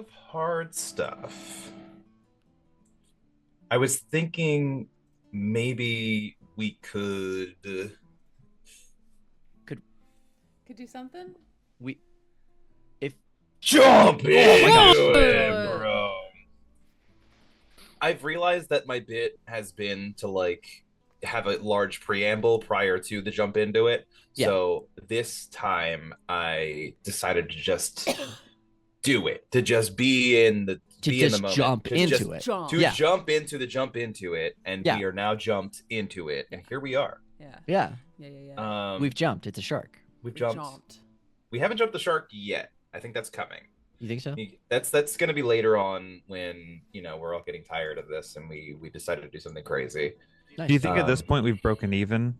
of hard stuff. I was thinking maybe we could. Could Could do something? we if Jump into gosh. it, bro. I've realized that my bit has been to like have a large preamble prior to the jump into it. Yeah. So this time I decided to just do it, to just be in the be in the moment, jump to into just it. Jump. to Yeah. jump into the jump into it, and Yeah. we are now jumped into it, and here we are. Yeah. Yeah. Yeah. We've We've jumped. It's a shark. jumped. We haven't jumped the shark yet. I think that's coming. You think so? That's going to be later on when we're all getting tired of this and we decided to do something crazy. Nice. Do you think at this point we've broken even?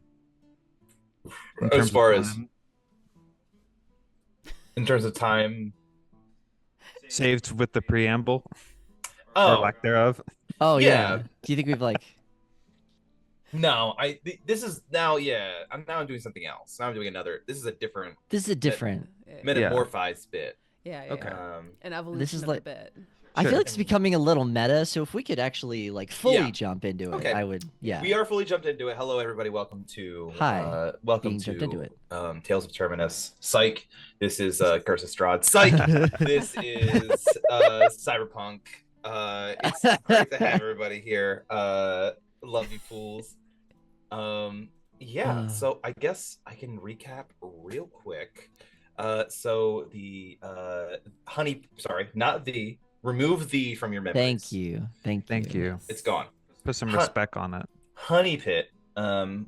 As far as in terms of time, saved with the preamble oh or lack thereof? Oh yeah. yeah. Do you think we've like no, this is now I'm doing something else. Now I'm doing another. This is a different this is a different metamorphized bit. Yeah. Okay. An evolution This is of like- the bit. I feel Sure. like it's becoming a little meta, so if we could actually like fully Yeah. jump into it, Okay. I would We are fully jumped into it. Hello, everybody. Welcome to welcome being to jumped into it. Tales of Terminus. Psych. This is Curse of Strahd. Psych. This is Cyberpunk. It's great to have everybody here. Love you fools. So I guess I can recap real quick. So the remove the from your memories. Thank you. Thank you. It's gone. Put some respect on it. HONEYPIT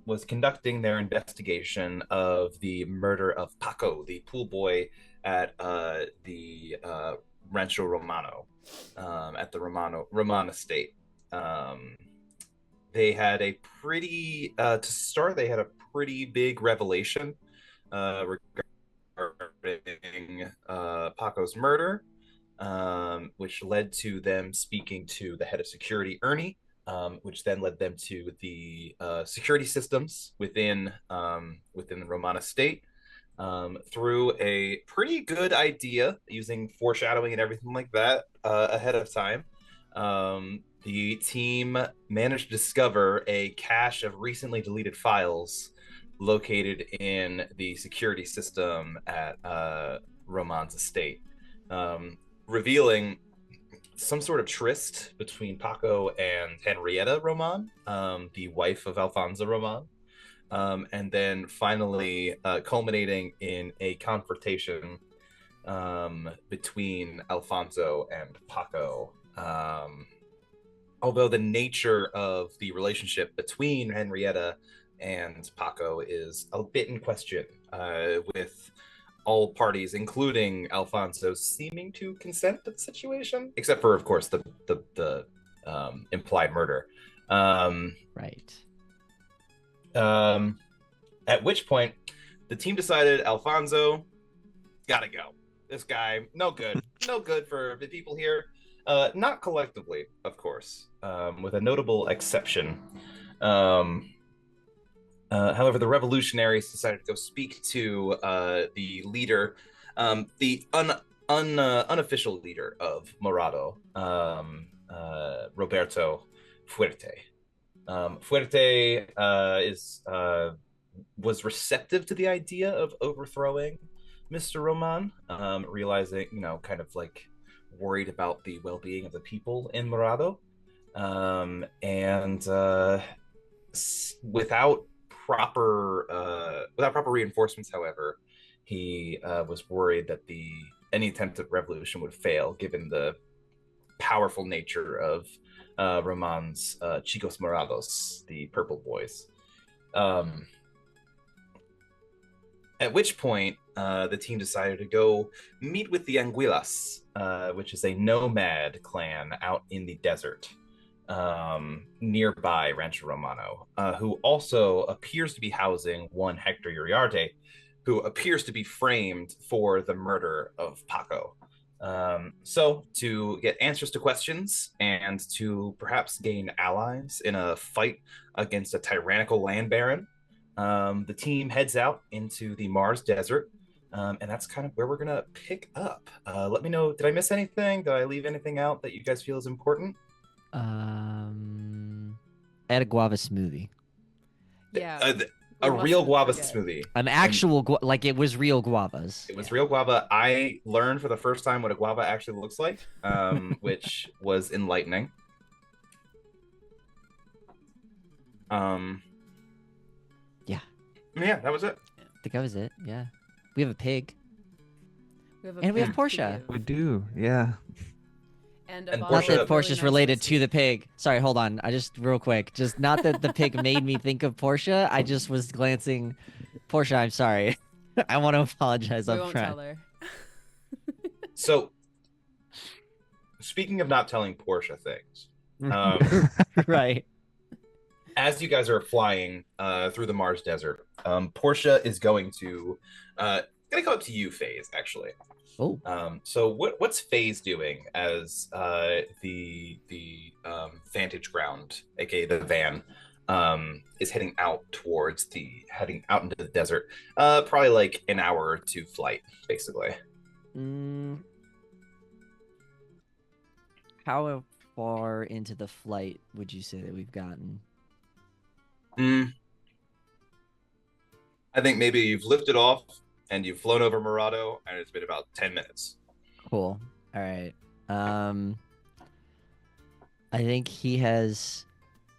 was conducting their investigation of the murder of Paco, the pool boy at the Rancho Romano, at the Roman estate. They had a pretty big revelation regarding Paco's murder, which led to them speaking to the head of security, Ernie, which then led them to the security systems within the Roman estate, through a pretty good idea using foreshadowing and everything like that ahead of time. The team managed to discover a cache of recently deleted files located in the security system at Roman's estate, revealing some sort of tryst between Paco and Henrietta Roman, the wife of Alfonso Roman, and then finally culminating in a confrontation between Alfonso and Paco. Although the nature of the relationship between Henrietta and Paco is a bit in question, with all parties, including Alfonso, seeming to consent to the situation, except for, of course, the implied murder. Right. At which point, the team decided Alfonso gotta go. This guy, no good for the people here. Not collectively, of course, with a notable exception. However, the revolutionaries decided to go speak to the leader, the unofficial leader of Morado, Roberto Fuerte. Fuerte was receptive to the idea of overthrowing Mr. Roman, realizing, kind of like worried about the well-being of the people in Morado, and without proper reinforcements. However, he was worried that any attempt at revolution would fail, given the powerful nature of Roman's Chicos Morados, the Purple Boys. At which point, the team decided to go meet with the Anguilas, which is a nomad clan out in the desert nearby Rancho Romano, who also appears to be housing one Hector Uriarte, who appears to be framed for the murder of Paco. So to get answers to questions and to perhaps gain allies in a fight against a tyrannical land baron, the team heads out into the Mars Desert, And that's kind of where we're gonna pick up. Let me know. Did I miss anything? Did I leave anything out that you guys feel is important? Add a guava smoothie. Yeah. A We real mustn't guava forget. smoothie. An actual like it was real guavas. It was real guava. I learned for the first time what a guava actually looks like, which was enlightening. Yeah. Yeah, that was it. I think that was it. Yeah. We have a pig. We have a And we have pig to Portia. do. We do, yeah. And And a Not bottle that Portia- of Portia's really nice related to whiskey. the pig. Sorry, hold on. I just real quick. Just not that the pig made me think of Portia. I just was glancing. Portia, I'm sorry. I want to apologize We up won't front. tell her. So, speaking of not telling Portia things, Right. as you guys are flying through the Mars desert, Portia is gonna go up to you, Phase, actually. Oh. So what's Phase doing as the Vantage Ground, aka the van, is heading out into the desert? Probably like an hour or two flight, basically. How far into the flight would you say that we've gotten? I think maybe you've lifted off and you've flown over Murado, and it's been about 10 minutes. Cool. All right. I think he has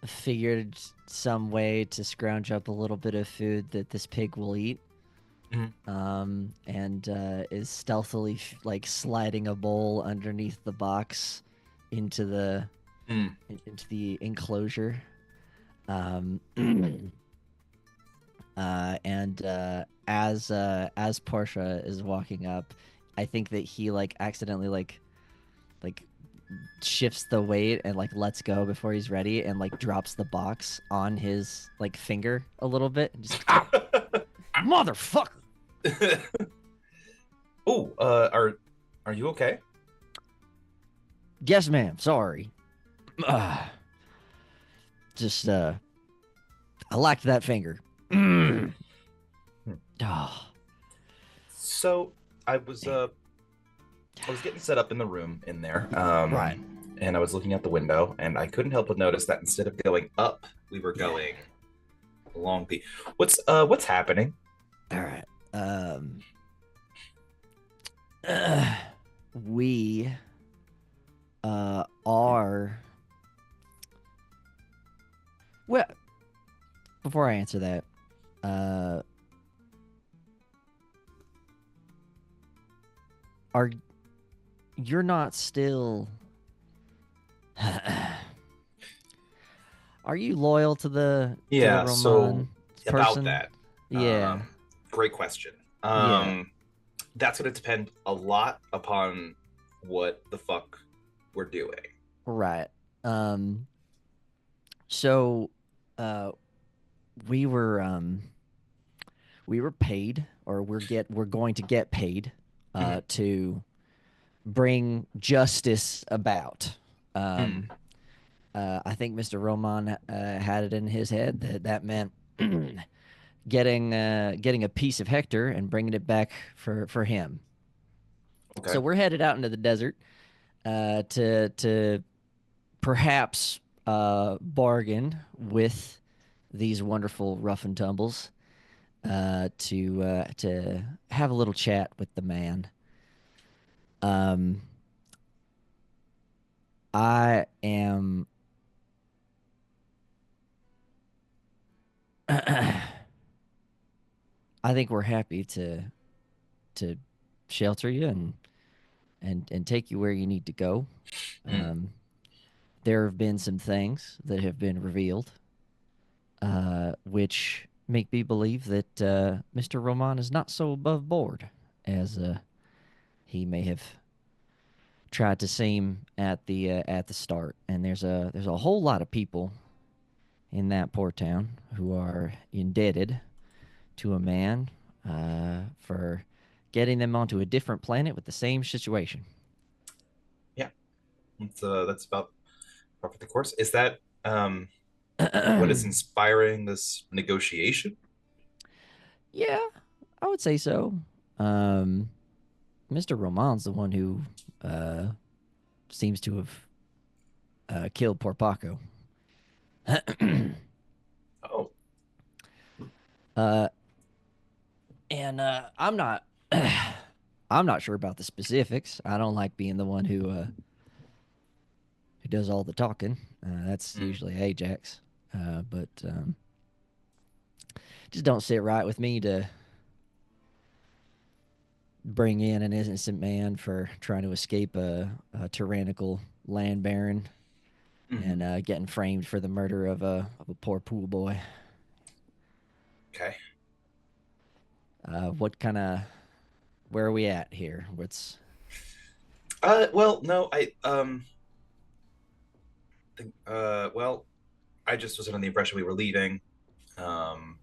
figured some way to scrounge up a little bit of food that this pig will eat. And is stealthily like sliding a bowl underneath the box into the enclosure. As Portia is walking up, I think that he like accidentally like shifts the weight and like lets go before he's ready and like drops the box on his like finger a little bit and just motherfucker. Oh, are you okay? Yes, ma'am. Sorry. Just I liked that finger. Oh. So I was getting set up in the room in there. Right. And I was looking out the window, and I couldn't help but notice that instead of going up, we were going along the. What's happening? All right. We are. Well, before I answer that, you're not still. Are you loyal to the Yeah, so Roman about person? that. Yeah. Great question. Yeah. That's going to depend a lot upon what the fuck we're doing. Right. So we were paid, or we're going to get paid to bring justice about. I think Mr. Roman had it in his head that meant getting a piece of Hector and bringing it back for him. Okay. So we're headed out into the desert to perhaps bargain with these wonderful rough and tumbles to have a little chat with the man. I am. I think we're happy to shelter you and take you where you need to go. There have been some things that have been revealed, which make me believe that Mr. Roman is not so above board as he may have tried to seem at the start. And there's a whole lot of people in that poor town who are indebted to a man for getting them onto a different planet with the same situation. Yeah, that's about the course. Is that what is inspiring this negotiation? Yeah, I would say so. Mr. Roman's the one who seems to have killed poor Paco. Oh, uh, and I'm not I'm not sure about the specifics. I don't like being the one who does all the talking. That's usually Ajax. But just don't sit right with me to bring in an innocent man for trying to escape a tyrannical land baron and getting framed for the murder of a poor pool boy. okay. What kind of where are we at here? What's Well, no, well, I just was under the impression we were leaving. Um,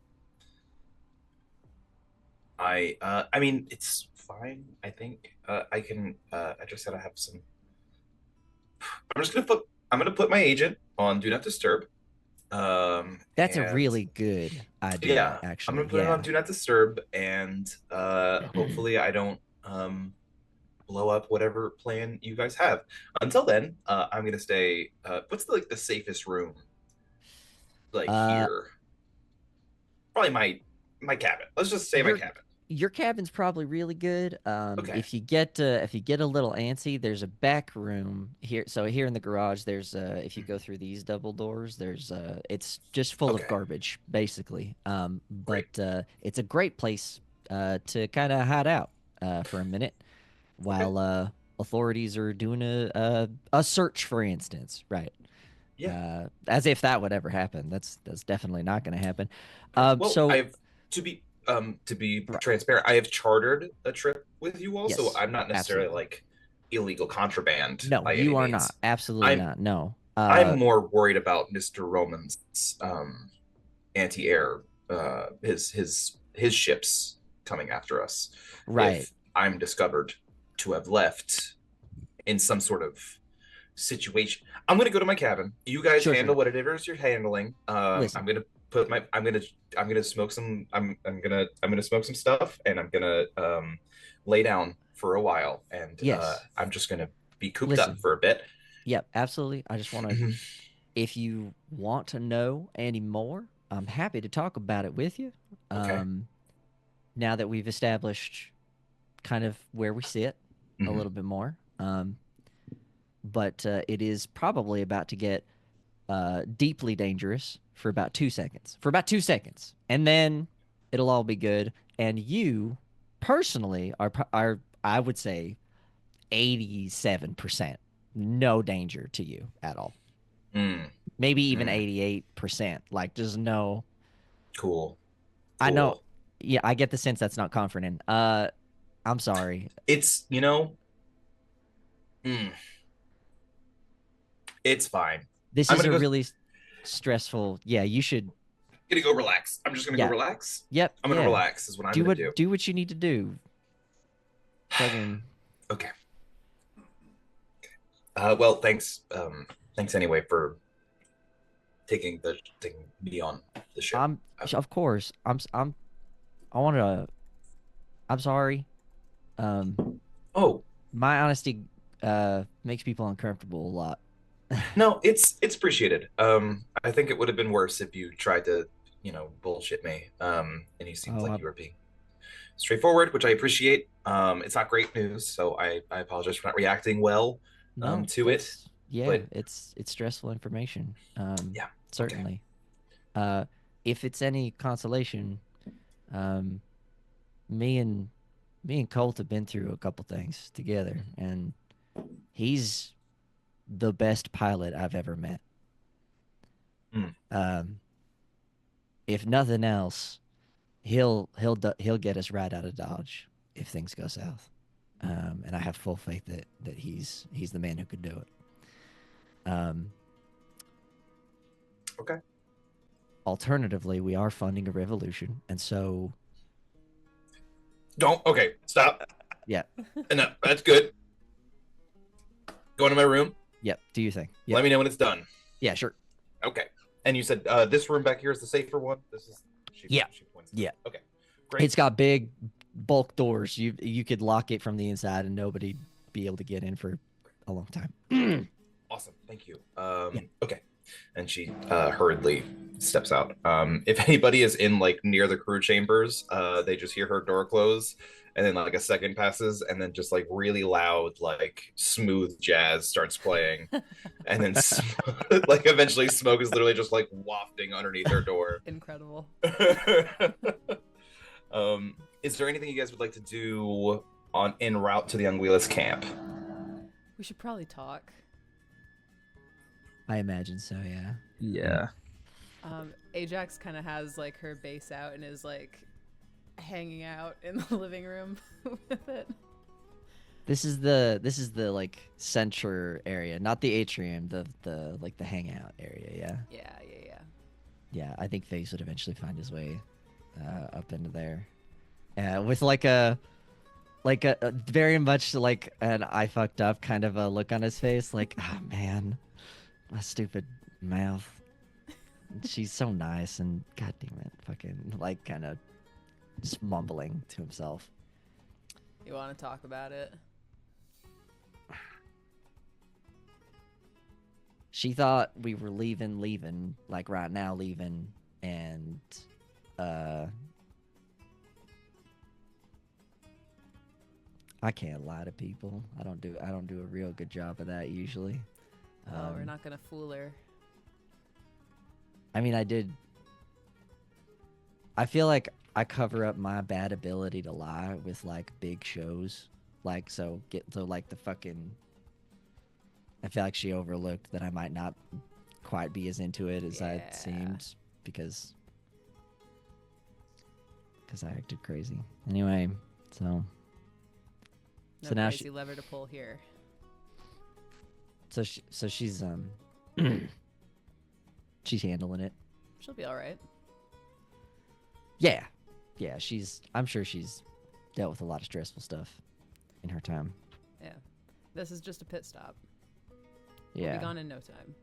I mean, it's fine. I think I can. I just gotta have some. I'm gonna put my agent on Do Not Disturb. that's a And really good idea, yeah, I'm actually. gonna put it Yeah. on Do Not Disturb, and hopefully I don't blow up whatever plan you guys have. Until then, I'm gonna stay. What's the safest room? Like uh, here, probably my cabin. Let's just say my your cabin. your cabin's probably really good. Okay. If you get a little antsy, there's a back room here. So here in the garage, there's if you go through these double doors, there's it's just full of Okay. garbage, basically. Great. But it's a great place to kind of hide out for a minute Okay. while authorities are doing a search, for instance, right? Yeah. As if that would ever happen. That's definitely not going to happen. Okay. Well, So I've to be right, transparent, I have chartered a trip with you all, so yes, I'm not necessarily absolutely. like illegal contraband No, by any you are not. means. Absolutely I'm not. No. I'm more worried about Mr. Roman's anti-air his ships coming after us. Right. If I'm discovered to have left in some sort of situation, I'm gonna go to my cabin. You guys Sure, handle sure. whatever it is you're handling. I'm Listen, gonna put my I'm gonna smoke some I'm gonna smoke some stuff, and I'm gonna lay down for a while, and yes. I'm just gonna be cooped up Listen. for a bit. Yep, absolutely. I just want to, if you want to know any more, I'm happy to talk about it with you. Okay. Um, now that we've established kind of where we sit a Mhm. little bit more. But it is probably about to get deeply dangerous for about 2 seconds. For about 2 seconds, and then it'll all be good. And you, personally, are I would say 87% no danger to you at all. Mm, Maybe even mm. 88%. Like just no. Cool. I know. Cool. Yeah, I get the sense that's not comforting. I'm sorry. It's mm, it's fine. This I'm is gonna a go really stressful. Yeah, you should. gonna go relax. I'm just gonna go Yeah. relax. Yep. I'm gonna Yeah. relax is what I'm gonna do. Do what you need to do. Fucking. Okay. Well, thanks anyway for taking me on the ship. I'm. Of course. I want to. I'm sorry. Oh My honesty makes people uncomfortable a lot. no, it's appreciated. I think it would have been worse if you tried to, bullshit me. And you seemed Oh, like you were being straightforward, which I appreciate. It's not great news, so I apologize for not reacting well no. to it. That's yeah. But It's stressful information. yeah, okay. Certainly. Uh, if it's any consolation, um, me and me and Colt have been through a couple things together, and he's the best pilot I've ever met. Mm. If nothing else, he'll get us right out of Dodge if things go south. And I have full faith that he's the man who could do it. Okay. Alternatively, we are funding a revolution, and so Don't. Okay. Stop. yeah, No, that's good. Go into my room. yep. Do you think? Yep. Let me know when it's done. Yeah, sure. Okay. And you said this room back here is the safer one. This is. Yeah. She points. Yeah. Okay. Great. It's got big bulk doors. You could lock it from the inside and nobody be able to get in for a long time. Awesome, thank you. Yeah. Okay, and she hurriedly steps out. If anybody is in like near the crew chambers, they just hear her door close, and then like a second passes, and then just like really loud, like smooth jazz starts playing, and then like eventually smoke is literally just like wafting underneath her door. Incredible. Is there anything you guys would like to do on en route to the Anguillas camp? We should probably talk. I imagine so, yeah. Yeah. Ajax kind of has like her base out and is like hanging out in the living room with it. This is the like center area, not the atrium, the like the hangout area, yeah. Yeah. Yeah, I think Face would eventually find his way up into there. With like a very much like an I fucked up kind of a look on his face, like, oh man, my stupid mouth. She's so nice and god damn it, fucking like kind of just mumbling to himself. You want to talk about it? She thought we were leaving, like right now leaving, and I can't lie to people. I don't do a real good job of that usually. Oh, we're not gonna fool her. I mean, I did. I feel like I cover up my bad ability to lie with like big shows, like like the fucking. I feel like she overlooked that I might not quite be as into it as I seemed because I acted crazy. Anyway, so. No So now crazy lever to pull here. So she's she's handling it. She'll be all right. Yeah, I'm sure she's dealt with a lot of stressful stuff in her time. Yeah. This is just a pit stop. Yeah. We'll be gone in no time.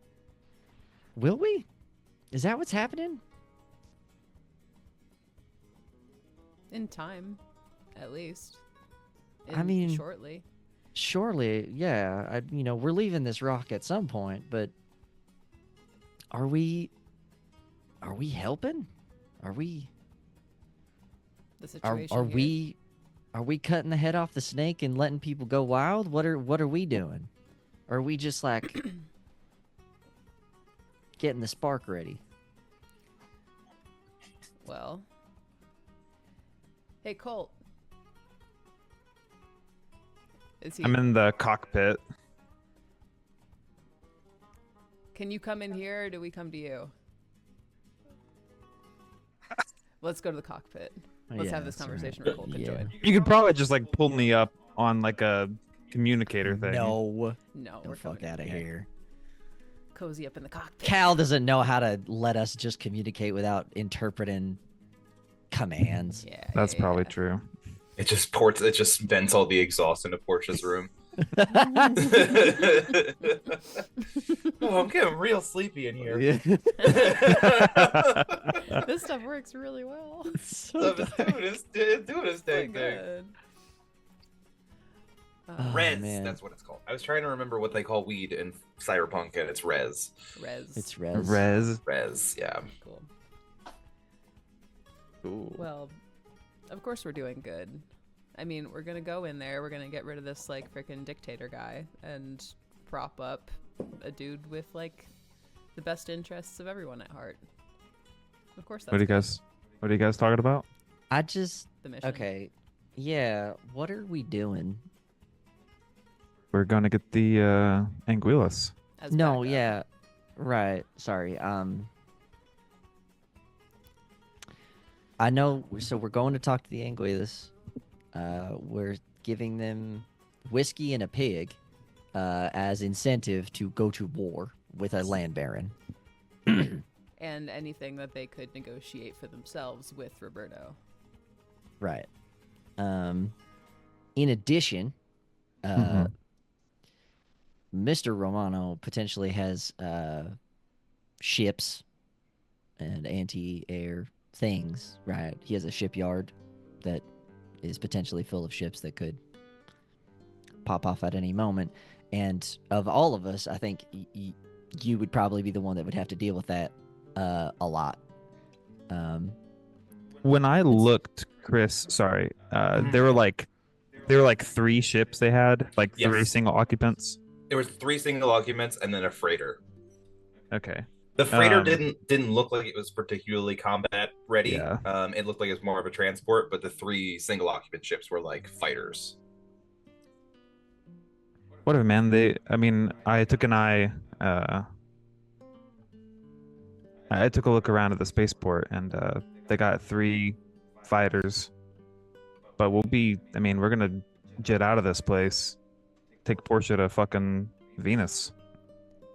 Will we? Is that what's happening? In time, at least. I mean, shortly. Surely, yeah. We're leaving this rock at some point, but are we helping? Are we? The situation Are here. we cutting the head off the snake and letting people go wild? What are we doing? Or are we just like getting the spark ready? Well. Hey, Colt. Is he? I'm in the cockpit. Can you come in here, or do we come to you? Let's go to the cockpit. Let's have this that's conversation right. where Colt can Yeah. join. You could probably just like pull me up on like a communicator thing. No. No, The we're fuck coming out of here. Cozy up in the cockpit. Cal doesn't know how to let us just communicate without interpreting commands. Yeah, That's yeah, probably yeah. true. It just vents all the exhaust into Portia's room. Oh, I'm getting real sleepy in here. This stuff works really well. So It's doing its dang thing. Good. Oh, Res, man. that's what it's called. I was trying to remember what they call weed in Cyberpunk, and it's res. Res. It's res. Res, yeah. Cool. Cool. Well, of course we're doing good. I mean, we're gonna go in there. We're gonna get rid of this like freaking dictator guy and prop up a dude with like the best interests of everyone at heart. Of course, that's What are you good. guys talking about? I just The mission. okay. Yeah, what are we doing? We're gonna get the Anguillas. As No, backup. yeah. Right. Sorry. I know so we're going to talk to the Anguillas. We're giving them whiskey and a pig as incentive to go to war with a land baron. And anything that they could negotiate for themselves with Roberto. Right. In addition, Mhm. Mr. Romano potentially has ships and anti-air things, right? He has a shipyard that is potentially full of ships that could pop off at any moment. And of all of us, I think you would probably be the one that would have to deal with that a lot. When I looked, Chris, sorry, there were like 3 ships they had, like 3 Yes. single occupants. There was 3 single occupants and then a freighter. Okay. The freighter didn't look like it was particularly combat ready. Yeah. It looked like it was more of a transport, but the 3 single occupant ships were like fighters. Whatever, man. I took an eye. I took a look around at the spaceport, and they got 3 fighters. But we're gonna jet out of this place, take Portia to fucking Venus.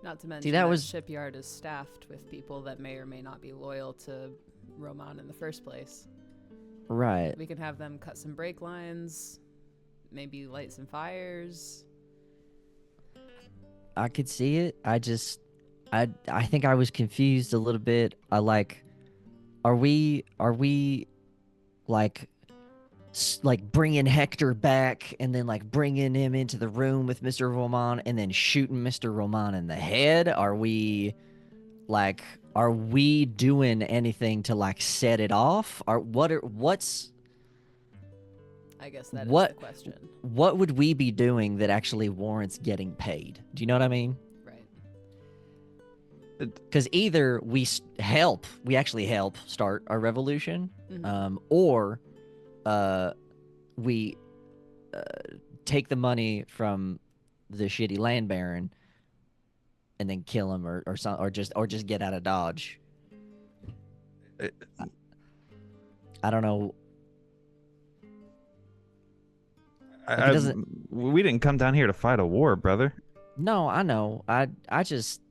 Not to mention See, that that was- shipyard is staffed with people that may or may not be loyal to Roman in the first place. Right. We can have them cut some brake lines, maybe light some fires. I could see it. I think I was confused a little bit. Are we like bringing Hector back and then like bringing him into the room with Mr. Roman and then shooting Mr. Roman in the head? Are we doing anything to like set it off? What's I guess that is What- the question. what would we be doing that actually warrants getting paid? Do you know what I mean? Right. Because either we actually help start our revolution, Mhm. or we take the money from the shitty land baron and then kill him, or just get out of Dodge. I don't know. We didn't come down here to fight a war, brother. No, I know. I just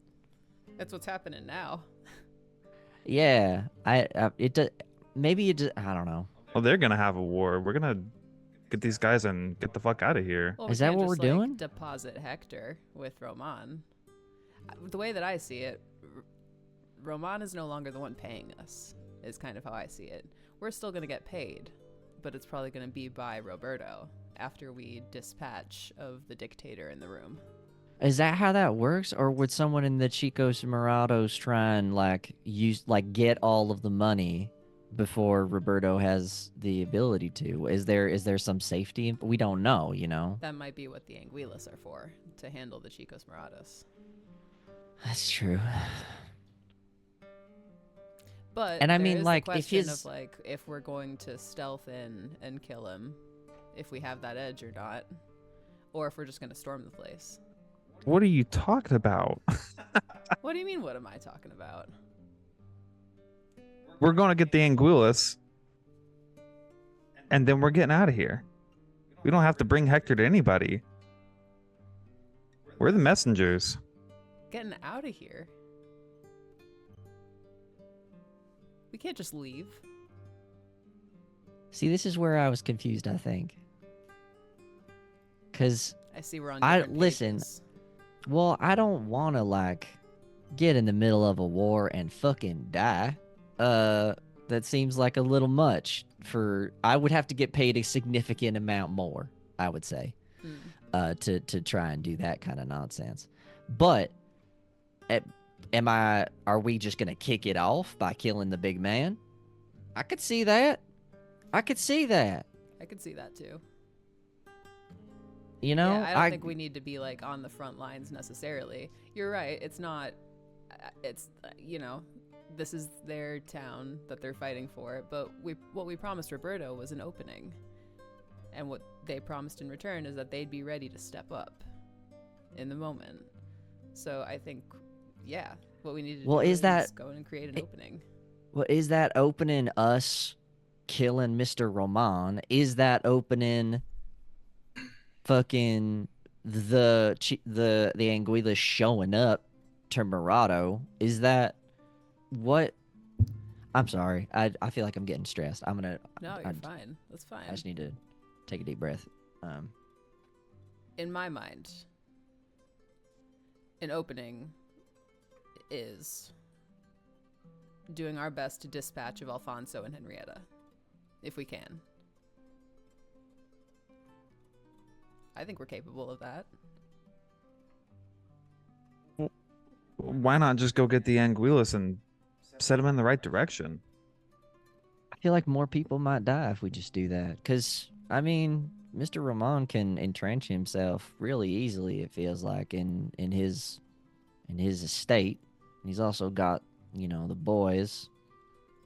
That's what's happening now. yeah. Maybe it. I don't know. Well, they're gonna have a war. We're gonna get these guys and get the fuck out of here. Well, Is we that can't what we're just, like, doing? Deposit Hector with Roman. The way that I see it, Roman is no longer the one paying us, is kind of how I see it. We're still going to get paid, but it's probably going to be by Roberto after we dispatch of the dictator in the room. Is that how that works, or would someone in the Chicos Morados try and get all of the money before Roberto has the ability to? Is there some safety? We don't know, you know. That might be what the Anguillas are for, to handle the Chicos Morados. That's true. But And I there mean, is the like, if question his- of like if we're going to stealth in and kill him, if we have that edge or not, or if we're just going to storm the place. What are you talking about? What do you mean? What am I talking about? We're gonna get the Anguillas, and then we're getting out of here. We don't have to bring Hector to anybody. We're the messengers. Getting out of here. We can't just leave. See, this is where I was confused, I think. Because, I see we're on I- different listen, pages. well, I don't want to, get in the middle of a war and fucking die. That seems like a little much I would have to get paid a significant amount more, I would say, Mm. to try and do that kind of nonsense. But, are we just going to kick it off by killing the big man? I could see that. I could see that. I could see that too. You know, Yeah, I don't think we need to be like on the front lines necessarily. You're right. It's not. It's this is their town that they're fighting for. But what we promised Roberto was an opening, and what they promised in return is that they'd be ready to step up in the moment. So I think, yeah, what we need to do is is that- go in and create an opening. Well, is that opening us killing Mr. Roman? Is that opening fucking the Anguilla showing up to Murado? Is that what? I'm sorry. I feel like I'm getting stressed. No, you're I- fine. That's fine. I just need to take a deep breath. In my mind, an opening is doing our best to dispatch of Alfonso and Henrietta, if we can. I think we're capable of that. Why not just go get the Anguillus and set him in the right direction? I feel like more people might die if we just do that. Because, I mean, Mr. Ramon can entrench himself really easily, it feels like, in his estate. He's also got, the boys,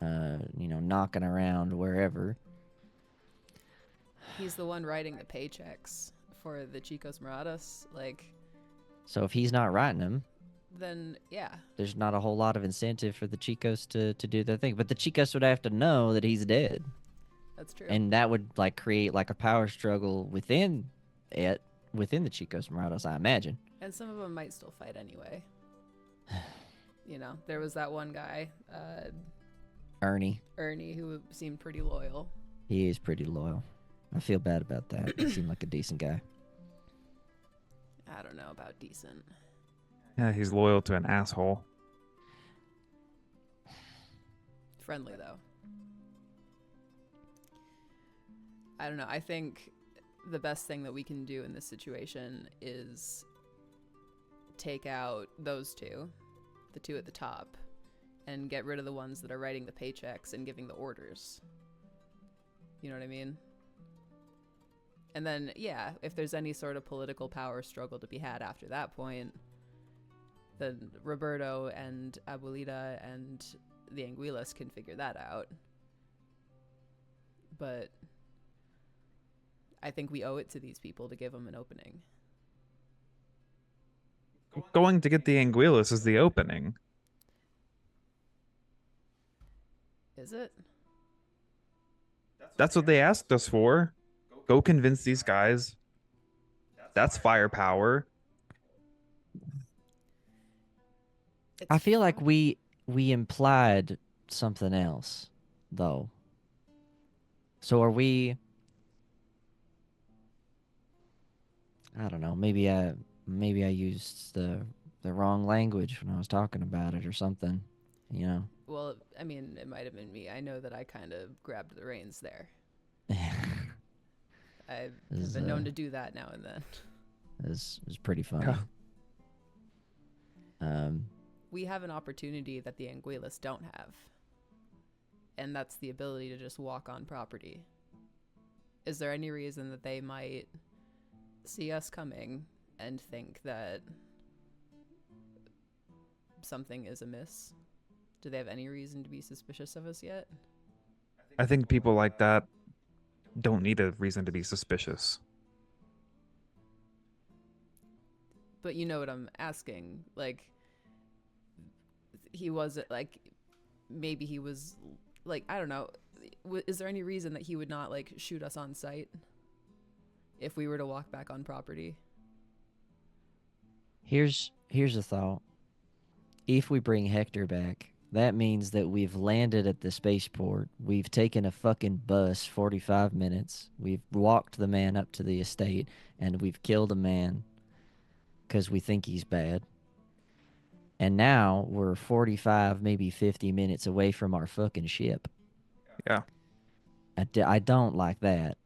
knocking around wherever. He's the one writing the paychecks for the Chicos Moradas. Like, So if he's not writing them, then yeah, there's not a whole lot of incentive for the Chicos to do their thing. But the Chicos would have to know that he's dead. that's true. And that would like create like a power struggle within the Chicos Morados, I imagine. And some of them might still fight anyway. There was that one guy, Ernie, who seemed pretty loyal. he is pretty loyal. I feel bad about that. He seemed like a decent guy. I don't know about decent. Yeah, he's loyal to an asshole. Friendly though. I don't know. I think the best thing that we can do in this situation is take out those two, the two at the top, and get rid of the ones that are writing the paychecks and giving the orders. You know what I mean? And then, yeah, if there's any sort of political power struggle to be had after that point, then Roberto and Abuelita and the Anguillas can figure that out. But I think we owe it to these people to give them an opening. Going to get the Anguillus is the opening. Is it? That's what they asked us for. Go convince these guys. That's firepower. I feel like we implied something else, though. So are we? I don't know. Maybe I used the wrong language when I was talking about it or something. Well, I mean, it might have been me. I know that I kind of grabbed the reins there. I've been known to do that now and then. It was pretty funny. Yeah. We have an opportunity that the Anguillas don't have. And that's the ability to just walk on property. Is there any reason that they might see us coming and think that something is amiss? Do they have any reason to be suspicious of us yet? I think people like that don't need a reason to be suspicious. But you know what I'm asking. Like, he wasn't, like, maybe he was, like, I don't know. Is there any reason that he would not, like, shoot us on sight if we were to walk back on property? Here's a thought. If we bring Hector back, that means that we've landed at the spaceport. We've taken a fucking bus 45 minutes. We've walked the man up to the estate, and we've killed a man because we think he's bad. And now we're 45, maybe 50 minutes away from our fucking ship. Yeah. I don't like that.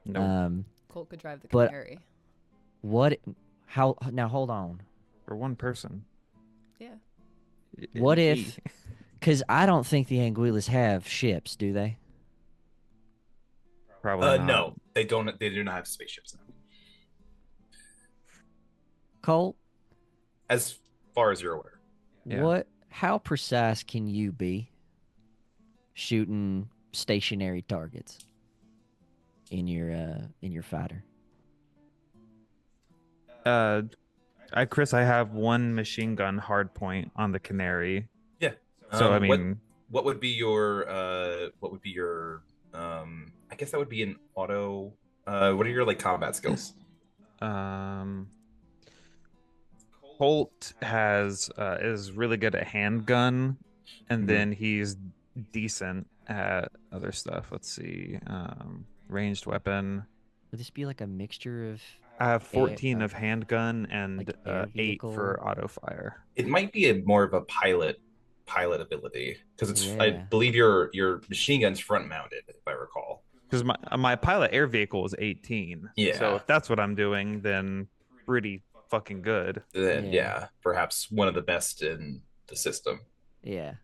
No. Colt could drive the but- Canary. Now hold on. For one person. Yeah. What if, because I don't think the Anguillas have ships, do they? Probably not. No, they don't. They do not have spaceships now. Colt, As far as you're aware. Yeah. How precise can you be shooting stationary targets in your fighter? Chris, I have one machine gun hard point on the Canary. Yeah. So I mean, what would be your I guess that would be an auto. What are your like combat skills? Colt is really good at handgun, and then he's decent at other stuff. Let's see, ranged weapon. Would this be like a mixture of? I have 14 of handgun and like air 8 vehicle? for auto fire. It might be more of a pilot ability because it's I Yeah. believe your machine gun's front mounted if I recall. Because my pilot air vehicle is 18. So Yeah. if that's what I'm doing, then pretty fucking good. Then Yeah. yeah, perhaps one of the best in the system. Yeah.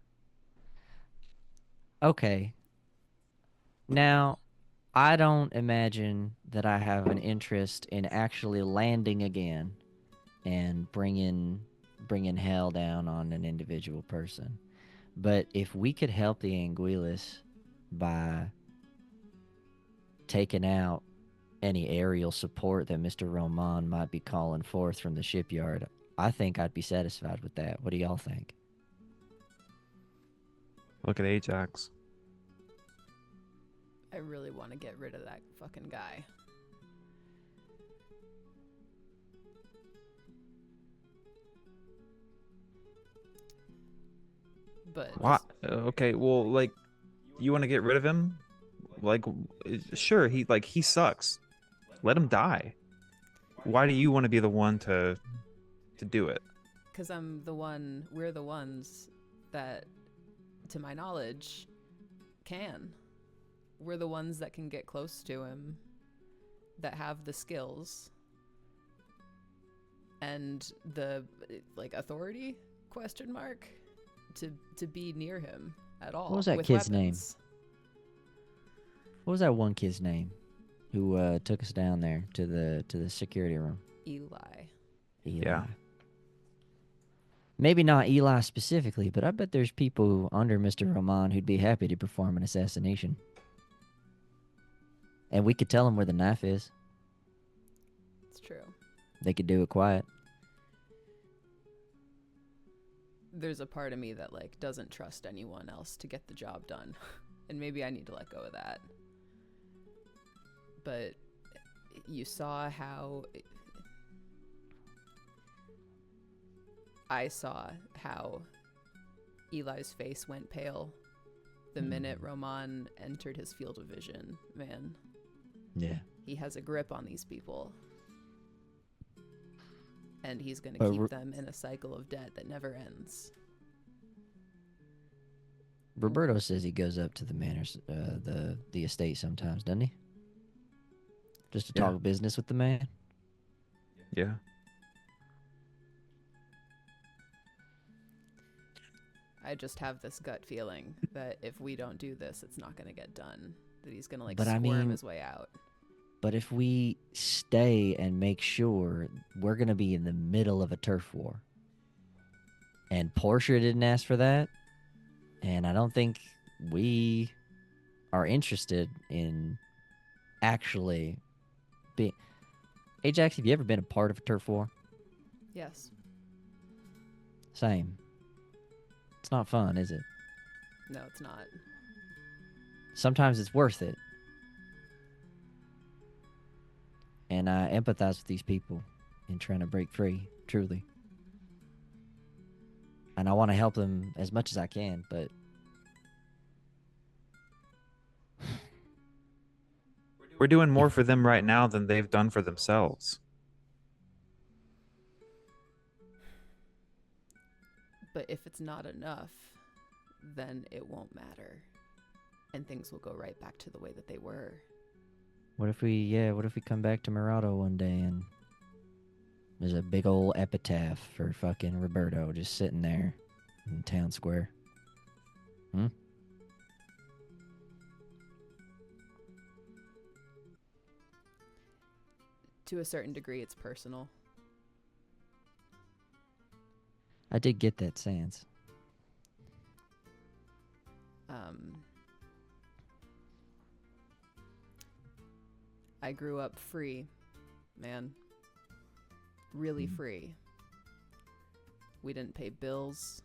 Okay. Now, I don't imagine that I have an interest in actually landing again and bringing hell down on an individual person. But if we could help the Anguillas by taking out any aerial support that Mr. Roman might be calling forth from the shipyard, I think I'd be satisfied with that. What do y'all think? Look at Ajax. I really want to get rid of that fucking guy. But What? Okay, well, like, you want to get rid of him? Like, sure, he sucks. Let him die. Why do you want to be the one to do it? because we're the ones that, to my knowledge, can. We're the ones that can get close to him, that have the skills and the authority question mark to be near him at all. What was that with kid's weapons. What was that one kid's name who took us down there to the security room? Eli. Yeah. Maybe not Eli specifically, but I bet there's people under Mr. Roman who'd be happy to perform an assassination. And we could tell them where the knife is. It's true. They could do it quiet. There's a part of me that doesn't trust anyone else to get the job done. And maybe I need to let go of that. But you saw how I saw how Eli's face went pale the minute Roman entered his field of vision. Man, Yeah. he has a grip on these people. And he's going to keep them in a cycle of debt that never ends. Roberto says he goes up to the manors, the estate sometimes, doesn't he? Just to Yeah. talk business with the man. Yeah. I just have this gut feeling that if we don't do this, it's not going to get done. That he's going to But I squirm mean- his way out. But if we stay and make sure, we're going to be in the middle of a turf war. And Portia didn't ask for that. And I don't think we are interested in actually being... Ajax, have you ever been a part of a turf war? Yes. Same. It's not fun, is it? No, it's not. Sometimes it's worth it. And I empathize with these people in trying to break free, truly. And I want to help them as much as I can, but We're doing more for them right now than they've done for themselves. But if it's not enough, then it won't matter. And things will go right back to the way that they were. what if we come back to Murado one day and there's a big old epitaph for fucking Roberto just sitting there in town square? To a certain degree, it's personal. I did get that sense. I grew up free, man. Really free. We didn't pay bills.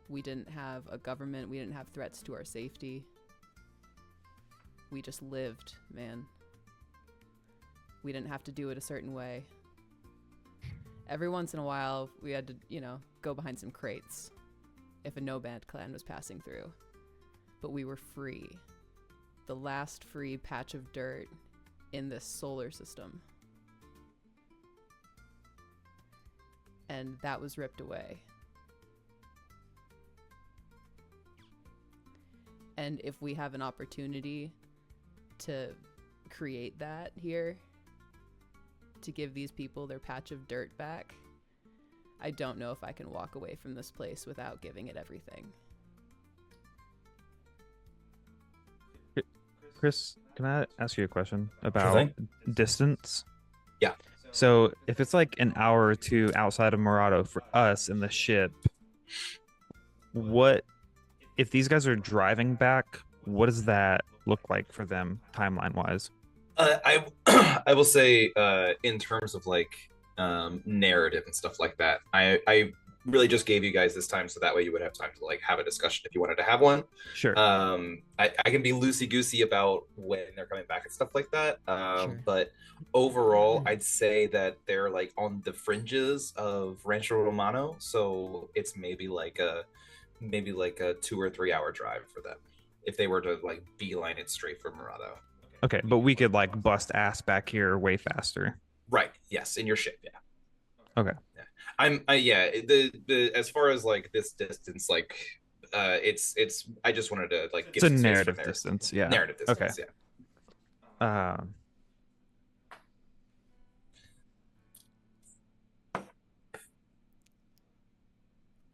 We didn't have a government. We didn't have threats to our safety. We just lived, man. We didn't have to do it a certain way. Every once in a while, we had to, go behind some crates if a no-band clan was passing through. But we were free. The last free patch of dirt in this solar system. And that was ripped away. And if we have an opportunity to create that here, to give these people their patch of dirt back, I don't know if I can walk away from this place without giving it everything. Chris, can I ask you a question Sure about thing. distance? Yeah. So if it's like an hour or two outside of Morado for us in the ship, what if these guys are driving back? What does that look like for them timeline wise? I I will say in terms of like narrative and stuff like that, I really just gave you guys this time so that way you would have time to like have a discussion if you wanted to have one. Sure. I can be loosey goosey about when they're coming back and stuff like that. Sure. But overall, I'd say that they're like on the fringes of Rancho Romano, so it's maybe like a 2 or 3 hour drive for them if they were to like beeline it straight from Morado. Okay, but we could like bust ass back here way faster. Right. Yes, in your ship. Yeah. Okay. Yeah. Yeah. The as far as like this distance, like, it's. I just wanted to like It's give a some space narrative from there. distance. Yeah. Narrative distance. Okay. Yeah.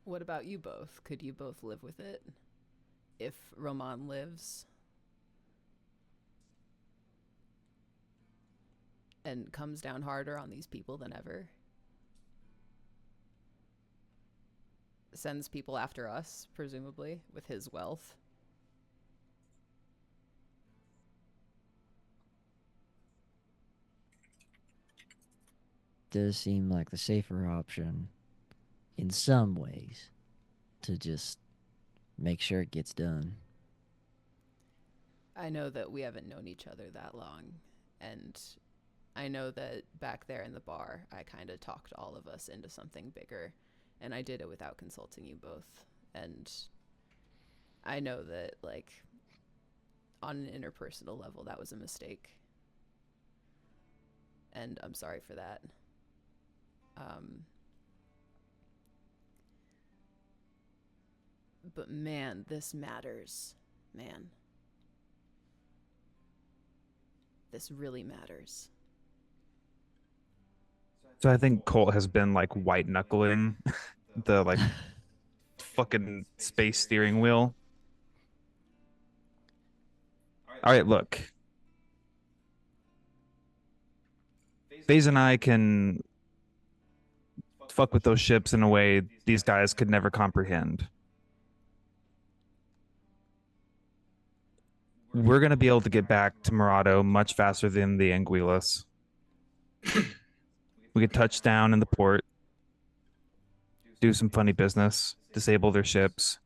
What about you both? Could you both live with it? If Roman lives and comes down harder on these people than ever, sends people after us, presumably, with his wealth. Does seem like the safer option in some ways to just make sure it gets done. I know that we haven't known each other that long, and I know that back there in the bar, I kind of talked all of us into something bigger, and I did it without consulting you both. And I know that, like, on an interpersonal level, that was a mistake. And I'm sorry for that. But man, this matters. Man. This really matters. So I think Colt has been like white knuckling the like fucking space steering wheel. All right, look. FaZe and I can fuck with those ships in a way these guys could never comprehend. We're gonna be able to get back to Morado much faster than the Anguillas. We could touch down in the port, do some funny business, disable their ships.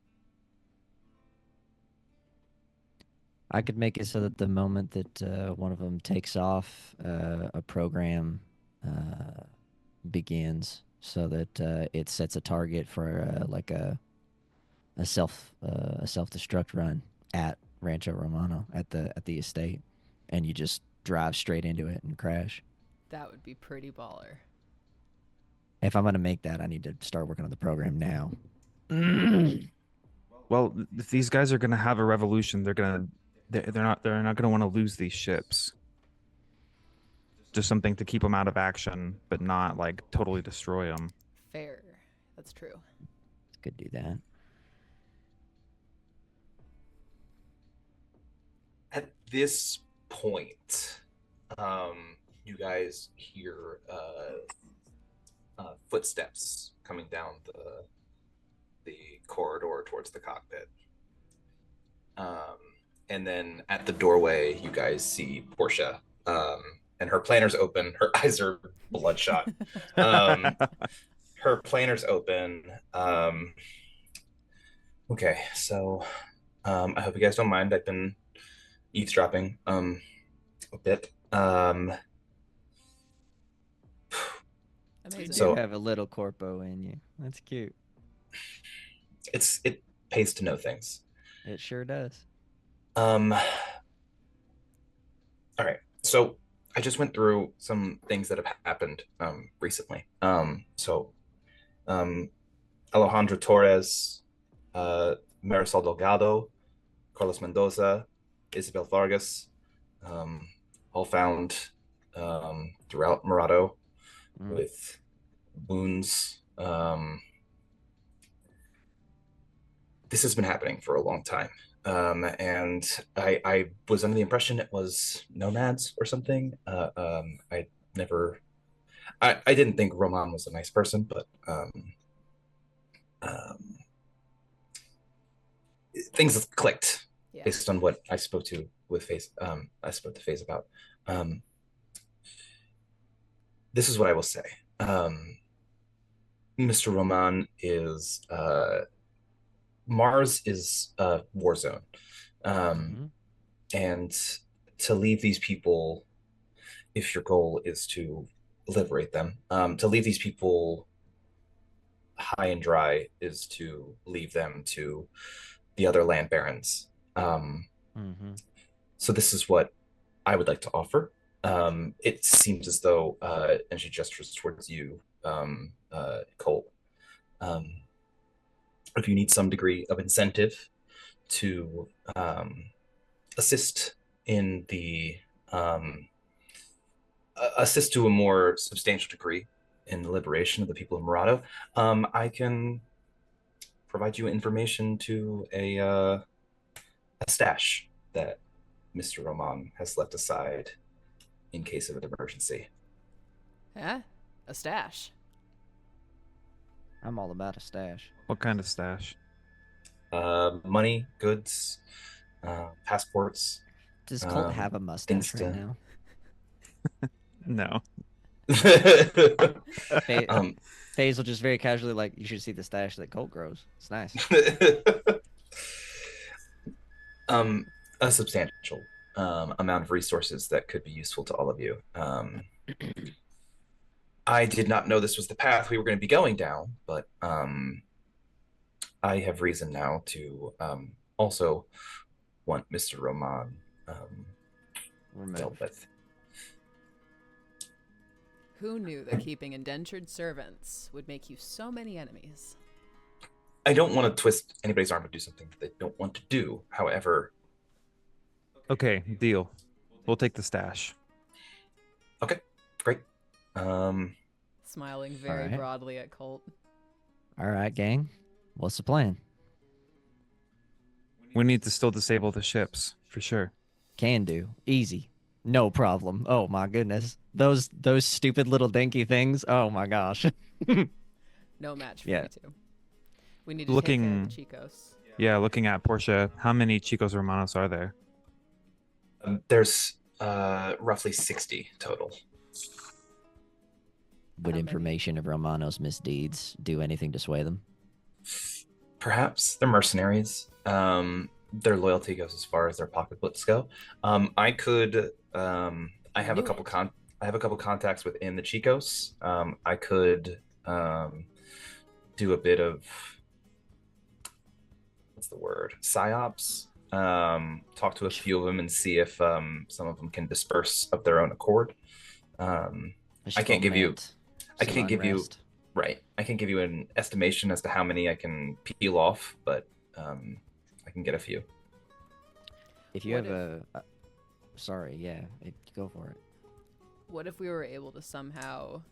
I could make it so that the moment that one of them takes off, a program begins, so that it sets a target for like a self-destruct run at Rancho Romano at the estate, and you just drive straight into it and crash. That would be pretty baller. If I'm gonna make that, I need to start working on the program now. Well, if these guys are gonna have a revolution, they're not gonna want to lose these ships. Just something to keep them out of action, but not like totally destroy them. Fair. That's true. Could do that. At this point, you guys hear footsteps coming down the corridor towards the cockpit. And then at the doorway, you guys see Portia, and her planner's open. Her eyes are bloodshot. Her planner's open. Okay, so I hope you guys don't mind. I've been eavesdropping a bit. Amazing. You So- do have a little corpo in you. That's cute. It pays to know things. It sure does. All right. So I just went through some things that have happened recently. Alejandro Torres, Marisol Delgado, Carlos Mendoza, Isabel Vargas, all found throughout Murado Mm. with wounds. This has been happening for a long time. And I was under the impression it was nomads or something. I never, I didn't think Roman was a nice person, but um, things clicked Yeah. based on what I spoke to with Faze. I spoke to Faze about. Um, this is what I will say. Mr. Roman is Mars is a war zone, Mm-hmm. and to leave these people, if your goal is to liberate them, to leave these people high and dry is to leave them to the other land barons. Um, Mm-hmm. so this is what I would like to offer. It seems as though, and she gestures towards you, Colt. Um, if you need some degree of incentive to um, assist in the um, assist to a more substantial degree in the liberation of the people of Murado, I can provide you information to a stash that Mr. Roman has left aside in case of an emergency. Yeah? A stash. I'm all about a stash. What kind of stash? Money, goods, passports, Does Colt have a things mustache right to. now? No. um, Faze will just very casually like, you should see the stash that Colt grows. It's nice. um, a substantial amount of resources that could be useful to all of you. I did not know this was the path we were going to be going down, but I have reason now to also want Mr. Roman dealt Removed. with. Who knew that keeping indentured servants would make you so many enemies? I don't want to twist anybody's arm to do something that they don't want to do. However, Okay, deal. We'll take the stash. okay, great. Um, Smiling very Alright. broadly at Colt. All right, gang. What's the plan? We need to still disable the ships, for sure. Can do. Easy. No problem. Oh my goodness. Those stupid little dinky things. Oh my gosh. No match for Yeah. you two. We need to take care of Looking, the Chicos. yeah, looking at Portia, how many Chicos Hermanos are there? there's roughly 60 total. Would How many? information of Romano's misdeeds do anything to sway them? Perhaps they're mercenaries. Their loyalty goes as far as their pocketbooks go. I could. I have a Knew couple it. I have a couple contacts within the Chicos. I could do a bit of what's the word? Psyops. Talk to a few of them and see if some of them can disperse of their own accord. I can't give you. I some can't give you unrest. right. I can give you an estimation as to how many I can peel off, but I can get a few. If you What have if- a sorry, yeah, go for it. What if we were able to somehow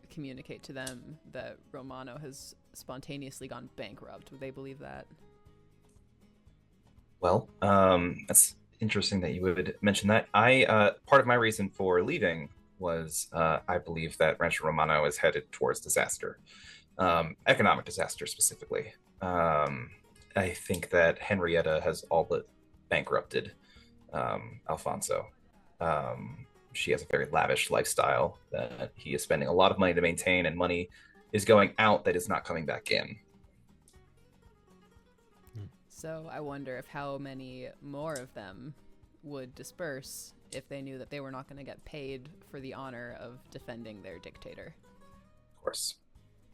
communicate to them that Romano has spontaneously gone bankrupt? Would they believe that? Well, that's interesting that you would mention that. Part of my reason for leaving was I believe that Rancho Romano is headed towards disaster, economic disaster specifically. I think that Henrietta has all but bankrupted Alfonso. She has a very lavish lifestyle that he is spending a lot of money to maintain, and money is going out that is not coming back in. So I wonder if how many more of them would disperse if they knew that they were not going to get paid for the honor of defending their dictator. Of course,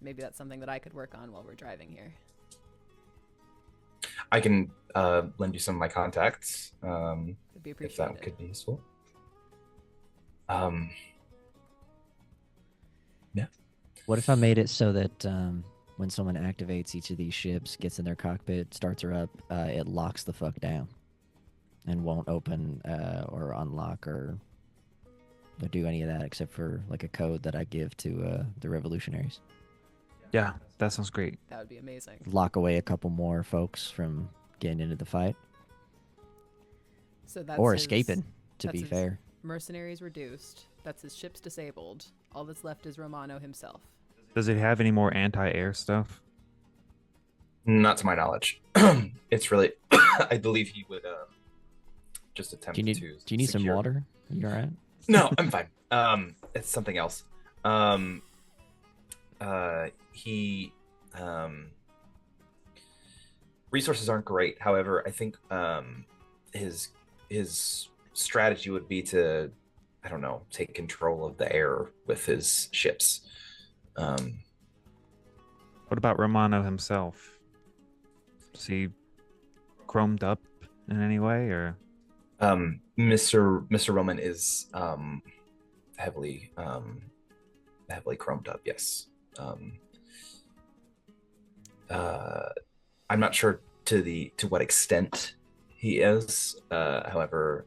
Maybe that's something that I could work on while we're driving here. I can lend you some of my contacts It'd be if appreciated. that could be useful. Um, What if I made it so that when someone activates each of these ships, gets in their cockpit, starts her up, it locks the fuck down, and won't open or unlock or do any of that except for like a code that I give to the revolutionaries. Yeah, that sounds great. That would be amazing. Lock away a couple more folks from getting into the fight So that's or his, escaping. To that's be his fair, mercenaries reduced. That's his ships disabled. All that's left is Romano himself. Does it have any more anti-air stuff? Not to my knowledge. It's really, I believe he would just attempt do to. you need some secure- water? You all right? No, I'm fine. It's something else. He resources aren't great. However, I think his strategy would be to, I don't know, take control of the air with his ships. What about Romano himself? Is he chromed up in any way, or? Mr. Roman is heavily chromed up. Yes. I'm not sure to what extent he is. However,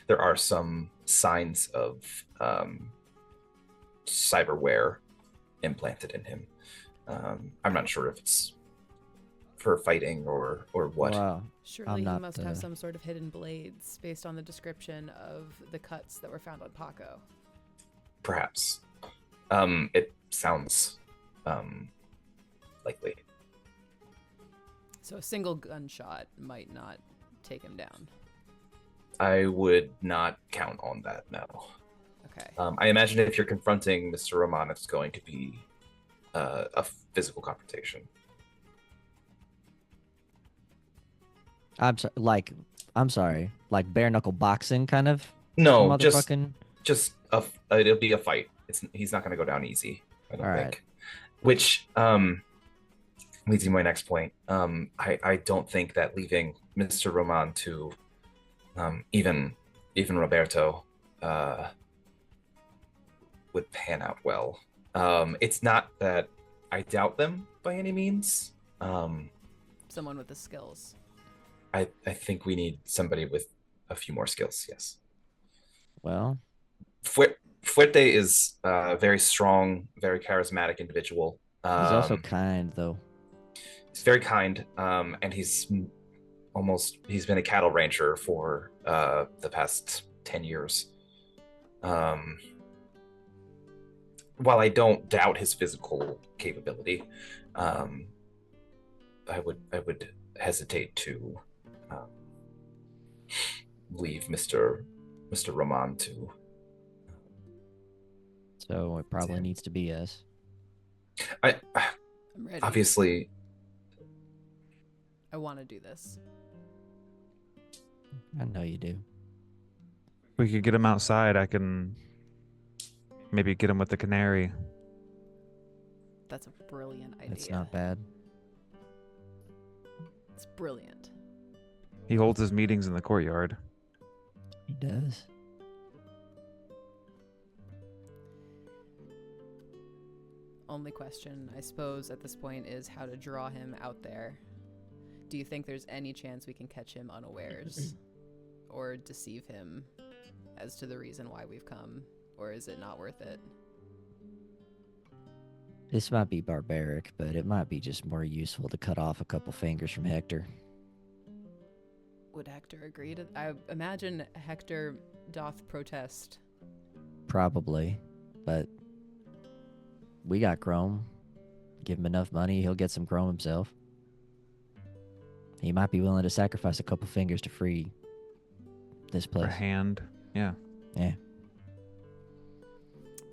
there are some signs of cyberware implanted in him. I'm not sure if it's for fighting or what. Wow. Surely he not, must have some sort of hidden blades based on the description of the cuts that were found on Paco. Perhaps. It sounds likely. So a single gunshot might not take him down. I would not count on that, no. Okay. I imagine if you're confronting Mr. Roman, it's going to be a physical confrontation. I'm sorry, like bare knuckle boxing kind of. No, Motherfucking. just it'll be a fight. He's not going to go down easy, I don't All think. right. Which leads to my next point. I don't think that leaving Mr. Roman to even Roberto would pan out well. It's not that I doubt them by any means. Someone with the skills. I think we need somebody with a few more skills, yes. Well, Fuerte is a very strong, very charismatic individual. he's also kind, though. He's very kind, and he's been a cattle rancher for the past 10 years. While I don't doubt his physical capability, I would hesitate to leave Mr. Roman to. So it probably needs to be us. I'm ready. Obviously, I want to do this. I know you do. We could get him outside. I can maybe get him with the canary. That's a brilliant idea. That's not bad. It's brilliant. He holds his meetings in the courtyard. He does. Only question, I suppose, at this point is how to draw him out there. Do you think there's any chance we can catch him unawares? Or deceive him as to the reason why we've come? Or is it not worth it? This might be barbaric, but it might be just more useful to cut off a couple fingers from Hector. Would Hector agree to... I imagine Hector doth protest. Probably, but we got Chrome. Give him enough money, he'll get some Chrome himself. He might be willing to sacrifice a couple fingers to free this Or place. a hand. Yeah. Yeah.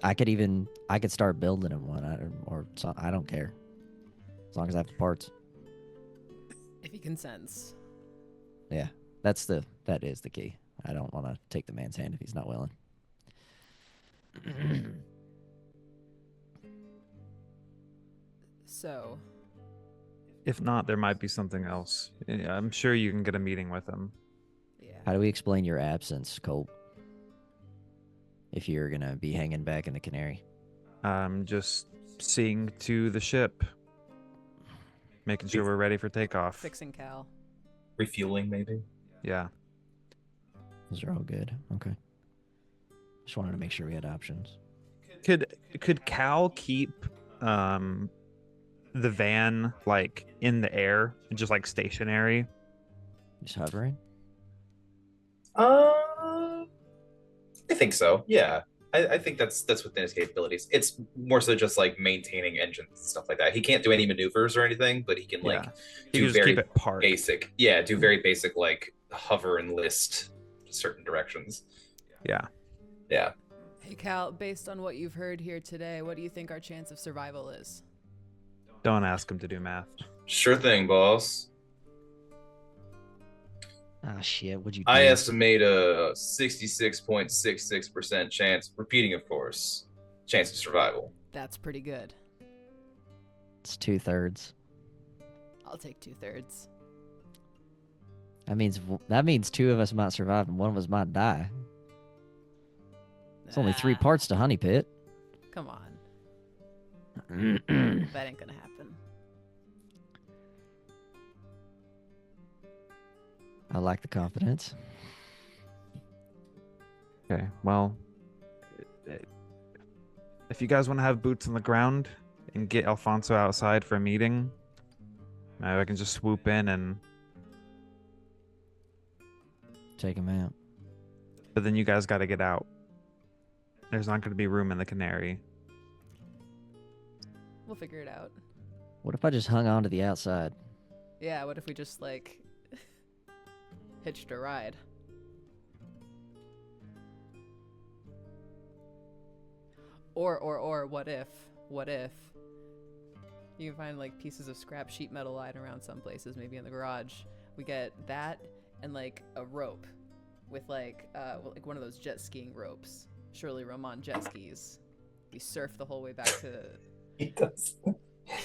I could start building him one, I don't care. As long as I have the parts. If he consents. Yeah, that is the key. I don't want to take the man's hand if he's not willing. So, If not, there might be something else. Yeah, I'm sure you can get a meeting with him. yeah. How do we explain your absence, Colt? If you're gonna be hanging back in the Canary. Just seeing to the ship. Making sure we're ready for takeoff. Fixing Cal. refueling, maybe. Yeah. Those are all good. Okay. Just wanted to make sure we had options. Could Cal keep the van like in the air and just like stationary? Just hovering. I think so. Yeah, I think that's within his capabilities. It's more so just like maintaining engines and stuff like that. He can't do any maneuvers or anything, but he can like Yeah. You do could just keep very it parked. basic. Yeah, do very basic like hover and list certain directions. Yeah. Yeah. Hey Cal, based on what you've heard here today, what do you think our chance of survival is? Don't ask him to do math. Sure thing, boss. Ah, shit. What'd you do? I estimate a 66.66% chance, repeating, of course, chance of survival. That's pretty good. It's 2/3. I'll take 2/3. That means two of us might survive and one of us might die. It's only 3 parts to Honey Pit. Come on. That ain't gonna happen. I like the confidence. Okay. Well, if you guys want to have boots on the ground and get Alfonso outside for a meeting, maybe I can just swoop in and. Take him out. But then you guys got to get out. There's not going to be room in the Canary. We'll figure it out. What if I just hung on to the outside? Yeah, what if we just, like, hitched a ride? Or what if you can find, like, pieces of scrap sheet metal lying around some places, maybe in the garage. We get that and, like, a rope with, like one of those jet skiing ropes. Surely Roman jet skis. We surf the whole way back to... He does.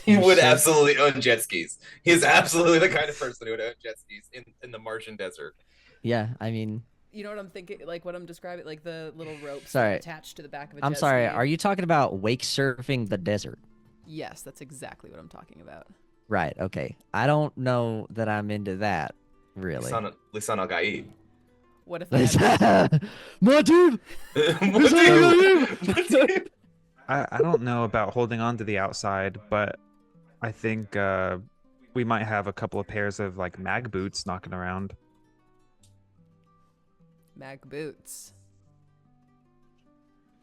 He would absolutely own jet skis. He is absolutely the kind of person who would own jet skis in the Martian desert. Yeah, I mean... You know what I'm thinking? Like, what I'm describing? Like, the little ropes Sorry. attached to the back of a jet I'm sorry, ski. are you talking about wake surfing the desert? Yes, that's exactly what I'm talking about. Right, okay. I don't know that I'm into that, really. Lisan al-Gaid. What if I had... My dude! I don't know about holding on to the outside, but I think we might have a couple of pairs of like mag boots knocking around. Mag boots.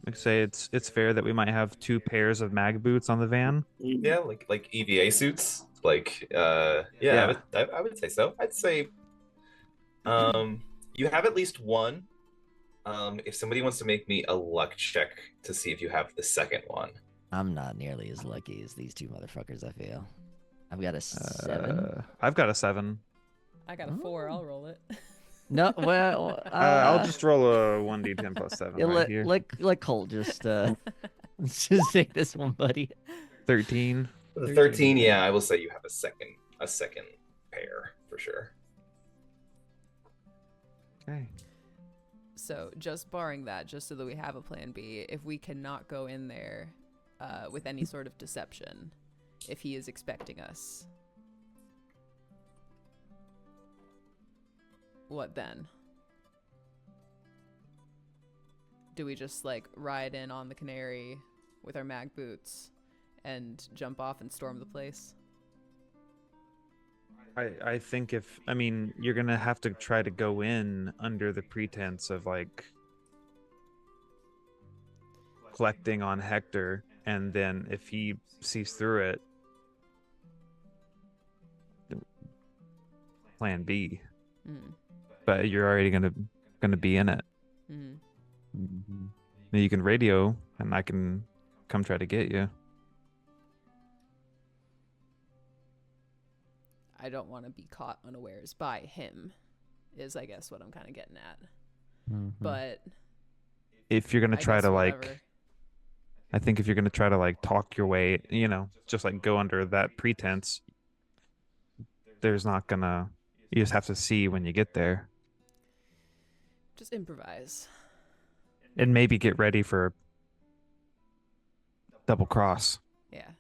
Like say it's fair that we might have 2 pairs of mag boots on the van. Yeah, like EVA suits. Like yeah. I would say so. I'd say you have at least one. If somebody wants to make me a luck check to see if you have the second one. I'm not nearly as lucky as these 2 motherfuckers, I feel. I've got a 7. I've got a 7. I got a 4. I'll roll it. No, well... I'll just roll a 1d10 plus 7 right here. Let Colt just just take this one, buddy. 13. The 13, yeah, I will say you have a second pair for sure. Okay. So, just barring that, just so that we have a plan B, if we cannot go in there with any sort of deception, if he is expecting us, what then? Do we just, like, ride in on the Canary with our mag boots and jump off and storm the place? I think you're gonna have to try to go in under the pretense of like collecting on Hector, and then if he sees through it, plan B. But you're already gonna be in it. You can radio, and I can come try to get you. I don't want to be caught unawares by him, is I guess what I'm kind of getting at. But if you're gonna try to whatever. like, I think if you're gonna try to like talk your way, just like go under that pretense, there's not gonna. You just have to see when you get there. Just improvise. And maybe get ready for double cross. Yeah.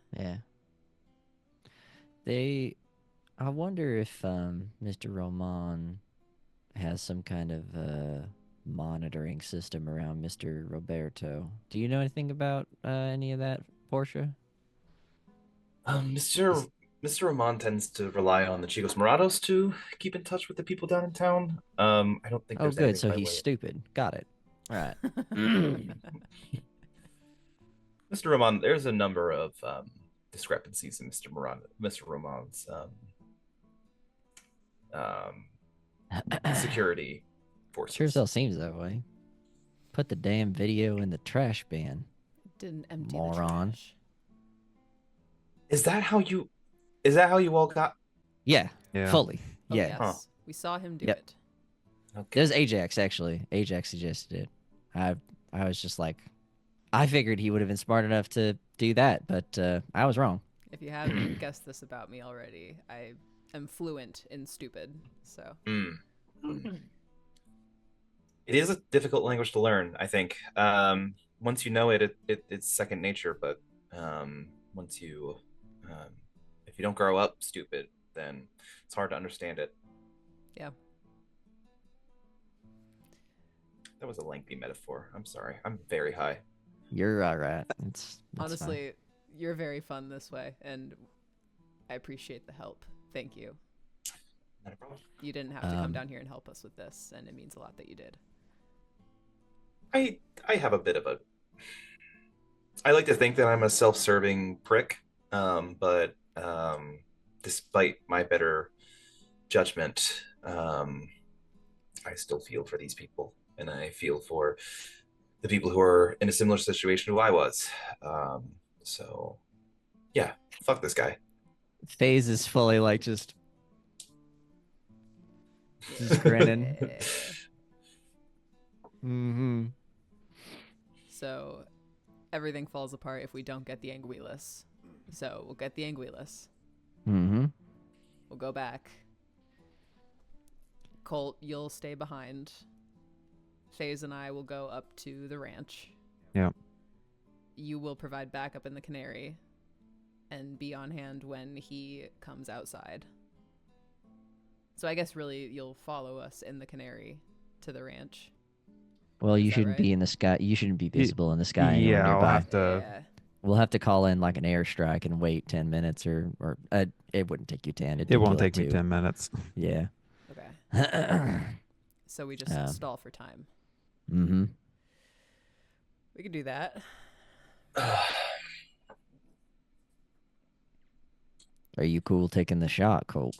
I wonder if Mr. Roman has some kind of monitoring system around Mr. Roberto. Do you know anything about any of that, Portia? Mr. Is- Mr. Roman tends to rely on the Chicos Morados to keep in touch with the people down in town. I don't think Oh, there's good. anything So by he's way of stupid. Got it. All right. Mr. Roman. There's a number of discrepancies in Mr. Roman's um, security Sure as forces. hell seems that way. Put the damn video in the trash bin, Didn't empty the moron. trash. Is that how you? Is that how you all got? Yeah, Yeah. fully. Oh, Yeah. yes. Huh. We saw him do Yep. it. It was Ajax, actually. Ajax suggested it. I was just like, I figured he would have been smart enough to do that, but I was wrong. If you haven't guessed this about me already, I am fluent in stupid. So Mm. It is a difficult language to learn, I think. Once you know it's second nature, but once you, if you don't grow up stupid, then it's hard to understand it. yeah. That was a lengthy metaphor. I'm sorry. I'm very high. You're all right. That's Honestly, you're very fun this way, and I appreciate the help. Thank you. Not a problem. You didn't have to come down here and help us with this, and it means a lot that you did. I have a bit of a. I like to think that I'm a self-serving prick, but despite my better judgment, I still feel for these people, and I feel for the people who are in a similar situation to I was. So, yeah, fuck this guy. FaZe is fully like just grinning. Yeah. Mm-hmm. So everything falls apart if we don't get the Anguillas. So we'll get the Anguillas. Mm-hmm. We'll go back. Colt, you'll stay behind. FaZe and I will go up to the ranch. Yep. You will provide backup in the Canary and be on hand when he comes outside. So I guess really you'll follow us in the Canary to the ranch. Well, Is you that shouldn't right? be in the sky. You shouldn't be visible in the sky anywhere Yeah, I'll nearby. have to. Yeah. We'll have to call in like an airstrike and wait 10 minutes, or it wouldn't take you 10. It'd It take won't you like take me 2. 10 minutes. Yeah. Okay. So we just Um, stall for time. Mm-hmm. We could do that. Are you cool taking the shot, Colt?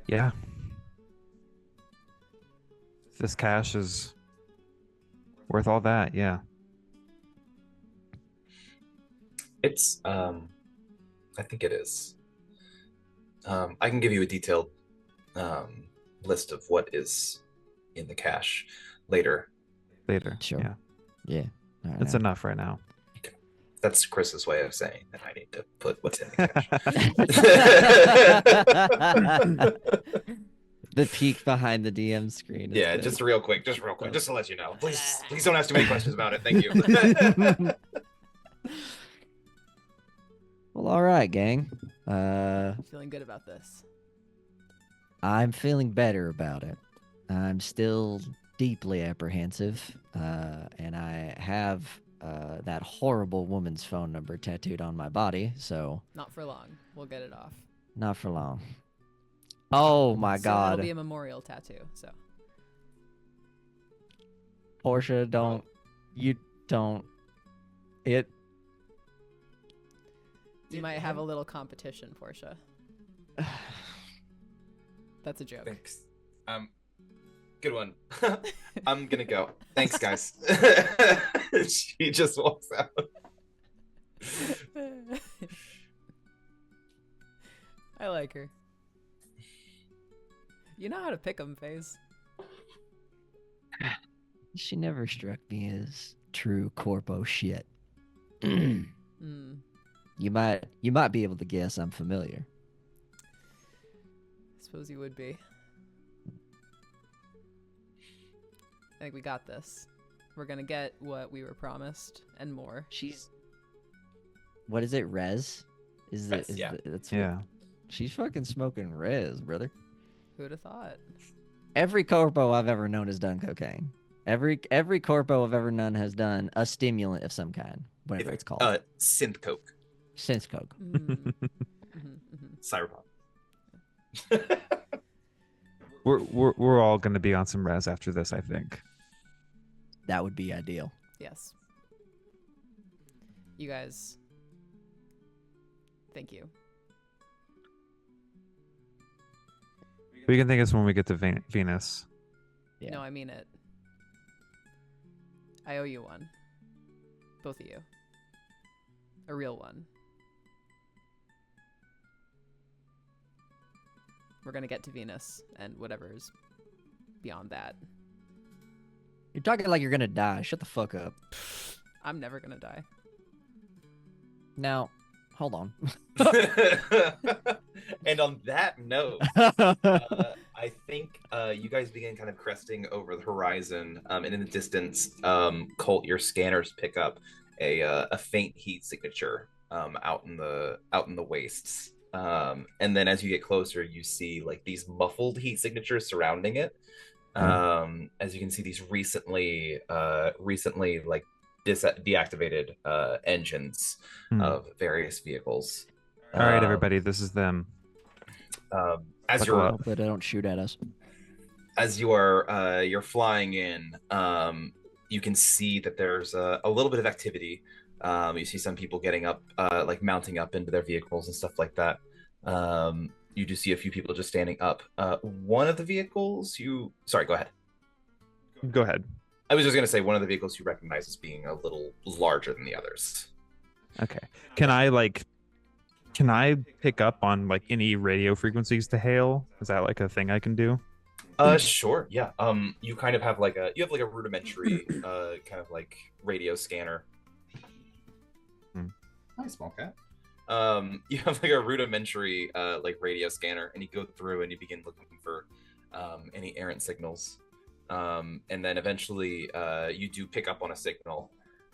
Yeah. This cash is worth all that. Yeah. It's I think it is. I can give you a detailed list of what is in the cache later. Later. Sure. Yeah. Yeah. All right. It's enough right now. That's Chris's way of saying that I need to put what's in the cache. The peek behind the DM screen. Yeah, Is just real quick, just to let you know. Please don't ask too many questions about it. Thank you. Well, all right, gang. Feeling good about this. I'm feeling better about it. I'm still deeply apprehensive, and I have that horrible woman's phone number tattooed on my body, so Not for long. We'll get it off. not for long. Oh my Soon god. It'll be a memorial tattoo. So Portia, don't. You don't. It. you might have a little competition, Portia. That's a joke. Thanks. Good one. I'm gonna go. Thanks, guys. She just walks out. I like her. You know how to pick 'em, FaZe. She never struck me as true corpo shit. Mm. You might be able to guess I'm familiar. Suppose you would be. I think we got this. We're gonna get what we were promised and more. She's. What is it? Res? Res, yeah. That's Yeah. She's fucking smoking res, brother. Who'd have thought? Every corpo I've ever known has done cocaine. Every corpo I've ever known has done a stimulant of some kind, whatever it's called. Synth coke. Synth coke. Cyberpunk. We're all gonna be on some res after this, I think. That would be ideal. Yes. You guys. Thank you. We can think of when we get to Venus. Yeah. No, I mean it. I owe you one. Both of you. A real one. We're gonna get to Venus and whatever's beyond that. You're talking like you're gonna die. Shut the fuck up. I'm never gonna die. Now, hold on. And on that note, I think you guys begin kind of cresting over the horizon, and in the distance, Colt, your scanners pick up a faint heat signature out in the wastes. And then as you get closer, you see like these muffled heat signatures surrounding it. As you can see, these recently like deactivated engines of various vehicles. All right, everybody, this is them. As Buckle you're up, but don't shoot at us. As you're flying in, you can see that there's a little bit of activity. You see some people getting up, like mounting up into their vehicles and stuff like that. You do see a few people just standing up. One of the vehicles sorry, go ahead. Go ahead. I was just going to say one of the vehicles you recognize as being a little larger than the others. Okay. Can I pick up on like any radio frequencies to hail? Is that like a thing I can do? Sure. Yeah. You kind of have like a rudimentary kind of like radio scanner. Hi, small cat. You have like a rudimentary like radio scanner, and you go through and you begin looking for any errant signals. And then eventually you do pick up on a signal,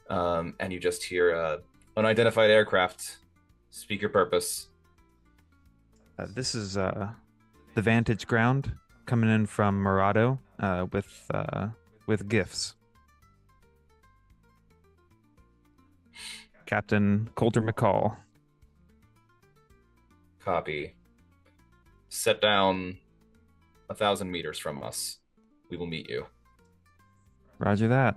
and you just hear unidentified aircraft. Speak your purpose. This is the Vantage Ground coming in from Murado with gifts. Captain Coulter McCall. Copy. Set down 1,000 meters from us. We will meet you. Roger that.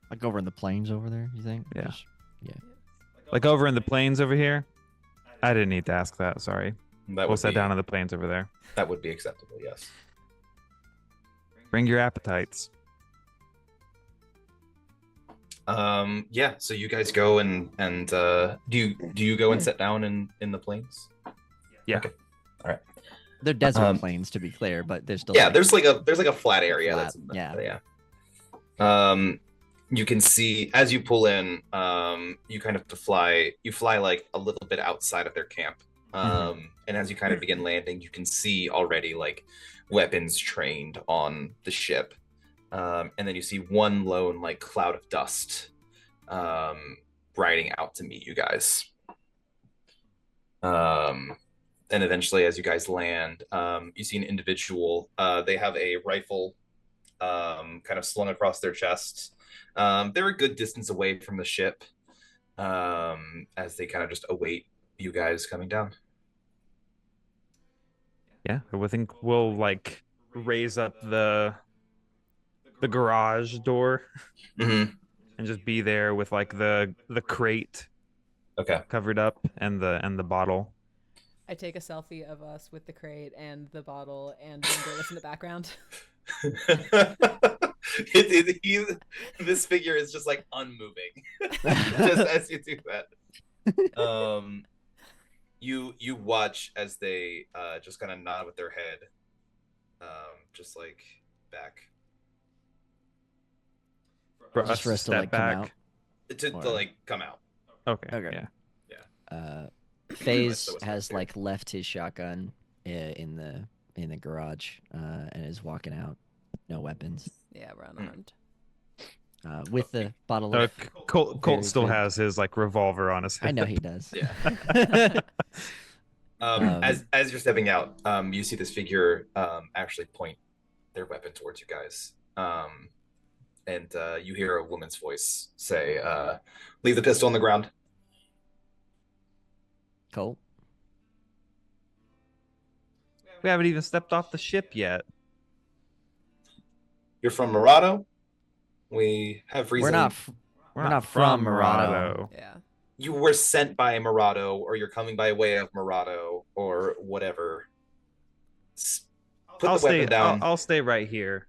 Like over in the plains over there, you think? Yeah. Yeah. Like over in the plains over here? I didn't need to ask that, sorry. We'll set down on the plains over there. That would be acceptable, yes. Bring your appetites. Yeah, so you guys go and do you go and sit down in the plains? Yeah. Okay. All right. They're desert plains, to be clear, but there's still there's like a flat area. Flat, yeah. You can see as you pull in, you kind of fly like a little bit outside of their camp. And as you kind of begin landing, you can see already like weapons trained on the ship. And then you see one lone like cloud of dust riding out to meet you guys. And eventually as you guys land, you see an individual. They have a rifle kind of slung across their chest. They're a good distance away from the ship as they kind of just await you guys coming down. Yeah, I think we'll like raise up the garage door and just be there with like the crate covered up and the bottle. I take a selfie of us with the crate and the bottle and Vanderlist in the background. This figure is just like unmoving just as you do that. You watch as they just kind of nod with their head, just like back for us to step like back come out. to like come out. Okay. Yeah. FaZe has like left his shotgun in the garage and is walking out, no weapons. Yeah, we're unarmed. with the bottle Uh, of. Colt Very still good. has his like revolver on his I hip. know he does. Yeah. Um, As you're stepping out, you see this figure actually point their weapon towards you guys. And you hear a woman's voice say, "Leave the pistol on the ground." Colt. We haven't even stepped off the ship yet. You're from Murado. We have We're reason. not. We're not from Murado. Yeah. You were sent by Murado, or you're coming by way of Murado, or whatever. Put the weapon down. I'll stay right here.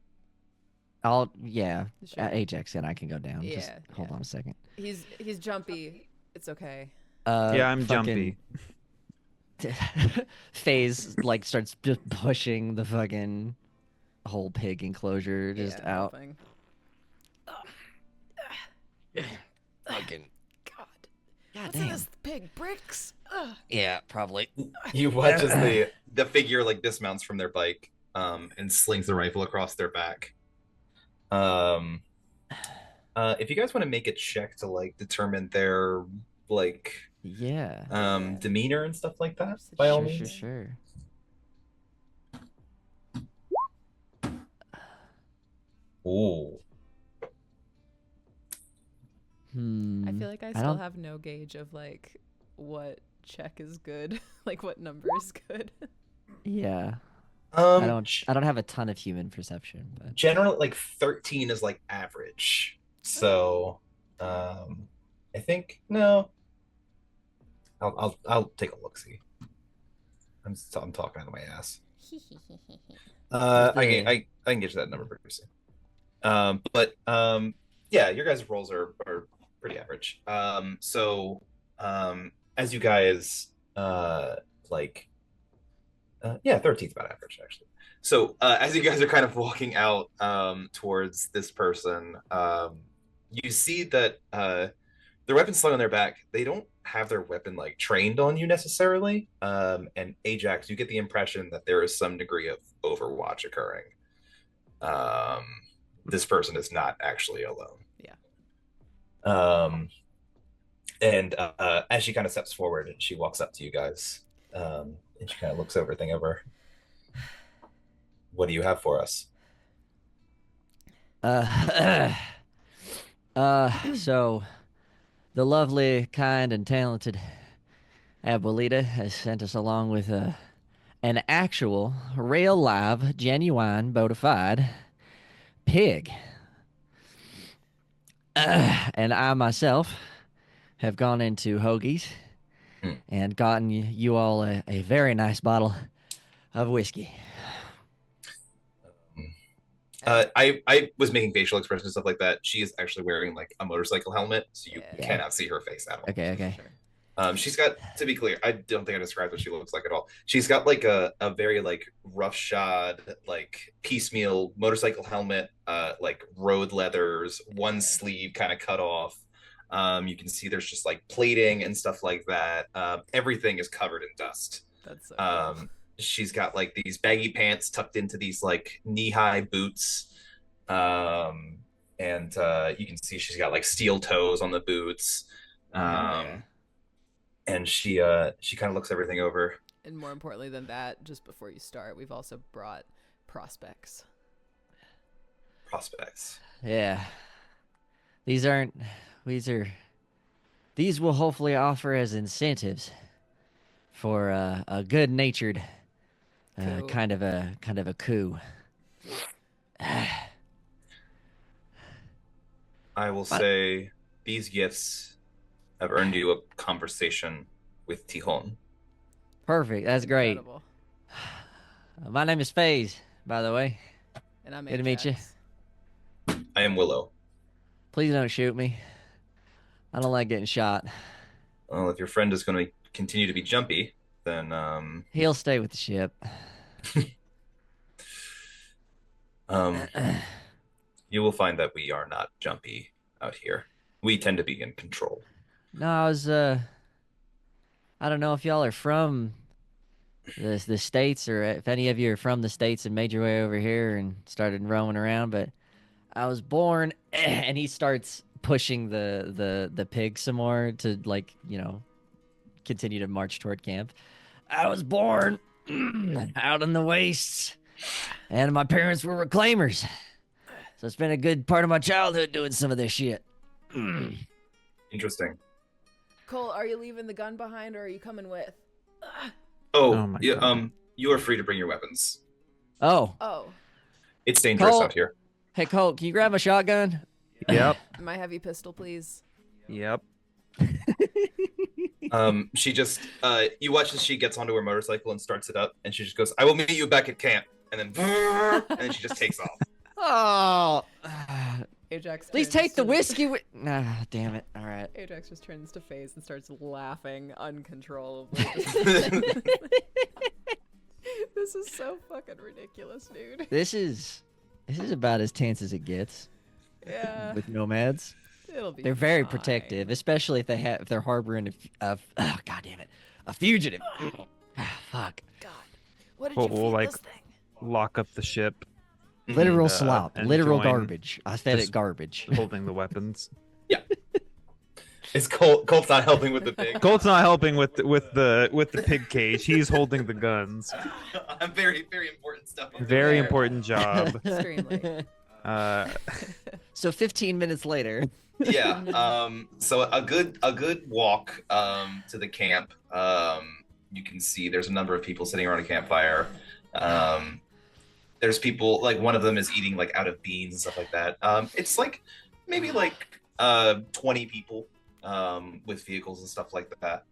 Yeah. Sure. Ajax and I can go down. Just Yeah, hold yeah. on a second. He's jumpy. It's okay. Yeah, I'm fucking- jumpy. FaZe like starts just pushing the fucking whole pig enclosure just Yeah, out. helping. Fucking. God. God What's in damn. this pig? Bricks? Ugh. Yeah, probably. You watch as the figure like dismounts from their bike, and slings the rifle across their back. If you guys want to make a check to like determine their like Yeah. demeanor and stuff like that, by all Sure, means. sure. Ooh. I feel like I I still don't- have no gauge of like what check is good, like what number is good. Yeah. Um, I don't have a ton of human perception, but generally like 13 is like average. So, I think no. I'll take a look. See, I'm talking out of my ass. I can get to that number pretty soon. Yeah, your guys' rolls are pretty average. As you guys like, yeah, 13's about average actually. So as you guys are kind of walking out towards this person, you see that their weapon's slung on their back. They don't have their weapon like trained on you necessarily. And Ajax, you get the impression that there is some degree of overwatch occurring. This person is not actually alone. Yeah. And as she kind of steps forward, she walks up to you guys, and she kind of looks everything over. What do you have for us? So the lovely, kind, and talented Abuelita has sent us along with an actual, real, live, genuine, bona fide pig. And I myself have gone into Hoagie's and gotten you all a very nice bottle of whiskey. I was making facial expressions and stuff like that. She is actually wearing like a motorcycle helmet, so you Yeah. cannot see her face at all. Okay. Sure. She's got, to be clear, I don't think I described what she looks like at all. She's got like a very like roughshod, like piecemeal motorcycle helmet, like road leathers, one sleeve kind of cut off. You can see there's just like plating and stuff like that. Everything is covered in dust. That's so cool. She's got like these baggy pants tucked into these like knee-high boots. And you can see she's got like steel toes on the boots. And she kind of looks everything over. And more importantly than that, just before you start, we've also brought prospects. Prospects. Yeah. These will hopefully offer as incentives for a good-natured Coup. kind of a coup. I will say these gifts have earned you a conversation with Tijon. Perfect. That's great. Incredible. My name is FaZe, by the way. And I'm Good to meet you. Ajax. I am Willow. Please don't shoot me. I don't like getting shot. Well, if your friend is going to continue to be jumpy, then He'll stay with the ship. you will find that we are not jumpy out here. We tend to be in control. No, I don't know if y'all are from the States or if any of you are from the States and made your way over here and started roaming around, but I was born, and he starts pushing the pig some more to like continue to march toward camp. I was born out in the wastes, and my parents were reclaimers, so I spent a good part of my childhood doing some of this shit. Interesting. Cole, are you leaving the gun behind, or are you coming with? Oh, my yeah, God. you are free to bring your weapons. Oh, It's dangerous Colt. out here. Hey Colt, can you grab my shotgun? Yep. My heavy pistol, please. Yep. She just you watch as she gets onto her motorcycle and starts it up, and she just goes, "I will meet you back at camp," and then and then she just takes off. Oh, Ajax. please turns take the to- whiskey. Nah, damn it. All right. Ajax just turns to FaZe and starts laughing uncontrollably. This is so fucking ridiculous, dude. This is about as tense as it gets Yeah, with nomads. it'll be. They're very fine. protective, especially if they're harboring oh god damn it, a fugitive. Fuck. God, what did you We'll, feed like, this thing? Lock up the ship, Literal And, slop, and literal join garbage. I fed it just- garbage. holding the weapons. Is Colt's not helping with the pig? Colt's not helping with the pig cage. He's holding the guns. Very, very important stuff. I'm doing Very there. important job. Extremely. So 15 minutes later. Yeah. So a good walk to the camp. You can see there's a number of people sitting around a campfire. There's people, like, one of them is eating like out of beans and stuff like that. It's like maybe like 20 people with vehicles and stuff like that.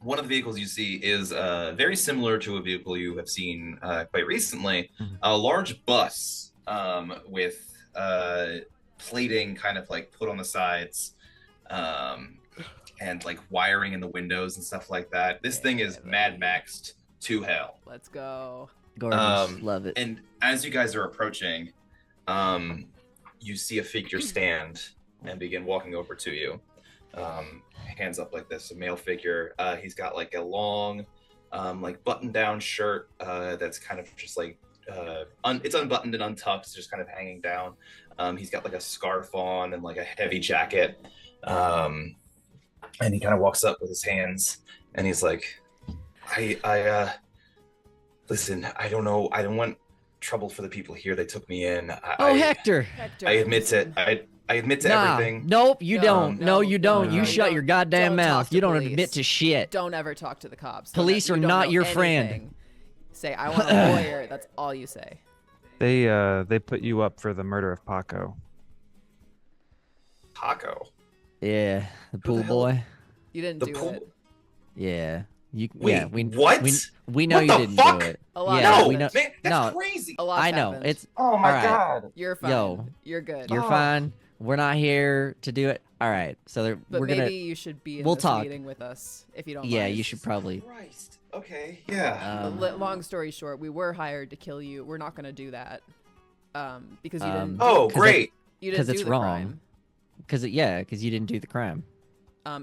One of the vehicles you see is very similar to a vehicle you have seen quite recently. A large bus with plating kind of like put on the sides, and like wiring in the windows and stuff like that. This thing is Mad Maxed to hell. Let's go. Gorgeous. Love it. And as you guys are approaching, you see a figure stand and begin walking over to you. Hands up like this, a male figure. He's got like a long, like button-down shirt that's kind of just like it's unbuttoned and untucked, it's just kind of hanging down. He's got like a scarf on and like a heavy jacket. And he kind of walks up with his hands and he's like, I listen, I don't know, I don't want trouble for the people here. They took me in. Hector. Hector, I admit listen. it. I admit to Nah, everything. nope, you No, don't. no, No, you don't. no, You no, shut don't- your goddamn don't mouth. talk to You don't police. admit to shit. Don't ever talk to the cops. Don't Police you are don't not know your friend. anything. Say, I want a lawyer. That's all you say. They put you up for the murder of Paco. Paco. Yeah, the pool the hell- boy. You didn't The do pool. it. Yeah, you. Wait, yeah, what? We know What you the didn't fuck? do it. A lot Yeah, No, we know. man, that's no, crazy. A lot I know. happened. It's Oh my Alright. god. You're fine. Yo. You're good. you're Oh. fine. We're not here to do it. All right, so But we're maybe gonna. you should be in we'll this talk. meeting with us if you don't Yeah, mind. you should probably. Christ. Okay. Yeah. Long story short, we were hired to kill you. We're not going to do that. Because you didn't. Oh, 'cause great. You didn't 'cause it's do the wrong. crime. Because you didn't do the crime.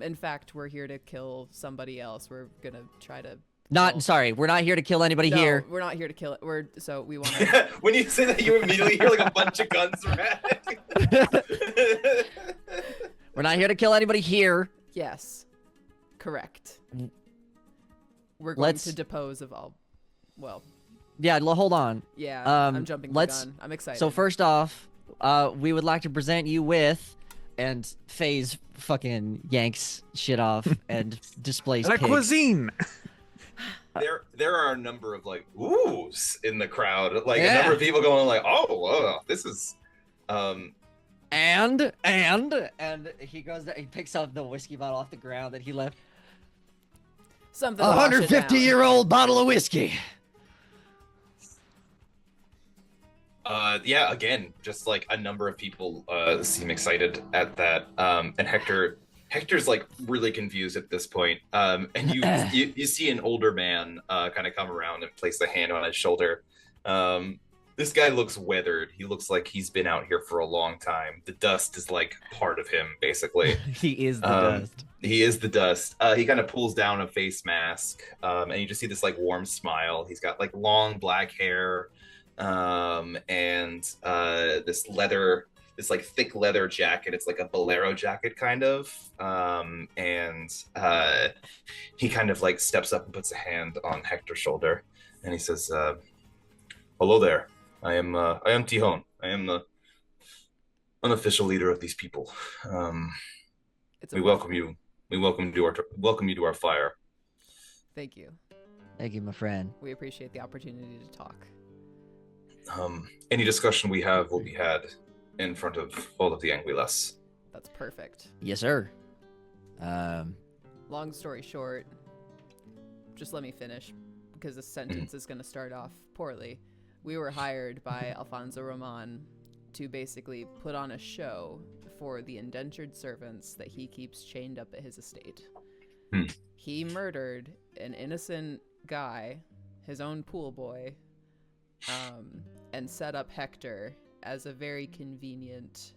In fact, we're here to kill somebody else. We're gonna try to. Not kill- sorry. We're not here to kill anybody No, here. we're not here to kill it. We want to. When you say that, you immediately hear like a bunch of guns rattling. We're not here to kill anybody here. Yes, correct. Mm. We're going Let's- to depose of all. Well, Yeah, hold on. yeah. I'm jumping the let's- gun. I'm excited. So first off, we would like to present you with, and FaZe fucking yanks shit off and displays La pigs. cuisine. there are a number of like oohs in the crowd. Like a Yeah. number of people going like, oh, whoa, this is And he goes. He picks up the whiskey bottle off the ground that he left. something. to wash it down. 150-year-old bottle of whiskey. yeah, again, just like a number of people seem excited at that. And Hector's like really confused at this point. And you see an older man kind of come around and place a hand on his shoulder. This guy looks weathered. He looks like he's been out here for a long time. The dust is like part of him, basically. He is the dust. He is the dust. He kind of pulls down a face mask, and you just see this like warm smile. He's got like long black hair. and this like thick leather jacket. It's like a bolero jacket kind of, and he kind of like steps up and puts a hand on Hector's shoulder, and he says, "Hello there. I am Tihon. I am the unofficial leader of these people. It's a We pleasure. welcome you. We welcome you to our fire." Thank you. Thank you, my friend. We appreciate the opportunity to talk. Any discussion we have will be had in front of all of the Anguillas. That's perfect. Yes, sir. Long story short, just let me finish because this sentence is going to start off poorly. We were hired by Alfonso Roman to basically put on a show for the indentured servants that he keeps chained up at his estate. He murdered an innocent guy, his own pool boy, and set up Hector as a very convenient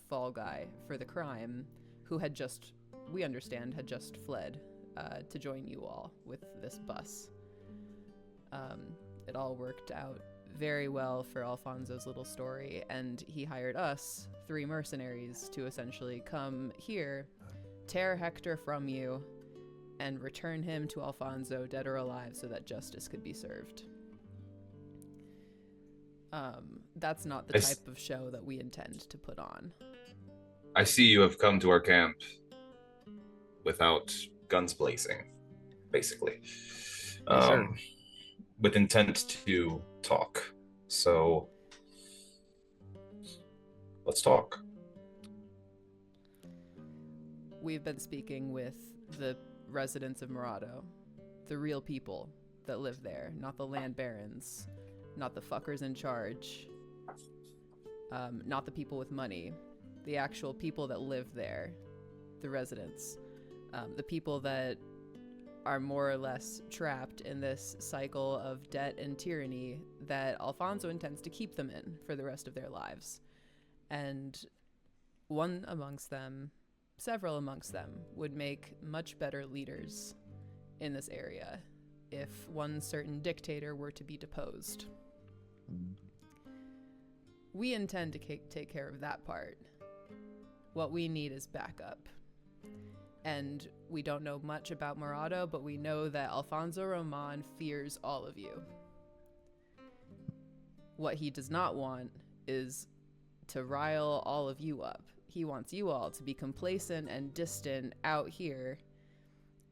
fall guy for the crime, who had just, we understand, had just fled to join you all with this bus. It all worked out very well for Alfonso's little story, and he hired us, 3 mercenaries, to essentially come here, tear Hector from you, and return him to Alfonso, dead or alive, so that justice could be served. That's not the type of show that we intend to put on. I see you have come to our camp without guns blazing, basically. Yes, sir. With intent to talk. So let's talk. We've been speaking with the residents of Morado, the real people that live there, not the land barons, not the fuckers in charge, not the people with money, the actual people that live there, the residents, the people that are more or less trapped in this cycle of debt and tyranny that Alfonso intends to keep them in for the rest of their lives. And one amongst them, several amongst them, would make much better leaders in this area if one certain dictator were to be deposed. We intend to take care of that part. What we need is backup. And we don't know much about Morado, but we know that Alfonso Roman fears all of you. What he does not want is to rile all of you up. He wants you all to be complacent and distant out here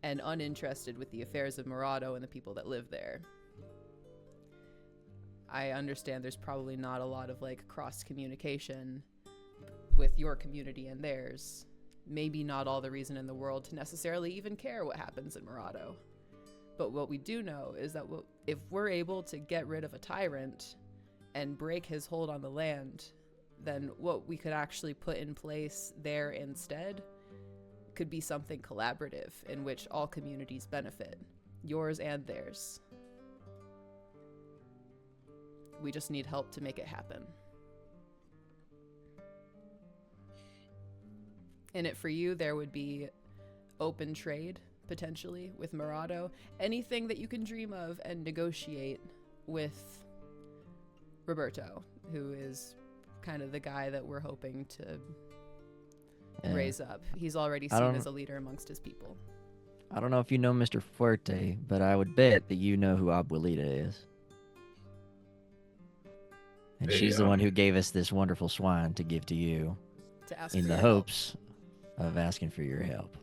and uninterested with the affairs of Morado and the people that live there. I understand there's probably not a lot of cross communication with your community and theirs. Maybe not all the reason in the world to necessarily even care what happens in Morado. But what we do know is that if we're able to get rid of a tyrant and break his hold on the land, then what we could actually put in place there instead could be something collaborative in which all communities benefit, yours and theirs. We just need help to make it happen. In it for you, there would be open trade, potentially, with Morado. Anything that you can dream of and negotiate with Roberto, who is kind of the guy that we're hoping to raise up. He's already seen as a leader amongst his people. I don't know if you know Mr. Fuerte, but I would bet that you know who Abuelita is. And she's the one who gave us this wonderful swine to give to you To ask in for the your hopes of asking for your help.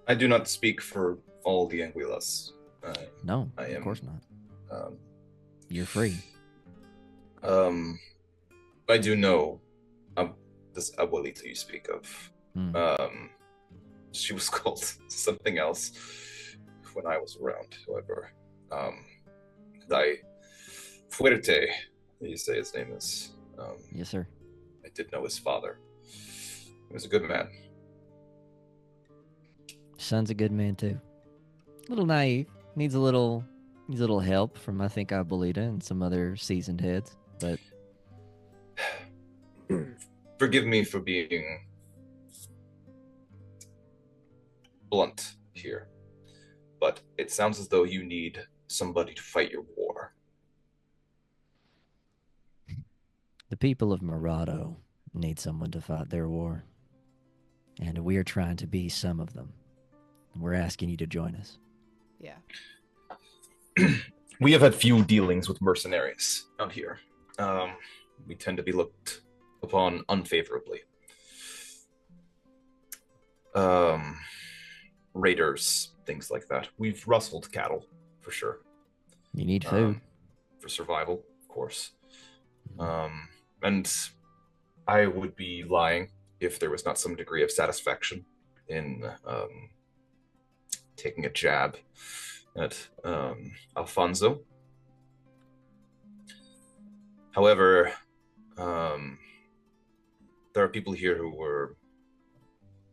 I do not speak for all the Anguillas. No, of course not. You're free. I do know this Abuelita you speak of. She was called something else when I was around, however. Fuerte, you say his name is. Yes, sir. I did know his father. He was a good man. Son's a good man too. A little naive. Needs a little help from I think Abuelita and some other seasoned heads, but forgive me for being blunt here, but it sounds as though you need somebody to fight your war. The people of Murado need someone to fight their war, and we are trying to be some of them. We're asking you to join us. Yeah. We have had few dealings with mercenaries out here. We tend to be looked upon unfavorably. Raiders, things like that. We've rustled cattle, for sure. You need food. For survival, of course. And I would be lying if there was not some degree of satisfaction in taking a jab at Alfonso. However, there are people here who were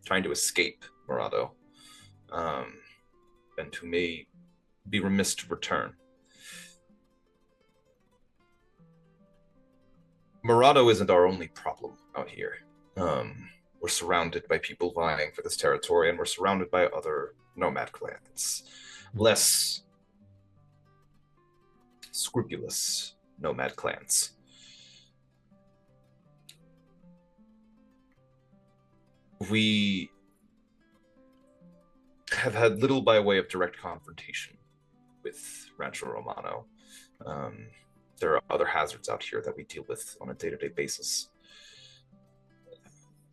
trying to escape Morado, and who may be remiss to return. Morado isn't our only problem out here. We're surrounded by people vying for this territory, and we're surrounded by other nomad clans. Less scrupulous nomad clans. We have had little by way of direct confrontation with Rancho Romano. There are other hazards out here that we deal with on a day-to-day basis.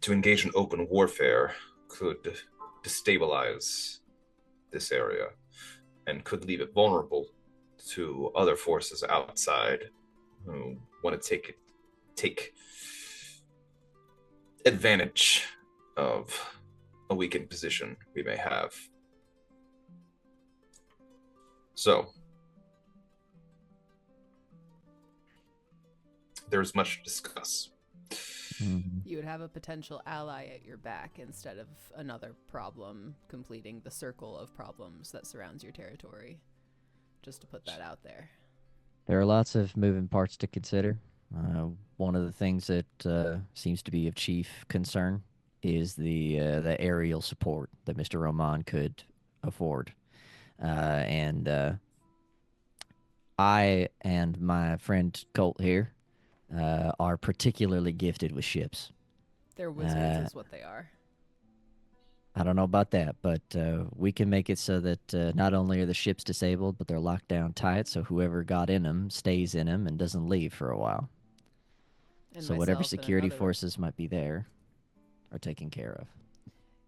To engage in open warfare could destabilize this area and could leave it vulnerable to other forces outside who want to take advantage of a weakened position we may have. So, there's much to discuss. You would have a potential ally at your back instead of another problem completing the circle of problems that surrounds your territory. Just to put that out there. There are lots of moving parts to consider. One of the things that seems to be of chief concern is the aerial support that Mr. Roman could afford. And I and my friend Colt here are particularly gifted with ships. They're wizards is what they are. I don't know about that, but we can make it so that not only are the ships disabled, but they're locked down tight, so whoever got in them stays in them and doesn't leave for a while. And so whatever security forces might be there are taken care of.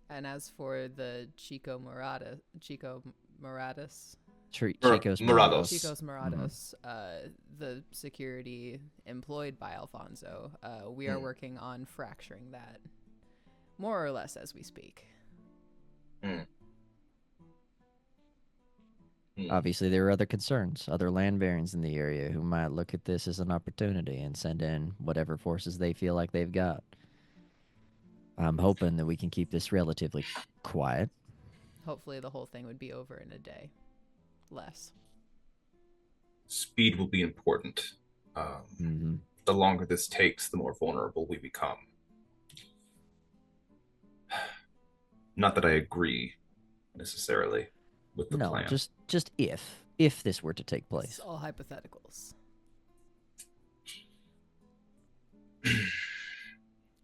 And as for the Chico's Morados, the security employed by Alfonso, we are working on fracturing that, more or less as we speak. Obviously, there are other concerns, other land barons in the area who might look at this as an opportunity and send in whatever forces they feel like they've got. I'm hoping that we can keep this relatively quiet. Hopefully the whole thing would be over in a day. Less. Speed will be important. The longer this takes, the more vulnerable we become. Not that I agree, necessarily, with the plan. No, just if this were to take place. It's all hypotheticals.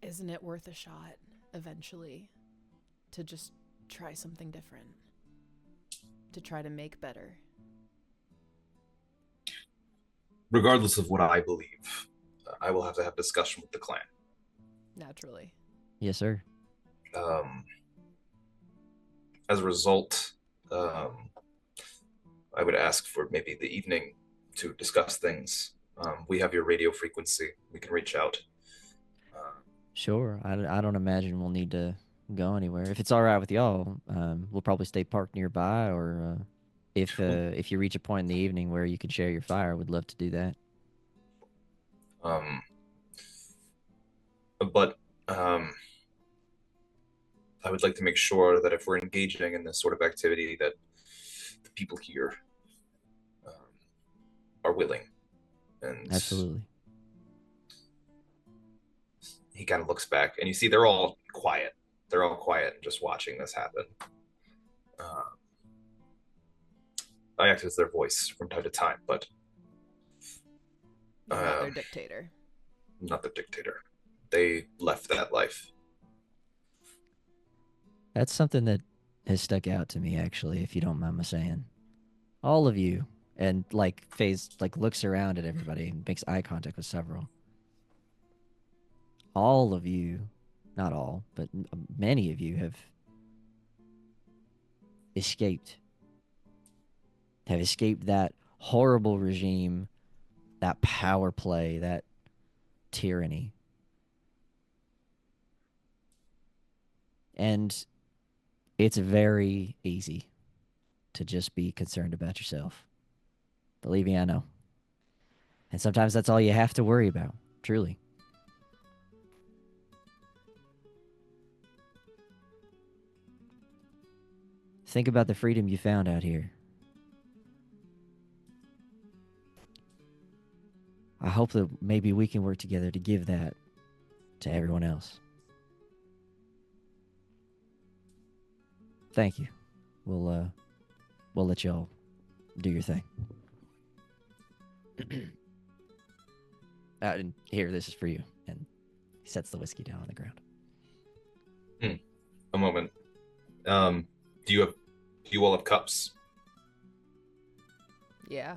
Isn't it worth a shot, eventually, to just try something different? To try to make better? Regardless of what I believe, I will have to have discussion with the clan. Naturally. Yes, sir. As a result, I would ask for maybe the evening to discuss things. We have your radio frequency. We can reach out. Sure. I don't imagine we'll need to go anywhere. If it's all right with y'all, we'll probably stay parked nearby, or if you reach a point in the evening where you can share your fire, we'd love to do that. But I would like to make sure that if we're engaging in this sort of activity, that the people here are willing. And absolutely. He kind of looks back, and you see they're all quiet. They're all quiet and just watching this happen. I act as their voice from time to time, but you're not their dictator. not the dictator. They left that life. That's something that has stuck out to me, actually, if you don't mind me saying. All of you, and like Faze like looks around at everybody and makes eye contact with several. All of you, not all, but many of you have escaped. Have escaped that horrible regime, that power play, that tyranny. And it's very easy to just be concerned about yourself. Believe me, I know. And sometimes that's all you have to worry about, truly. Think about the freedom you found out here. I hope that maybe we can work together to give that to everyone else. Thank you. We'll let y'all do your thing. And here, this is for you. And he sets the whiskey down on the ground. A moment. Do you all have cups? Yeah.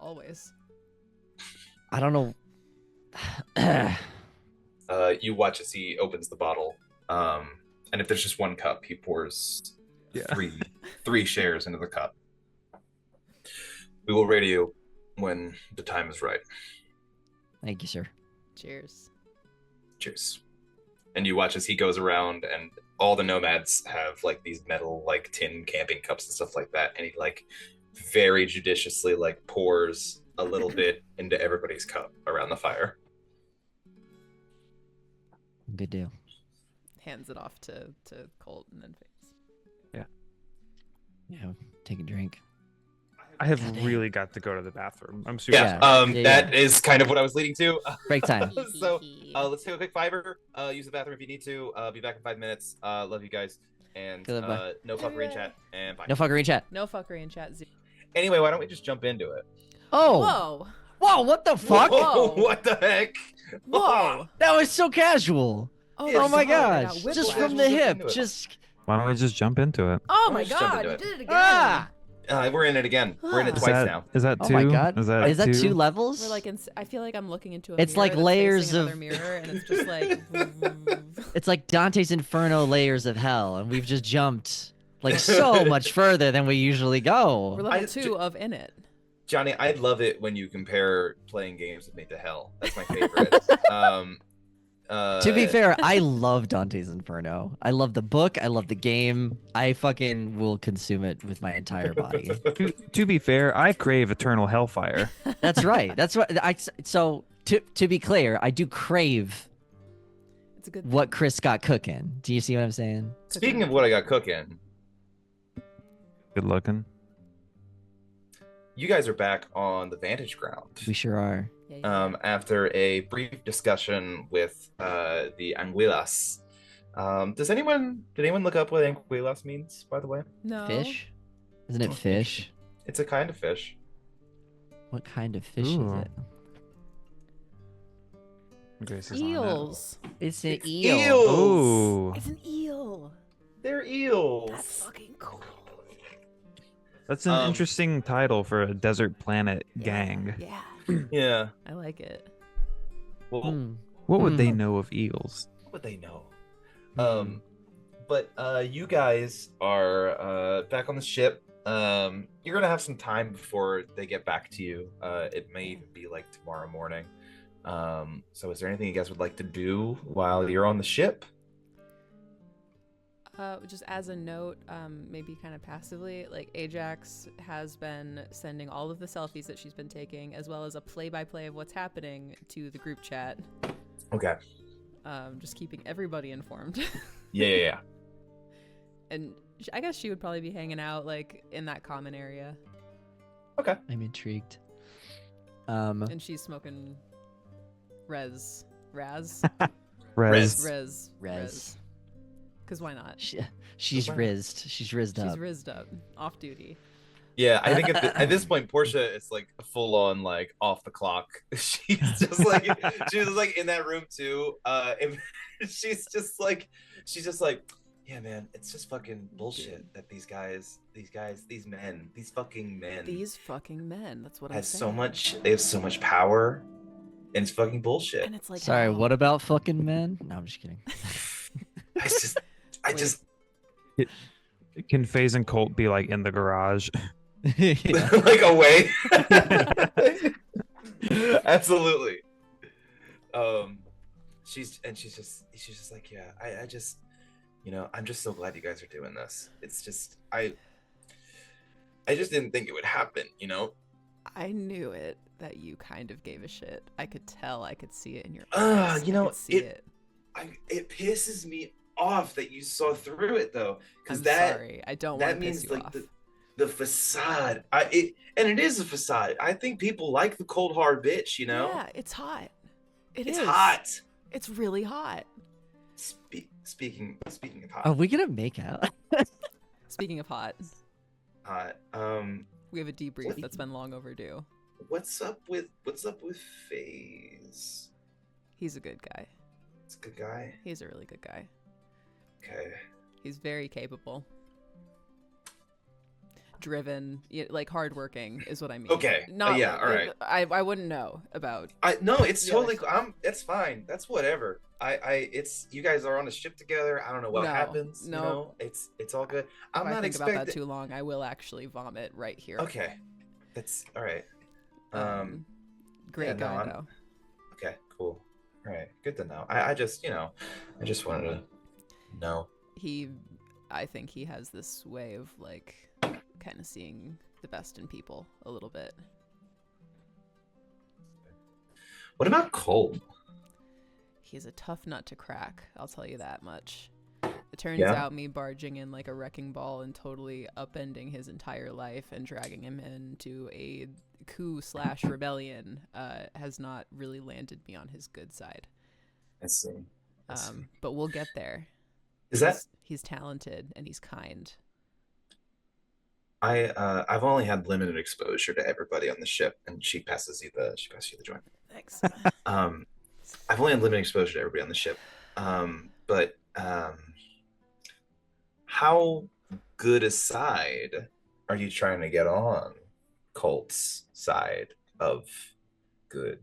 Always. I don't know. You watch as he opens the bottle. And if there's just one cup, he pours three shares into the cup. We will radio when the time is right. Thank you, sir. Cheers. Cheers. And you watch as he goes around, and all the nomads have like these metal like tin camping cups and stuff like that, and he like very judiciously like pours a little bit into everybody's cup around the fire. Good deal. Hands it off to Colt and then Face. Yeah, take a drink. I have Goddamn. really got to go to the bathroom. I'm super Yeah, sorry. that is kind of what I was leading to. Break time. So let's take a quick fiver. Use the bathroom if you need to. Be back in 5 minutes. Love you guys. And Goodbye. no fuckery in chat. And bye. No fuckery in chat. No fuckery in chat. Anyway, why don't we just jump into it? Oh! Whoa! Whoa, what the fuck? Whoa. What the heck? Whoa! That was so casual. Oh, Yeah, Oh my I got gosh. whiplash. Just from the Jump hip. into it. Just. Why don't we just jump into it? Oh my Let's jump god! into You it. did it again. Ah! We're in it again. We're in it Is twice that, now. Is that Oh two? my god. Is that two levels? We're like, I feel like I'm looking into a It's mirror like that's layers facing another of- mirror, and it's just like. It's like Dante's Inferno layers of hell, and we've just jumped like so much further than we usually We're go. level 2 of in it. Johnny, I'd love it when you compare playing games with me to hell. That's my favorite. To be fair, I love Dante's Inferno. I love the book. I love the game. I fucking will consume it with my entire body. to be fair, I crave eternal hellfire. That's right. That's what I. So to be clear, I do crave It's a good. what Chris got cooking. Do you see what I'm saying? Speaking of what I got cooking, Good looking. you guys are back on the Vantage Ground. We sure are. Yeah. After a brief discussion with the Anguilas. Did anyone look up what Anguilas means, by the way? No. Fish? Isn't it fish? It's a kind of fish. What kind of fish Ooh. is it? Grace is on it. Eels. It's an It's eel. eels. Ooh, It's an eel. They're eels. That's fucking cool. that's an interesting title for a desert planet gang. Yeah. Yeah. I like it. Well, Hmm. What would Hmm. they know of eels? what would they know? But you guys are back on the ship. You're gonna have some time before they get back to you. It may even be like tomorrow morning. So is there anything you guys would like to do while you're on the ship? Just as a note, maybe kind of passively, like Ajax has been sending all of the selfies that she's been taking, as well as a play-by-play of what's happening to the group chat. Okay. Just keeping everybody informed. Yeah. And I guess she would probably be hanging out like in that common area, Okay. I'm intrigued. and she's smoking Raz. Res. Because why not? She's Wow. rizzed. She's rizzed She's up. rizzed up, off duty. Yeah, I think at this point, Portia is like full on like off the clock. She's just like in that room too. And she's just like, yeah, man, it's just fucking bullshit that these fucking men, These fucking men. That's what I'm have saying. so much. They have so much power, and it's fucking bullshit. And it's like, Sorry, how- what about fucking men? No, I'm just kidding. I Wait. just, Can FaZe and Colt be like in the garage? Yeah. like away. Absolutely. She's just like, yeah, I just, I'm just so glad you guys are doing this. It's just, I just didn't think it would happen, I knew it that you kind of gave a shit. I could tell. I could see it in your Ah, eyes. I could see it. It pisses me off that you saw through it though, because I'm that sorry. I don't that want to piss means you like off. the facade. And it is a facade. I think people like the cold hard bitch, Yeah, it's hot. It's is. hot. It's really hot. Speaking of hot, Are we gonna make out? Speaking of hot, hot. we have a debrief that's been long overdue. What's up with FaZe? He's a good guy. It's a good guy. He's a really good guy. Okay. He's very capable. Driven, like hardworking is what I mean. Okay. Not Yeah, all right. I wouldn't know about. No, it's Yeah, totally. like- That's fine. That's whatever. It's you guys are on a ship together. I don't know what No, happens. no. It's all good. I'm If I not think expecting. about that too long, I will actually vomit right here. Okay, that's all right. Great yeah, no, guy I'm- though. Okay, cool. All right, good to know. I just I just wanted to know. I think he has this way of like kind of seeing the best in people a little bit. What about Colt? He's a tough nut to crack, I'll tell you that much. It turns Yeah. out me barging in like a wrecking ball and totally upending his entire life and dragging him into a coup/rebellion has not really landed me on his good side. Let's see. But we'll get there. He's talented and he's kind. I've only had limited exposure to everybody on the ship, and she passes you the joint. Thanks. I've only had limited exposure to everybody on the ship. But how good a side are you trying to get on Colt's side of good?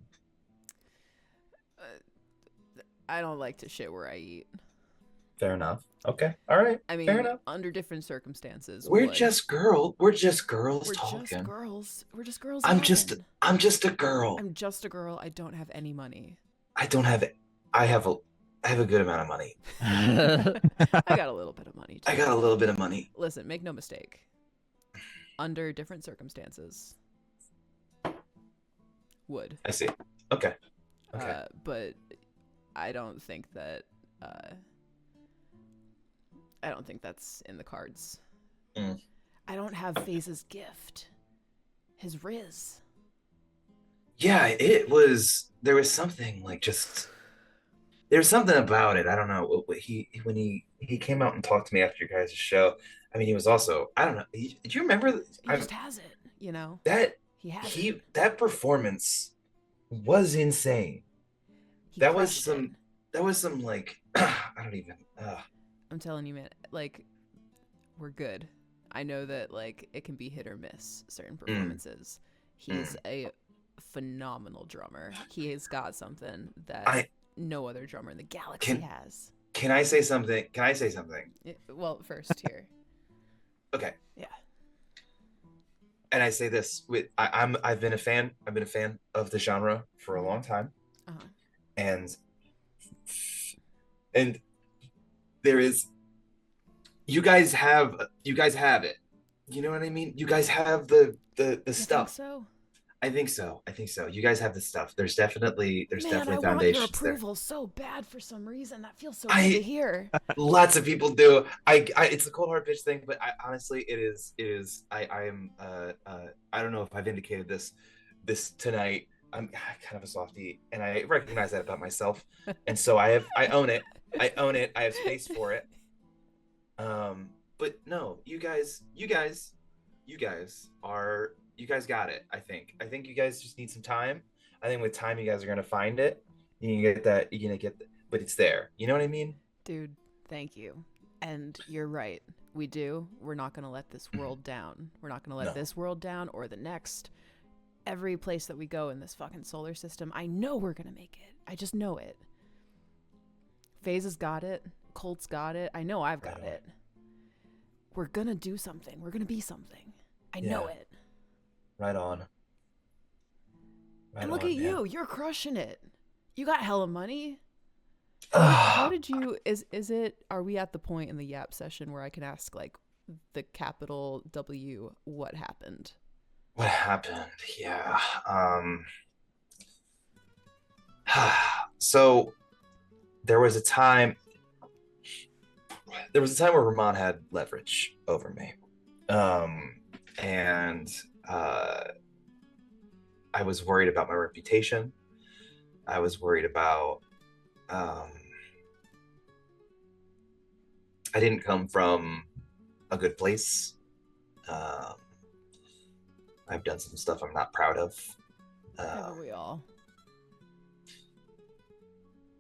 I don't like to shit where I eat. Fair enough. Okay. All right. I mean, fair enough. under different circumstances. We're would. just girls We're talking. just girls. We're just girls. I'm just a girl. I'm just a girl. I don't have any money. I have a good amount of money. I got a little bit of money too. I got a little bit of money. Listen, make no mistake. Under different circumstances. Would. I see. Okay. Okay. But I don't think that that's in the cards. Mm. I don't have FaZe's gift. His Riz. Yeah, there was something like there was something about it. I don't know. When he came out and talked to me after your guys' show, I mean, he was also, I don't know. Did you remember He just has it, you know? that He has it. that performance was insane. He That was crushed it. some like I don't even I'm telling you, man, like, we're good. I know that, like, it can be hit or miss, certain performances. He's a phenomenal drummer. He has got something that no other drummer in the galaxy has. Can I say something? Well, first here. Okay. Yeah. And I say this I've been a fan of the genre for a long time. Uh-huh. And there is you guys have it. You know what I mean? You guys have the stuff. I think so. You guys have the stuff. There's definitely foundations I want your there. approval so bad for some reason. That feels so good to hear. Lots of people do. It's a cold hard pitch thing, but honestly, it is. I am. I don't know if I've indicated this tonight. I'm kind of a softie, and I recognize that about myself, and so I own it. I have space for it. But no, you guys you guys got it. I think you guys just need some time. I think with time, you guys are gonna find it. You can get that. You're gonna but it's there. You know what I mean? Dude, thank you. And you're right. We do. We're not going to let this world down. We're not going to let No. this world down or the next. Every place that we go in this fucking solar system, I know we're going to make it. I just know it. FaZe has got it. Colt's got it. I know I've got it. We're going to do something. We're going to be something. I know it. Right on. And look at you. You're crushing it. You got hella money. How did you are we at the point in the Yap session where I can ask like the capital W what happened? What happened? Yeah. So there was a time where Ramon had leverage over me. And I was worried about my reputation. I was worried about I didn't come from a good place. I've done some stuff I'm not proud of. Haven't we all?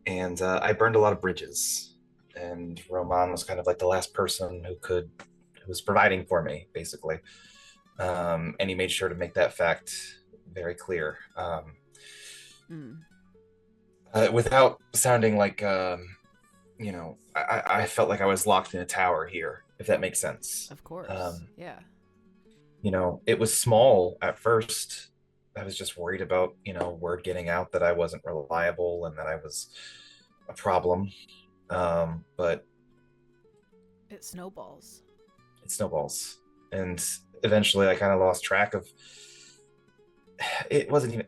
And I burned a lot of bridges. And Roman was kind of like the last person who was providing for me, basically. And he made sure to make that fact very clear. Without sounding like, I felt like I was locked in a tower here, if that makes sense. Of course. Yeah. It was small at first. I was just worried about, word getting out that I wasn't reliable and that I was a problem. But it snowballs. And eventually I kind of lost track of it. Wasn't even,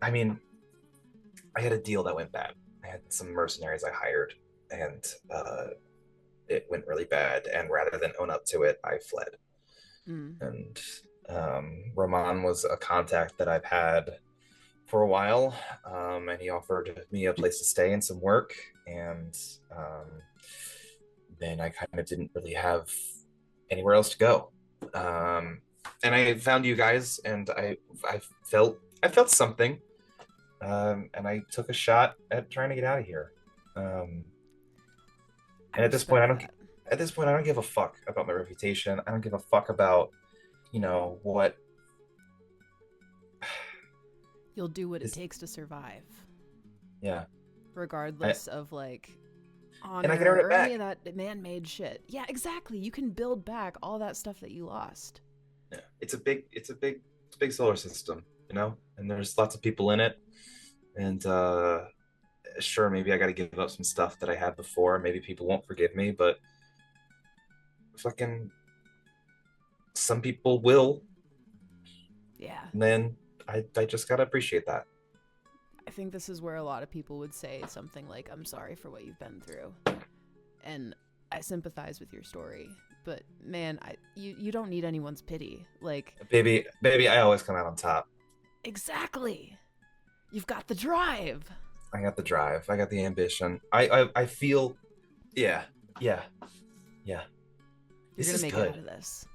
I had a deal that went bad. I had some mercenaries I hired and it went really bad. And rather than own up to it, I fled. And Roman was a contact that I've had for a while, and he offered me a place to stay and some work, and then I kind of didn't really have anywhere else to go. And I found you guys, and I felt something, and I took a shot at trying to get out of here. And at this point, I don't give a fuck about my reputation. I don't give a fuck about what. You'll do what it takes to survive. Yeah. Regardless of like honor and I can earn it or back. any of that man-made shit. Yeah, exactly. You can build back all that stuff that you lost. Yeah. It's a big solar system, and there's lots of people in it. And sure, maybe I got to give up some stuff that I had before. Maybe people won't forgive me, but fucking some people will. Yeah. And then I just gotta appreciate that. I think this is where a lot of people would say something like, I'm sorry for what you've been through. And I sympathize with your story. But man, you don't need anyone's pity. Like baby, I always come out on top. Exactly. You've got the drive. I got the drive. I got the ambition. I feel yeah. You're This gonna is make good. it out of this.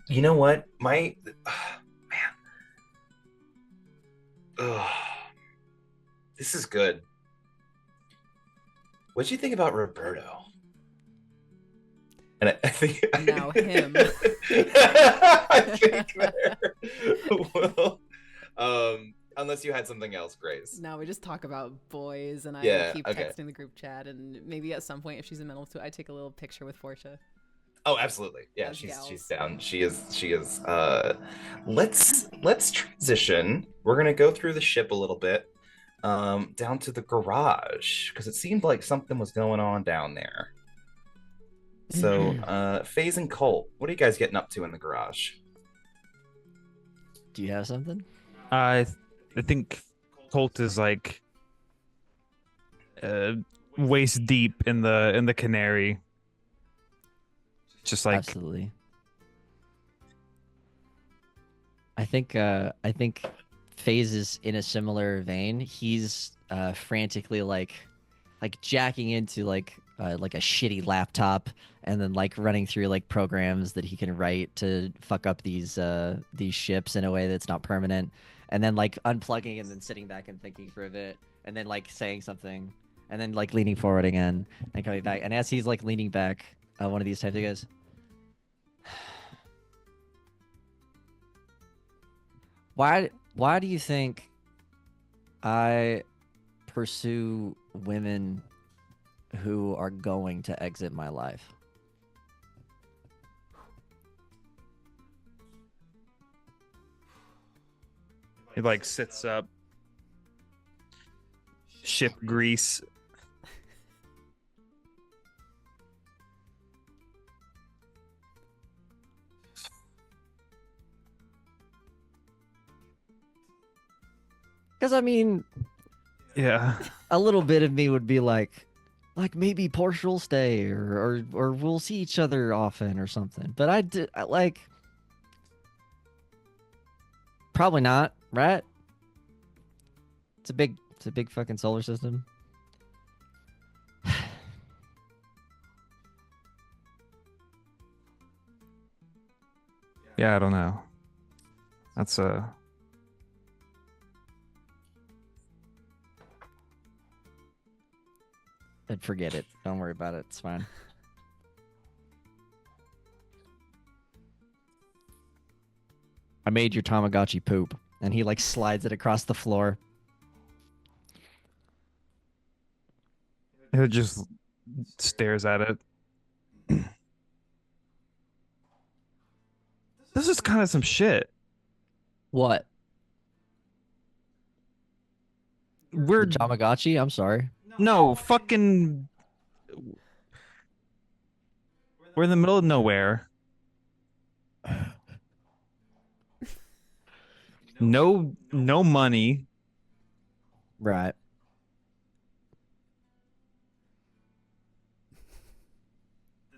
You know what? Man. This is good. What'd you think about Roberto? And I think Now him. I think well, unless you had something else, Grace. No, we just talk about boys, and I keep texting the group chat, and maybe at some point, if she's amenable to it, I take a little picture with Portia. Oh, absolutely. Yeah, As she's gals. down. She is. Let's transition. We're gonna go through the ship a little bit, down to the garage because it seemed like something was going on down there. So, FaZe and Colt, what are you guys getting up to in the garage? Do you have something? I think Colt is like waist deep in the canary. Just like Absolutely. I think FaZe is in a similar vein. He's frantically like like jacking into like a shitty laptop and then like running through like programs that he can write to fuck up these ships in a way that's not permanent, and then like unplugging and then sitting back and thinking for a bit, and then like saying something, and then like leaning forward again and coming back. And as he's like leaning back, one of these times he goes, why do you think I pursue women who are going to exit my life? He like sits up, ship grease. Because I mean, Yeah. a little bit of me would be like maybe Porsche will stay, or we'll see each other often or something. But I like probably not, right? It's a big fucking solar system. Yeah, I don't know. That's I'd forget it. Don't worry about it. It's fine. I made your Tamagotchi poop, and he like slides it across the floor. He just stares at it. This is kind of some shit. What? We're The Tamagotchi? I'm sorry. no fucking. We're in the middle of nowhere. No money. Right.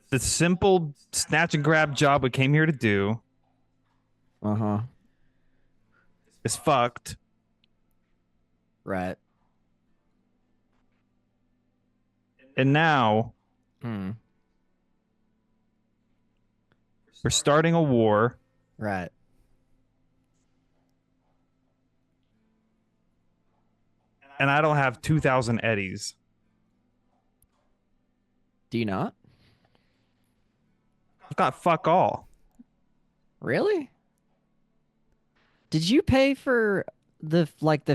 The simple snatch and grab job we came here to do Uh-huh. is fucked. Right. And now Hmm. we're starting a war. Right. And I don't have 2,000 eddies. Do you not? I've got fuck all. Really? Did you pay for the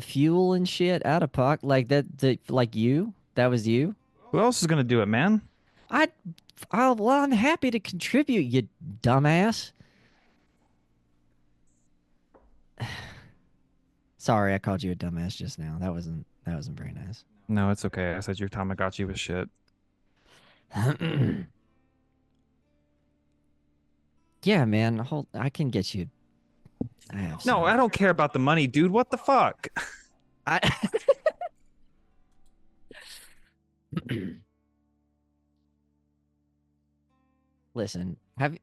fuel and shit out of pocket? Like like you? That was you? Who else is gonna do it, man? I well, I'm happy to contribute, you dumbass. Sorry, I called you a dumbass just now. That wasn't very nice. No, it's okay. I said your Tamagotchi was shit. Yeah, man. Hold, I can get you. I have No, some. I don't care about the money, dude. What the fuck? I Listen. Have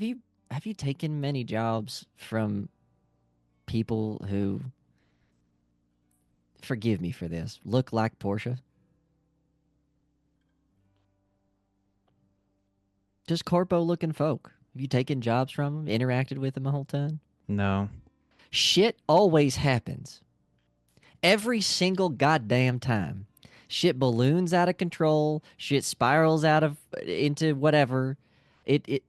you have you taken many jobs from people who, forgive me for this, look like Portia? Just corpo looking folk. Have you taken jobs from them, interacted with them the whole time? No. Shit always happens. Every single goddamn time. Shit balloons out of control. Shit spirals out of into whatever. It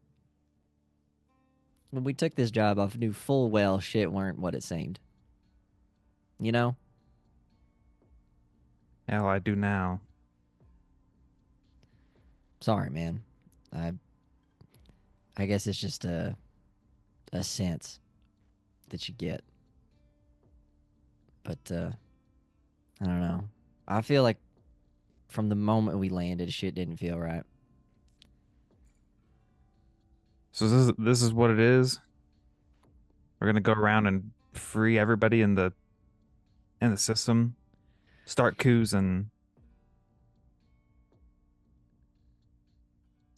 when we took this job, I knew full well shit weren't what it seemed. You know? Hell, I do now. Sorry, man. I I guess it's just a sense that you get. But I don't know. I feel like from the moment we landed, shit didn't feel right. So this is what it is. We're gonna go around and free everybody in the system, start coups and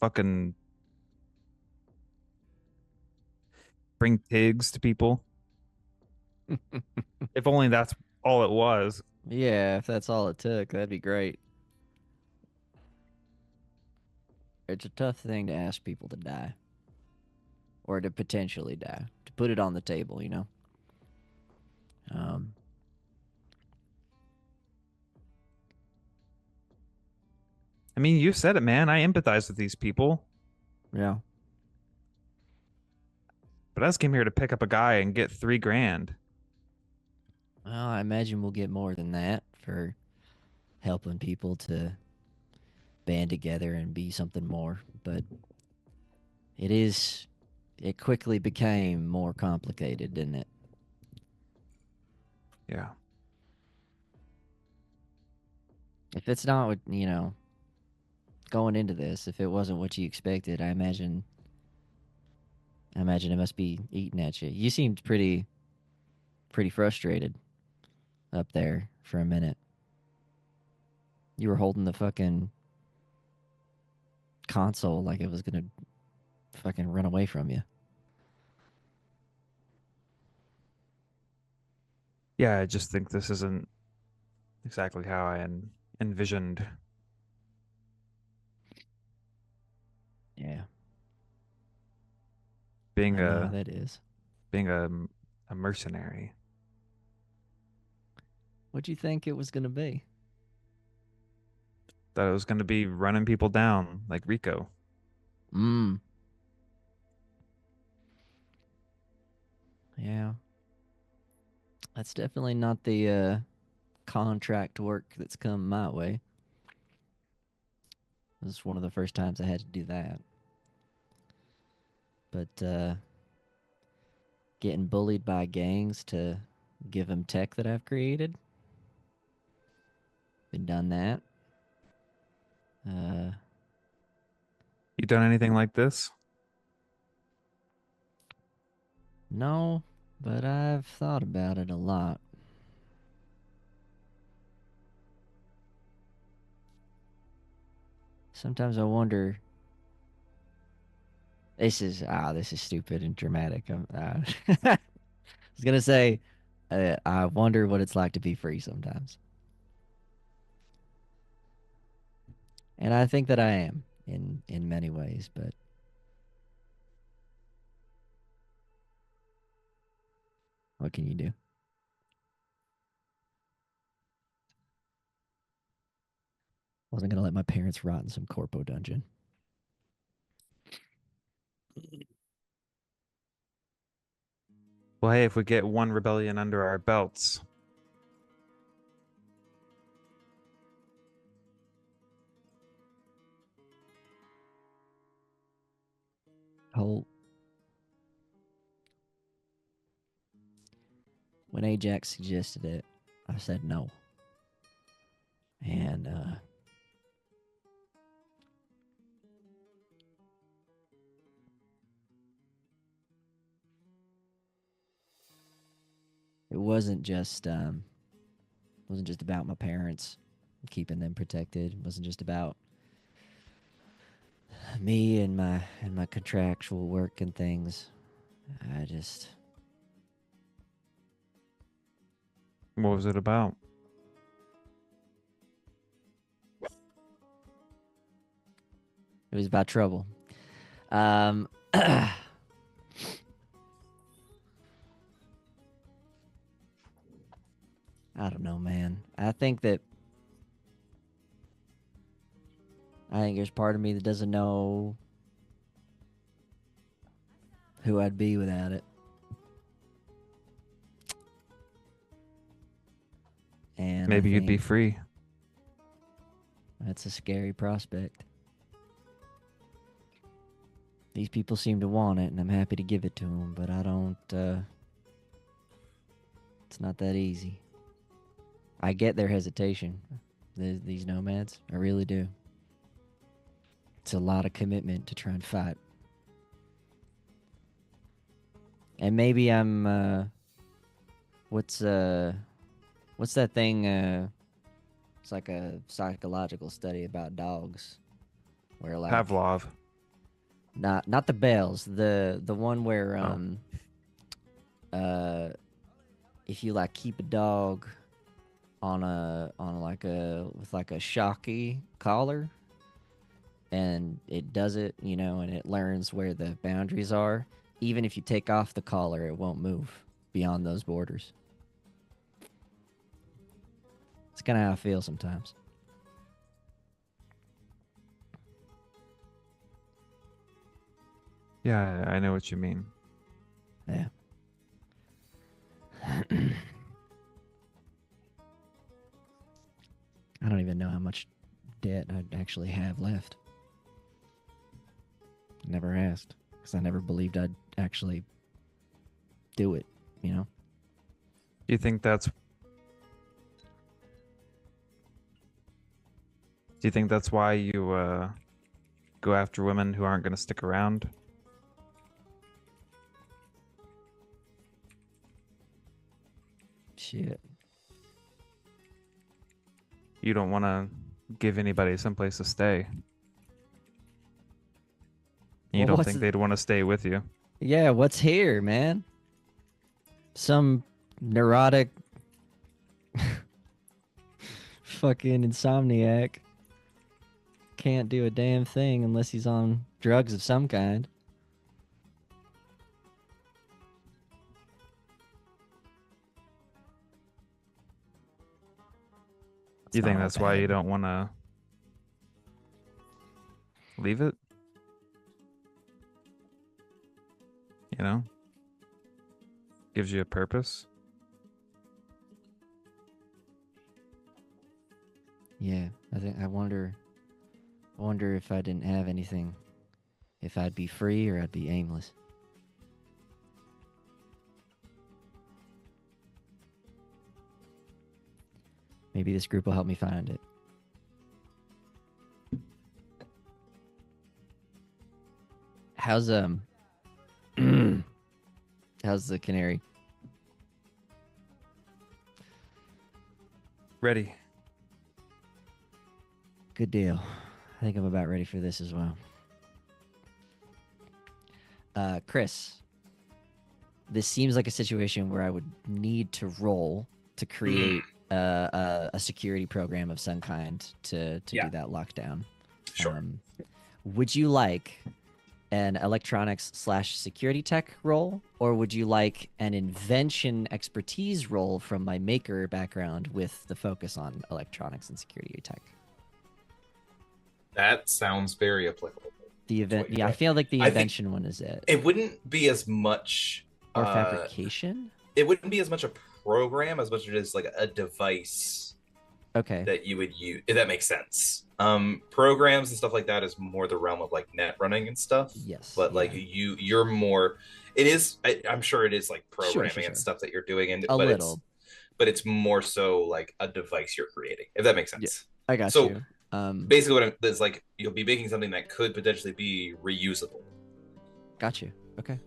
fucking bring pigs to people. If only that's all it was. Yeah, if that's all it took, that'd be great. it's a tough thing to ask people to die or to potentially die. To put it on the table, you know. Um, I mean, you said it, man. I empathize with these people, yeah. but I just came here to pick up a guy and get 3 grand. Well, I imagine we'll get more than that for helping people to band together and be something more. But it quickly became more complicated, didn't it? Yeah. If it's not what, you know, going into this, if it wasn't what you expected, I imagine it must be eating at you. You seemed pretty frustrated up there for a minute. You were holding the fucking console like it was gonna fucking run away from you. Yeah, I just think this isn't exactly how I envisioned Yeah, being I know how a that is. being a mercenary. What'd you think it was gonna be? That I was going to be running people down like Rico. Mmm. Yeah. That's definitely not the contract work that's come my way. This is one of the first times I had to do that. But getting bullied by gangs to give them tech that I've created. Been done that. Uh, You done anything like this? no, but I've thought about it a lot. Sometimes I wonder. This is stupid and dramatic. I was gonna say, I wonder what it's like to be free sometimes, and I think that I am in many ways. But what can you do? Wasn't gonna let my parents rot in some corpo dungeon. Well, hey, if we get one rebellion under our belts, Whole When Ajax suggested it, I said no, and it wasn't just about my parents, keeping them protected. It wasn't just about me and my contractual work and things. I just what was it about? It was about trouble. I don't know, man. I think there's part of me that doesn't know who I'd be without it. And I Maybe you'd be think free. that's a scary prospect. These people seem to want it, and I'm happy to give it to them, but I don't, it's not that easy. I get their hesitation, these nomads. I really do. It's a lot of commitment to try and fight. And maybe I'm, what's that thing, it's like a psychological study about dogs. Where like Pavlov. not the bells, the one where if you like keep a dog on like a with like a shocky collar, and it does it, you know, and it learns where the boundaries are. Even if you take off the collar, it won't move beyond those borders. It's kind of how I feel sometimes. Yeah, I know what you mean. Yeah. I don't even know how much debt I actually have left. Never asked, because I never believed I'd actually do it, you know? Do you think that's why you go after women who aren't going to stick around? Shit. You don't want to give anybody someplace to stay. You Well, don't what's think the- they'd want to stay with you. Yeah, what's here, man? Some neurotic fucking insomniac can't do a damn thing unless he's on drugs of some kind. It's You not think all that's why you bad. don't want to leave it? You know? Gives you a purpose? Yeah, I wonder if I didn't have anything, if I'd be free or I'd be aimless. Maybe this group will help me find it. How's how's the canary? Ready. Good deal. I think I'm about ready for this as well. Chris, this seems like a situation where I would need to roll to create a security program of some kind to Yeah. do that lockdown. Sure. Would you like an electronics / security tech role, or would you like an invention expertise role from my maker background with the focus on electronics and security tech? That sounds very applicable. The event, Wait, yeah, I what? feel like the I think invention one is it. It wouldn't be as much Or fabrication? it wouldn't be as much a program as much as it is like a device Okay. that you would use, if that makes sense. Programs and stuff like that is more the realm of like net running and stuff. Yes. But like yeah. you're more, it is, I'm sure it is like programming sure. and stuff that you're doing, and A but little. it's more so like a device you're creating, if that makes sense. I got So you. basically what it's like, you'll be making something that could potentially be reusable. Got you. Okay.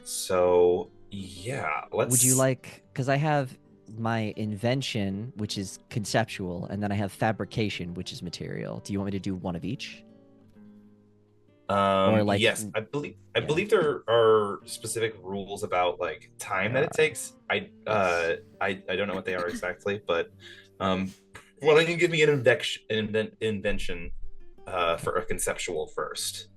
So yeah, Would you like, because I have my invention, which is conceptual, and then I have fabrication, which is material. Do you want me to do one of each? Or like, yes, I believe there are specific rules about like time that it takes. I don't know what they are exactly, but why don't you give me an invention for a conceptual first?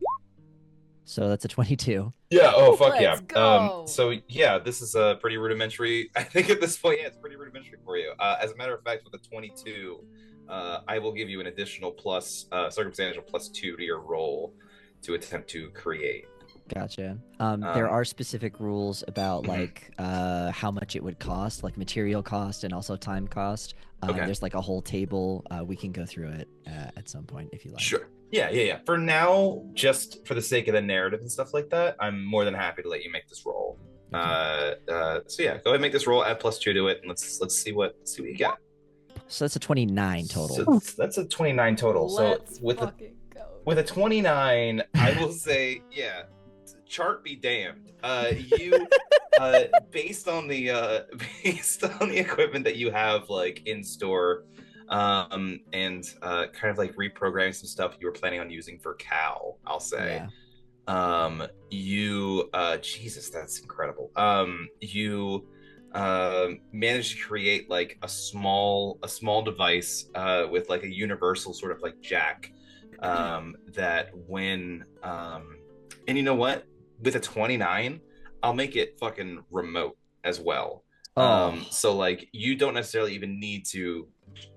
So that's a 22. Yeah. Oh, fuck Let's yeah. go. So yeah, this is a pretty rudimentary. I think at this point, yeah, it's pretty rudimentary for you. As a matter of fact, with a 22, I will give you an additional plus, circumstantial +2 to your roll to attempt to create. Gotcha. There are specific rules about like how much it would cost, like material cost and also time cost. Okay. There's like a whole table. We can go through it at some point if you like. Sure. Yeah. For now, just for the sake of the narrative and stuff like that, I'm more than happy to let you make this roll. Okay. So yeah, go ahead and make this roll. Add +2 to it, and let's see what you got. So that's a 29 total. So that's a 29 total. Let's so with fucking go. a 29, I will say, yeah, chart be damned. You based on the equipment that you have like in store, and kind of like reprogramming some stuff you were planning on using for Cal, I'll say. Yeah. You Jesus, that's incredible. You managed to create like a small device with like a universal sort of like jack that when and you know what? With a 29, I'll make it fucking remote as well. Oh, So like you don't necessarily even need to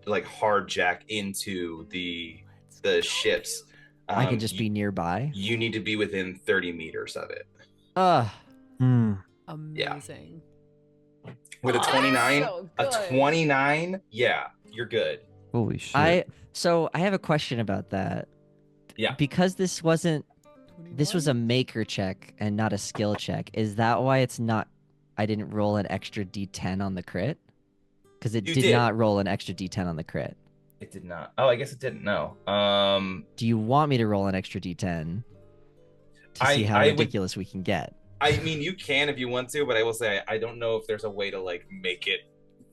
like hard jack into the ships. I can just You, be nearby. you need to be within 30 meters of it. Uh, Hmm. Yeah. Amazing. With a Oh, 29, so a good. 29, yeah, you're good. Holy shit. I have a question about that. Yeah. Because this was a maker check and not a skill check. Is that why I didn't roll an extra d10 on the crit? Because it You did did. not roll an extra d10 on the crit. It did not. Oh, I guess it didn't know. Do you want me to roll an extra d10 to see how I would. ridiculous we can get? I mean, you can if you want to, but I will say I don't know if there's a way to like make it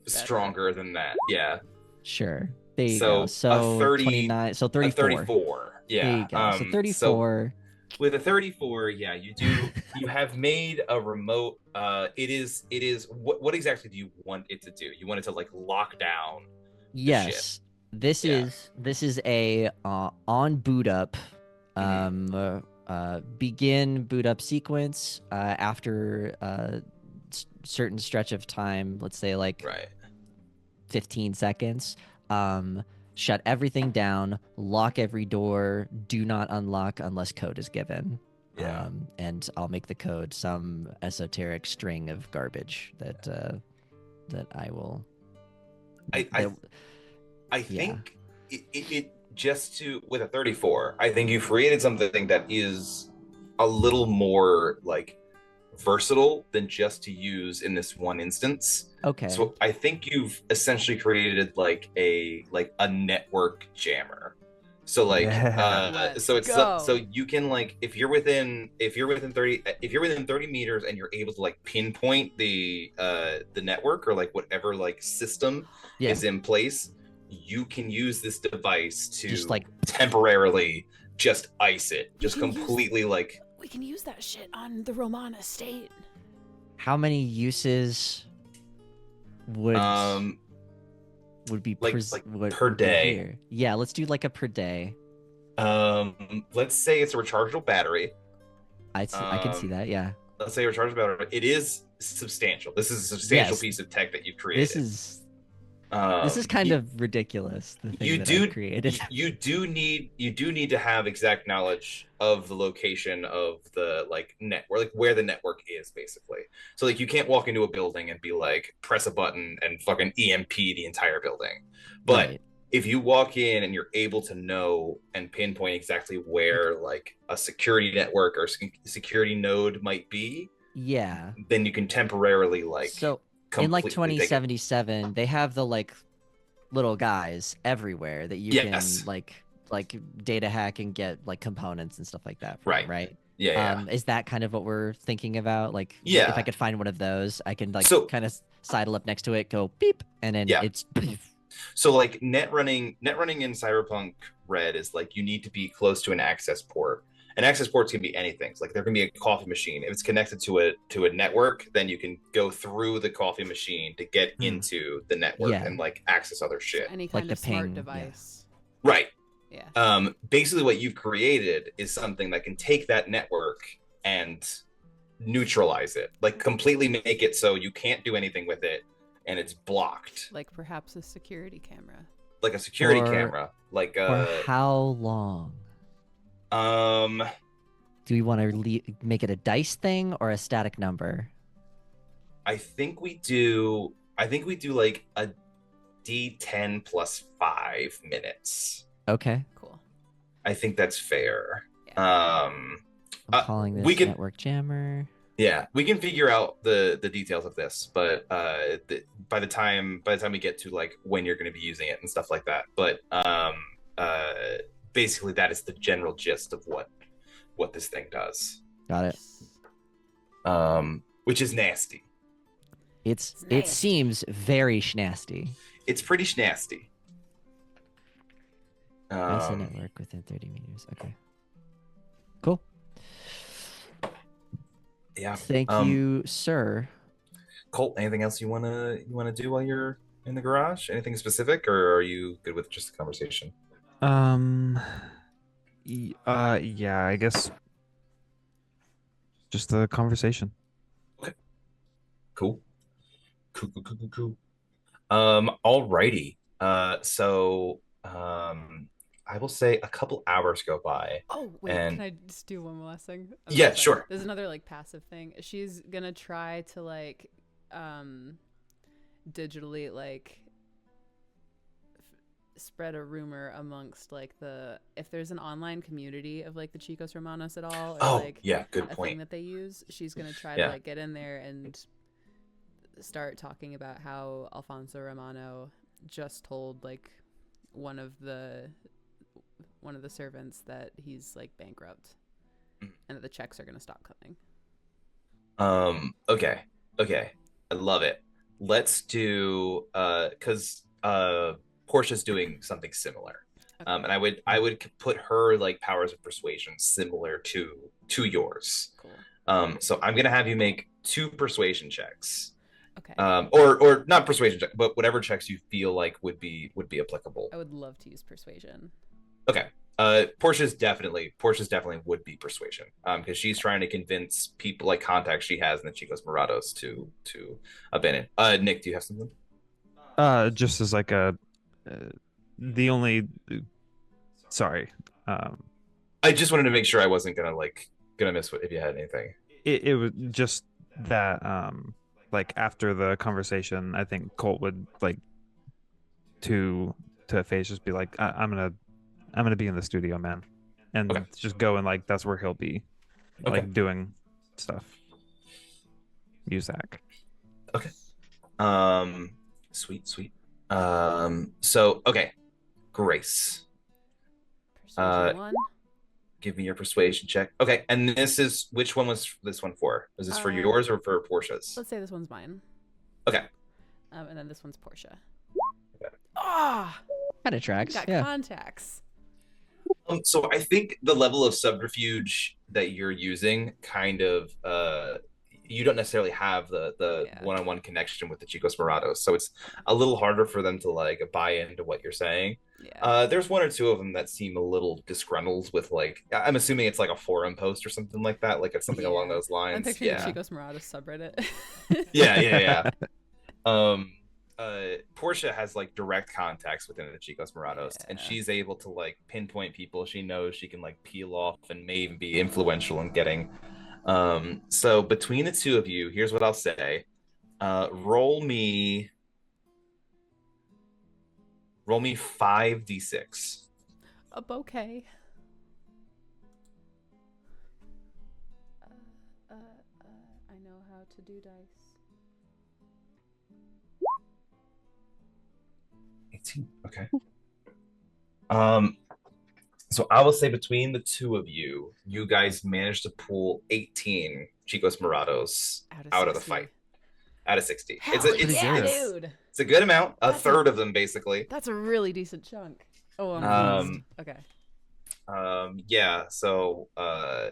stronger than that. Yeah. Sure. There you So go. a So 30, 29. So a 34. 34. Yeah. There you go. So 34. With a 34, yeah, you have made a remote. It is. What exactly do you want it to do? You want it to like lock down the ship. Yes. This Yeah. is a on boot up begin boot up sequence after a certain stretch of time, let's say like Right. 15 seconds. Shut everything down, lock every door, do not unlock unless code is given. Yeah. And I'll make the code some esoteric string of garbage that I will. I think it just to with a 34, I think you've created something that is a little more like versatile than just to use in this one instance. Okay. So I think you've essentially created like a network jammer. So like Let's so it's go. so you can like if you're within 30 meters and you're able to like pinpoint the network or like whatever like system Yeah. is in place, you can use this device to Just, like- temporarily just ice it, just can use- completely like We can use that shit on the Roman estate. How many uses would be like would per be day. here? Yeah, let's do like a per day. Let's say it's a rechargeable battery. I can see that. Yeah. Let's say a rechargeable battery. It is substantial. This is a substantial Yes. piece of tech that you've created. This is kind of ridiculous. The thing you that do I've created. you do need to have exact knowledge of the location of the like network, like where the network is basically. So like you can't walk into a building and be like press a button and fucking EMP the entire building. But Right. if you walk in and you're able to know and pinpoint exactly where like a security network or security node might be, Yeah. then you can temporarily like So in like completely take it. 2077, they have the like little guys everywhere that you Yes. can like data hack and get like components and stuff like that from, Right. right? Yeah. Is that kind of what we're thinking about? Like, Yeah. if I could find one of those, I can like So- kind of sidle up next to it, go beep, and then Yeah. it's So like net running in Cyberpunk Red is like you need to be close to an access port. An access port's can be anything. So, like there can be a coffee machine. If it's connected to a network, then you can go through the coffee machine to get into the network Yeah. and like access other shit. Any Like kind the of smart ping, yeah. device. Right. Yeah. Basically what you've created is something that can take that network and neutralize it. Like completely make it so you can't do anything with it and it's blocked. Like perhaps a security camera. Like a security Or- camera. Like for how long? Do we want to make it a dice thing or a static number? I think we do like a D10 plus 5 minutes. Okay. Cool. I think that's fair. Yeah. I'm calling this we can- network jammer. Yeah, we can figure out the details of this, but by the time we get to like when you're going to be using it and stuff like that. But basically that is the general gist of what this thing does. Got it. Which is nasty. It nasty. seems very schnasty. It's pretty schnasty. That's a network within 30 meters. Okay. Cool. Yeah. Thank you, sir. Colt, anything else you wanna do while you're in the garage? Anything specific, or are you good with just the conversation? Yeah, I guess just a conversation. Okay, cool. Cool. Alrighty. I will say a couple hours go by, Oh, wait, can and I just do one last thing? I'm so yeah, sorry. sure. There's another like passive thing. She's gonna try to like um digitally like spread a rumor amongst like the if there's an online community of like the Chicos Hermanos at all or Oh, like yeah, good a thing point. that they use, she's gonna try to Yeah. like get in there and start talking about how Alfonso Romano just told like one of the one of the servants that he's like bankrupt and that the checks are gonna stop coming. Okay. Okay. I love it. Let's do because Portia's doing something similar. Okay, And I would put her like powers of persuasion similar to yours. cool. So I'm gonna have you make 2 persuasion checks. Okay, Or not persuasion check, but whatever checks you feel like would be applicable. I would love to use persuasion. Okay. Portia's definitely would be persuasion. Because she's Okay. trying to convince people like contacts she has in the Chicos Morados to abandon. Nick, do you have something? Just as like uh, the only sorry. I just wanted to make sure I wasn't gonna miss what if you had anything. It was just that like after the conversation, I think Colt would like to Face just be like, I'm gonna be in the studio, man, Okay. and just go and like that's where he'll be Okay. like doing stuff. Muzak. Okay. Sweet. So okay, Grace. Persuasion one. Give me your persuasion check. Okay, and which one was this one for? Is this for yours or for Portia's? Let's say this one's mine. Okay. And then this one's Portia. Okay. Ah, Kind of tracks. got Yeah. contacts. So I think the level of subterfuge that you're using kind of you don't necessarily have the Yeah. one-on-one connection with the Chicos Morados, so it's a little harder for them to like buy into what you're saying. Yeah. There's 1 or 2 of them that seem a little disgruntled with like I'm assuming it's like a forum post or something like that, like it's something along Yeah. those I'm lines. picturing the Yeah. Chicos Morados subreddit. Yeah. Um, Portia has like direct contacts within the Chicos Morados, and Yeah. she's able to like pinpoint people she knows she can like peel off and maybe be influential in getting. So between the 2 of you, here's what I'll say. Roll me 5d6. A bouquet. I know how to do dice. 18. Okay. So I will say between the 2 of you, you guys managed to pull 18 Chicos Morados out of the 60. fight. Out of 60. Hell pretty yeah, good. dude. It's a good amount. A That's third of them basically. That's a really decent chunk. Oh, I'm Um, pleased. Okay. Yeah, so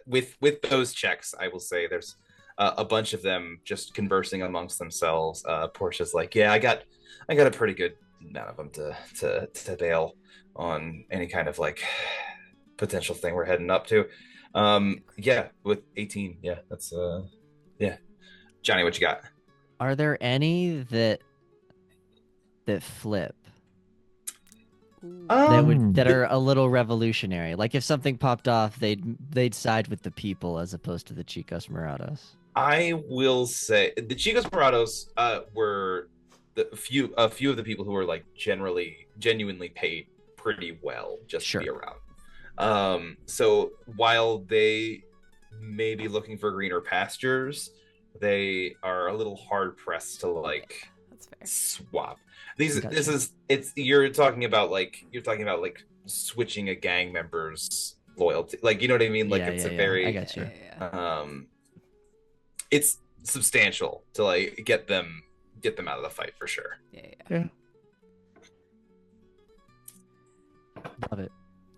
with those checks, I will say there's a bunch of them just conversing amongst themselves. Portia's like, yeah, I got a pretty good amount of them to bail on any kind of like potential thing we're heading up to. Yeah, with 18, yeah, that's yeah. Johnny, what you got? Are there any that flip Ooh. that are a little revolutionary? Like if something popped off, they'd side with the people as opposed to the Chicos Morados. I will say the Chicos Morados were a few of the people who were like genuinely paid pretty well just to be around. So while they may be looking for greener pastures, they are a little hard pressed to like That's fair. swap. Gotcha. You're talking about like switching a gang member's loyalty. Like you know what I mean? Like Yeah, it's yeah, a yeah. very I got you. Yeah. It's substantial to like get them out of the fight for sure. Yeah. Love it.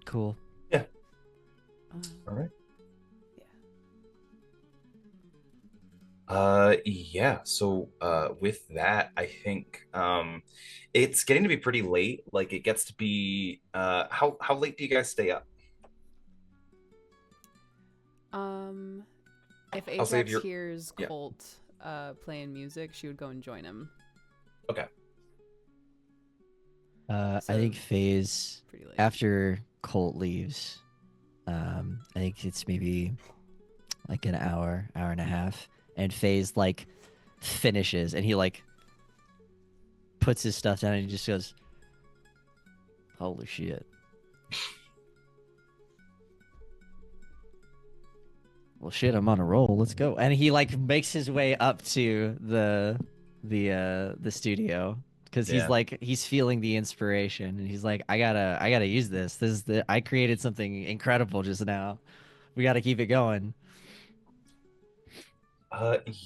Cool. All right. Yeah. Yeah. So with that, I think it's getting to be pretty late. Like it gets to be how late do you guys stay up? Um, if I'll save Ajax your. hears Yeah. Colt playing music, she would go and join him. Okay. I So think Phase pretty late. after Colt leaves, I think it's maybe like an hour, hour and a half, and Phase like finishes, and he like puts his stuff down, and he just goes, "Holy shit!" Well, shit, I'm on a roll. Let's go. And he like makes his way up to the studio because Yeah. he's feeling the inspiration, and he's like, I gotta use this. I created something incredible just now. We gotta keep it going.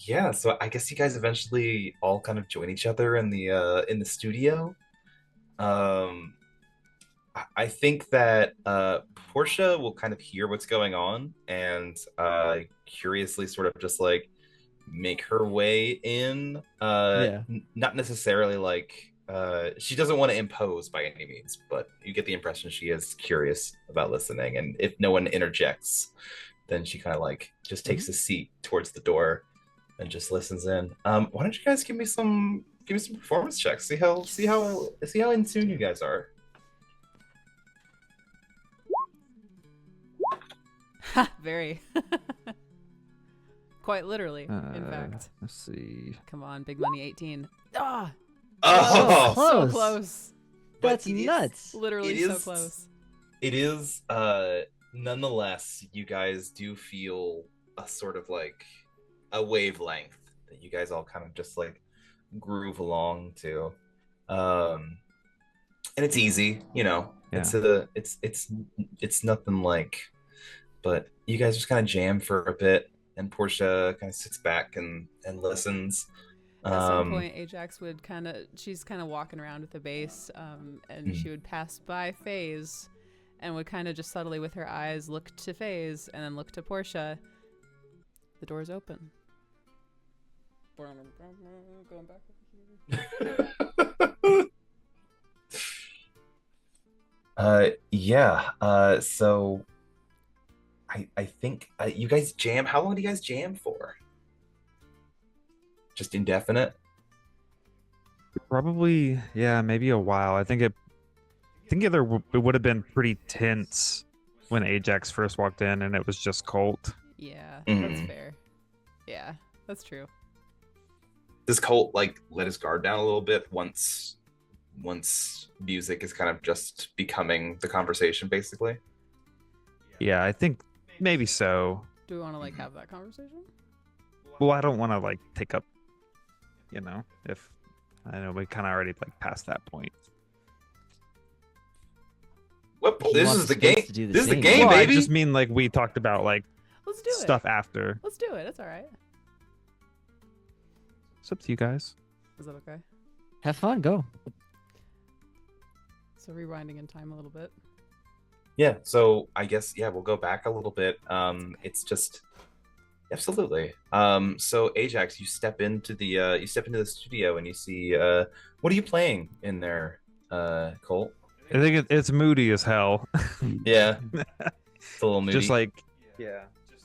Yeah, so I guess you guys eventually all kind of join each other in the studio. Um, I think that Portia will kind of hear what's going on and curiously sort of just like make her way in. Yeah. Not necessarily like she doesn't want to impose by any means, but you get the impression she is curious about listening, and if no one interjects, then she kind of like just takes a seat towards the door and just listens in. Why don't you guys give me some performance checks? See how in tune you guys are. Very. Quite literally, in fact. Let's see. Come on, big money 18. Ah! Oh, So close. close. but That's it is- nuts. Literally It so is- close. It is nonetheless, you guys do feel a sort of like a wavelength that you guys all kind of just like groove along to. And it's easy, you know. Yeah. It's nothing like, but you guys just kind of jam for a bit, and Portia kind of sits back and listens. At some point, Ajax would she's kind of walking around with the bass, and she would pass by FaZe and would kind of just subtly with her eyes look to FaZe and then look to Portia. The door's open. Going back over here. Yeah. So I think you guys jam. How long do you guys jam for? Just indefinite? Probably, yeah, maybe a while. It would have been pretty tense when Ajax first walked in, and it was just Colt. Yeah, that's Mhm. fair. Yeah, that's true. Does Colt like let his guard down a little bit once music is kind of just becoming the conversation, basically? Yeah, I think maybe so. Do we want to like have that conversation? Well, I don't want to like take up, if I know we kind of already like past that point. Whoop, He this wants is the Spence game. to do the This is the same. game, Well, baby. I just mean like we talked about like Let's do stuff it. after. Let's do it. That's all right. It's up to you guys. Is that okay? Have fun. Go. So rewinding in time a little bit. Yeah, so I guess we'll go back a little bit. It's just absolutely. So Ajax, you step into the studio and you see what are you playing in there, Colt? I think it's moody as hell. Yeah. It's a little moody. Just like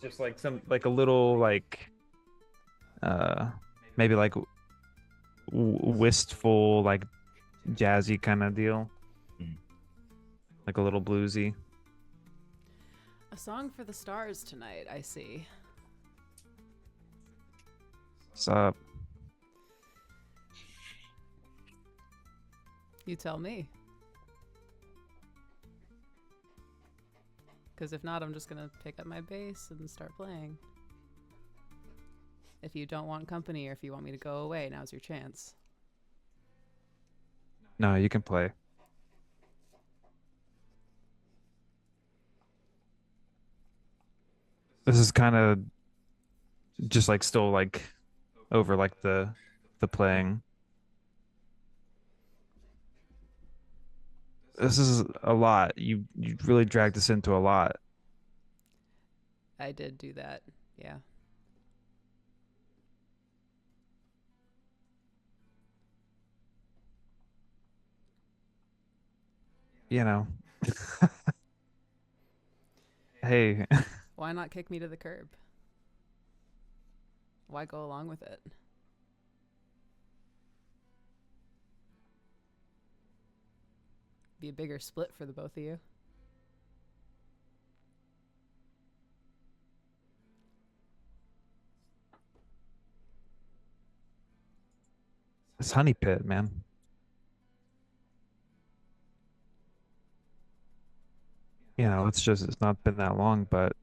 just like some like a little like maybe like wistful like jazzy kind of deal. Like a little bluesy. A song for the stars tonight, I see. What's up? You tell me. Because if not, I'm just going to pick up my bass and start playing. If you don't want company or if you want me to go away, now's your chance. No, you can play. This is kind of just like still like over like the playing. This is a lot. You really dragged us into a lot. I did do that. Yeah. You know. Hey, Why not kick me to the curb? Why go along with it? Be a bigger split for the both of you. It's HONEYPIT, man. It's not been that long, but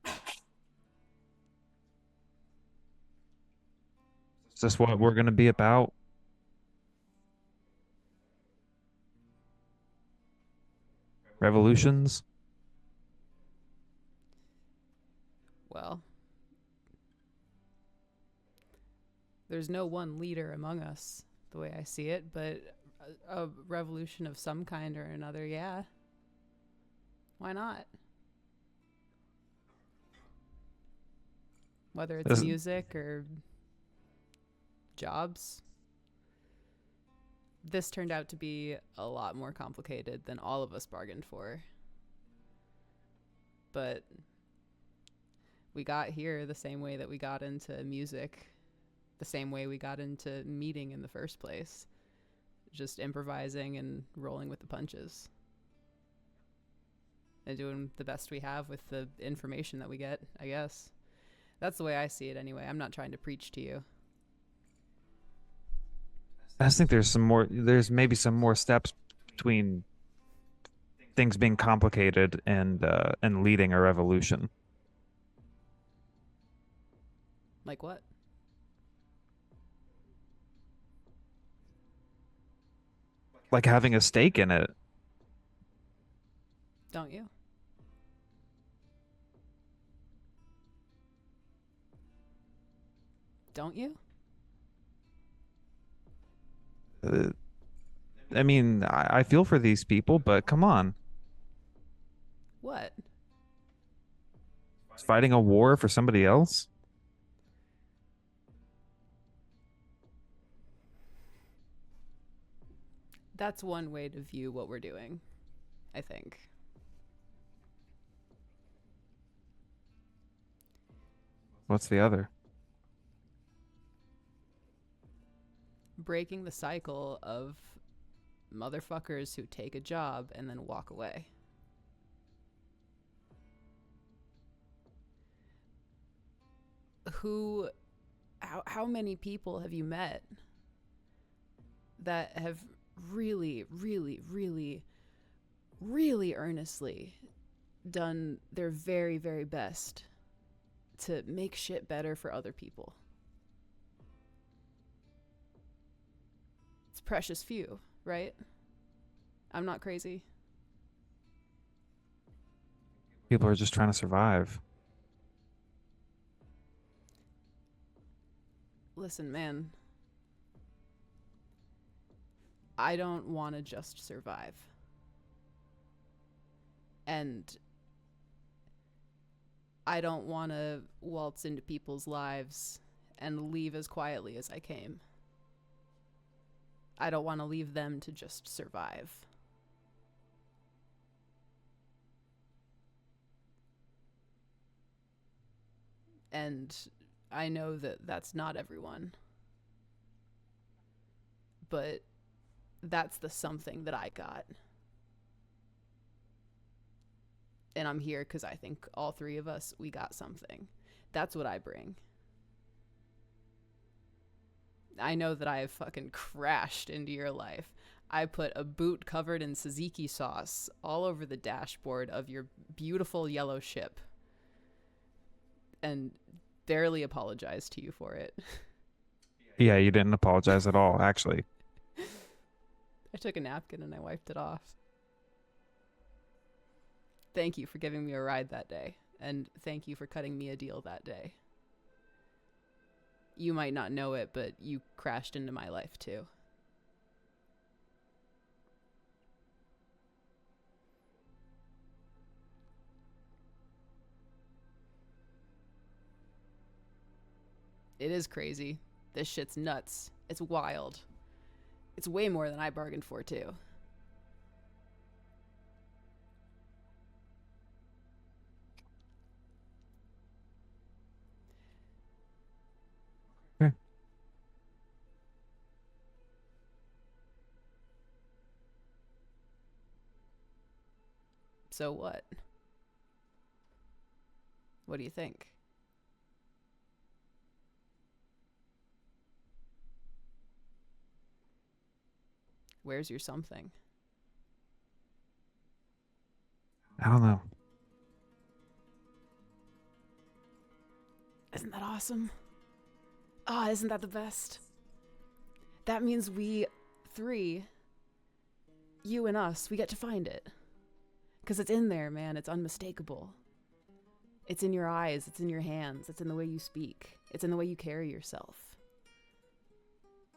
is this what we're gonna be about? Revolutions? Well, there's no one leader among us, the way I see it, but a revolution of some kind or another, yeah. Why not? Whether it's This- music or jobs. This turned out to be a lot more complicated than all of us bargained for. But we got here the same way that we got into music, the same way we got into meeting in the first place. Just improvising and rolling with the punches. And doing the best we have with the information that we get, I guess. That's the way I see it anyway. I'm not trying to preach to you. I just think there's maybe some more steps between things being complicated and leading a revolution. Like what? Like having a stake in it. Don't you? Don't you? Uh, I mean, I feel for these people, but come on. What? Fighting a war for somebody else? That's one way to view what we're doing, I think. What's the other? Breaking the cycle of motherfuckers who take a job and then walk away. How many people have you met that have really, really, really, really earnestly done their very, very best to make shit better for other people? It's precious few, right? I'm not crazy. People are just trying to survive. Listen, man. I don't want to just survive. And I don't want to waltz into people's lives and leave as quietly as I came. I don't want to leave them to just survive. And I know that that's not everyone. But that's the something that I got. And I'm here because I think all three of us, we got something. That's what I bring. I know that I have fucking crashed into your life. I put a boot covered in tzatziki sauce all over the dashboard of your beautiful yellow ship. And barely apologized to you for it. Yeah, you didn't apologize at all, actually. I took a napkin and I wiped it off. Thank you for giving me a ride that day. And thank you for cutting me a deal that day. You might not know it, but you crashed into my life too. It is crazy. This shit's nuts. It's wild. It's way more than I bargained for too. So what? What do you think? Where's your something? I don't know. Isn't that awesome? Ah, isn't that the best? That means we three, you and us, we get to find it. Because it's in there, man. It's unmistakable. It's in your eyes. It's in your hands. It's in the way you speak. It's in the way you carry yourself.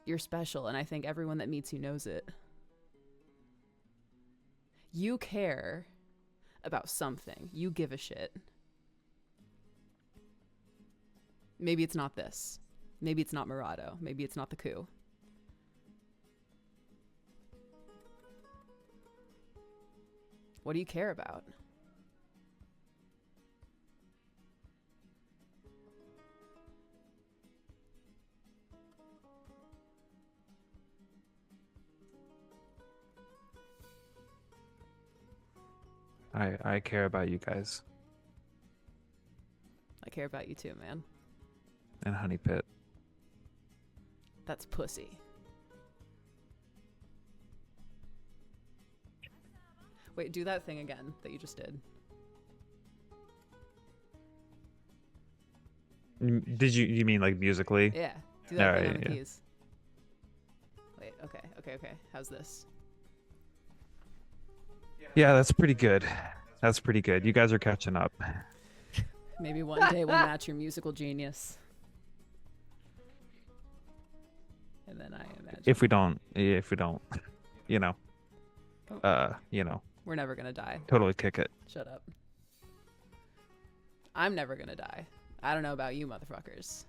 You're special, and I think everyone that meets you knows it. You care about something. You give a shit. Maybe it's not this. Maybe it's not Murado. Maybe it's not the coup. What do you care about? I care about you guys I care about you too, man. and Honey Pit. That's pussy. Wait, do that thing again that you just did. Did you mean like musically? Yeah, do that thing Alright, on the yeah. keys. Wait, okay. How's this? Yeah, that's pretty good. That's pretty good. You guys are catching up. Maybe one day we'll match your musical genius. And then I imagine If we don't, you know, we're never gonna die. totally kick it. Shut up. I'm never gonna die. I don't know about you motherfuckers,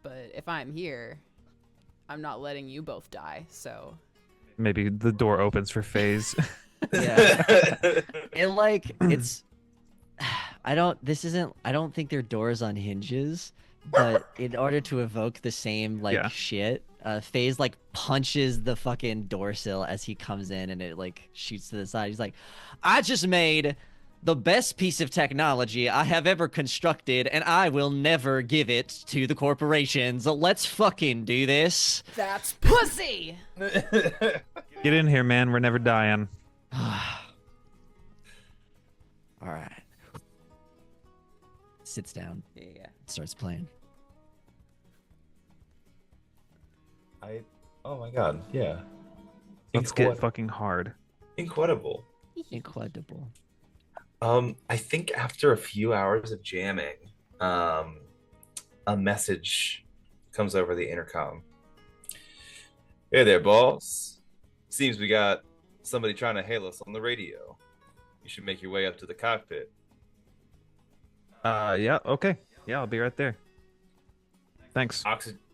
but if I'm here, I'm not letting you both die, so... Maybe the door opens for Phase. Yeah. And like it's I don't think their door's on hinges, but in order to evoke the same like Yeah. shit, FaZe like punches the fucking door sill as he comes in and it like shoots to the side. He's like, I just made the best piece of technology I have ever constructed, and I will never give it to the corporations. Let's fucking do this. That's pussy! Get in here, man. We're never dying. All right. Sits down, Yeah. starts playing. Oh my god, yeah. Let's get fucking hard. Incredible. Incredible. I think after a few hours of jamming, a message comes over the intercom. Hey there, boss. Seems we got somebody trying to hail us on the radio. You should make your way up to the cockpit. Yeah, okay. Yeah, I'll be right there. Thanks.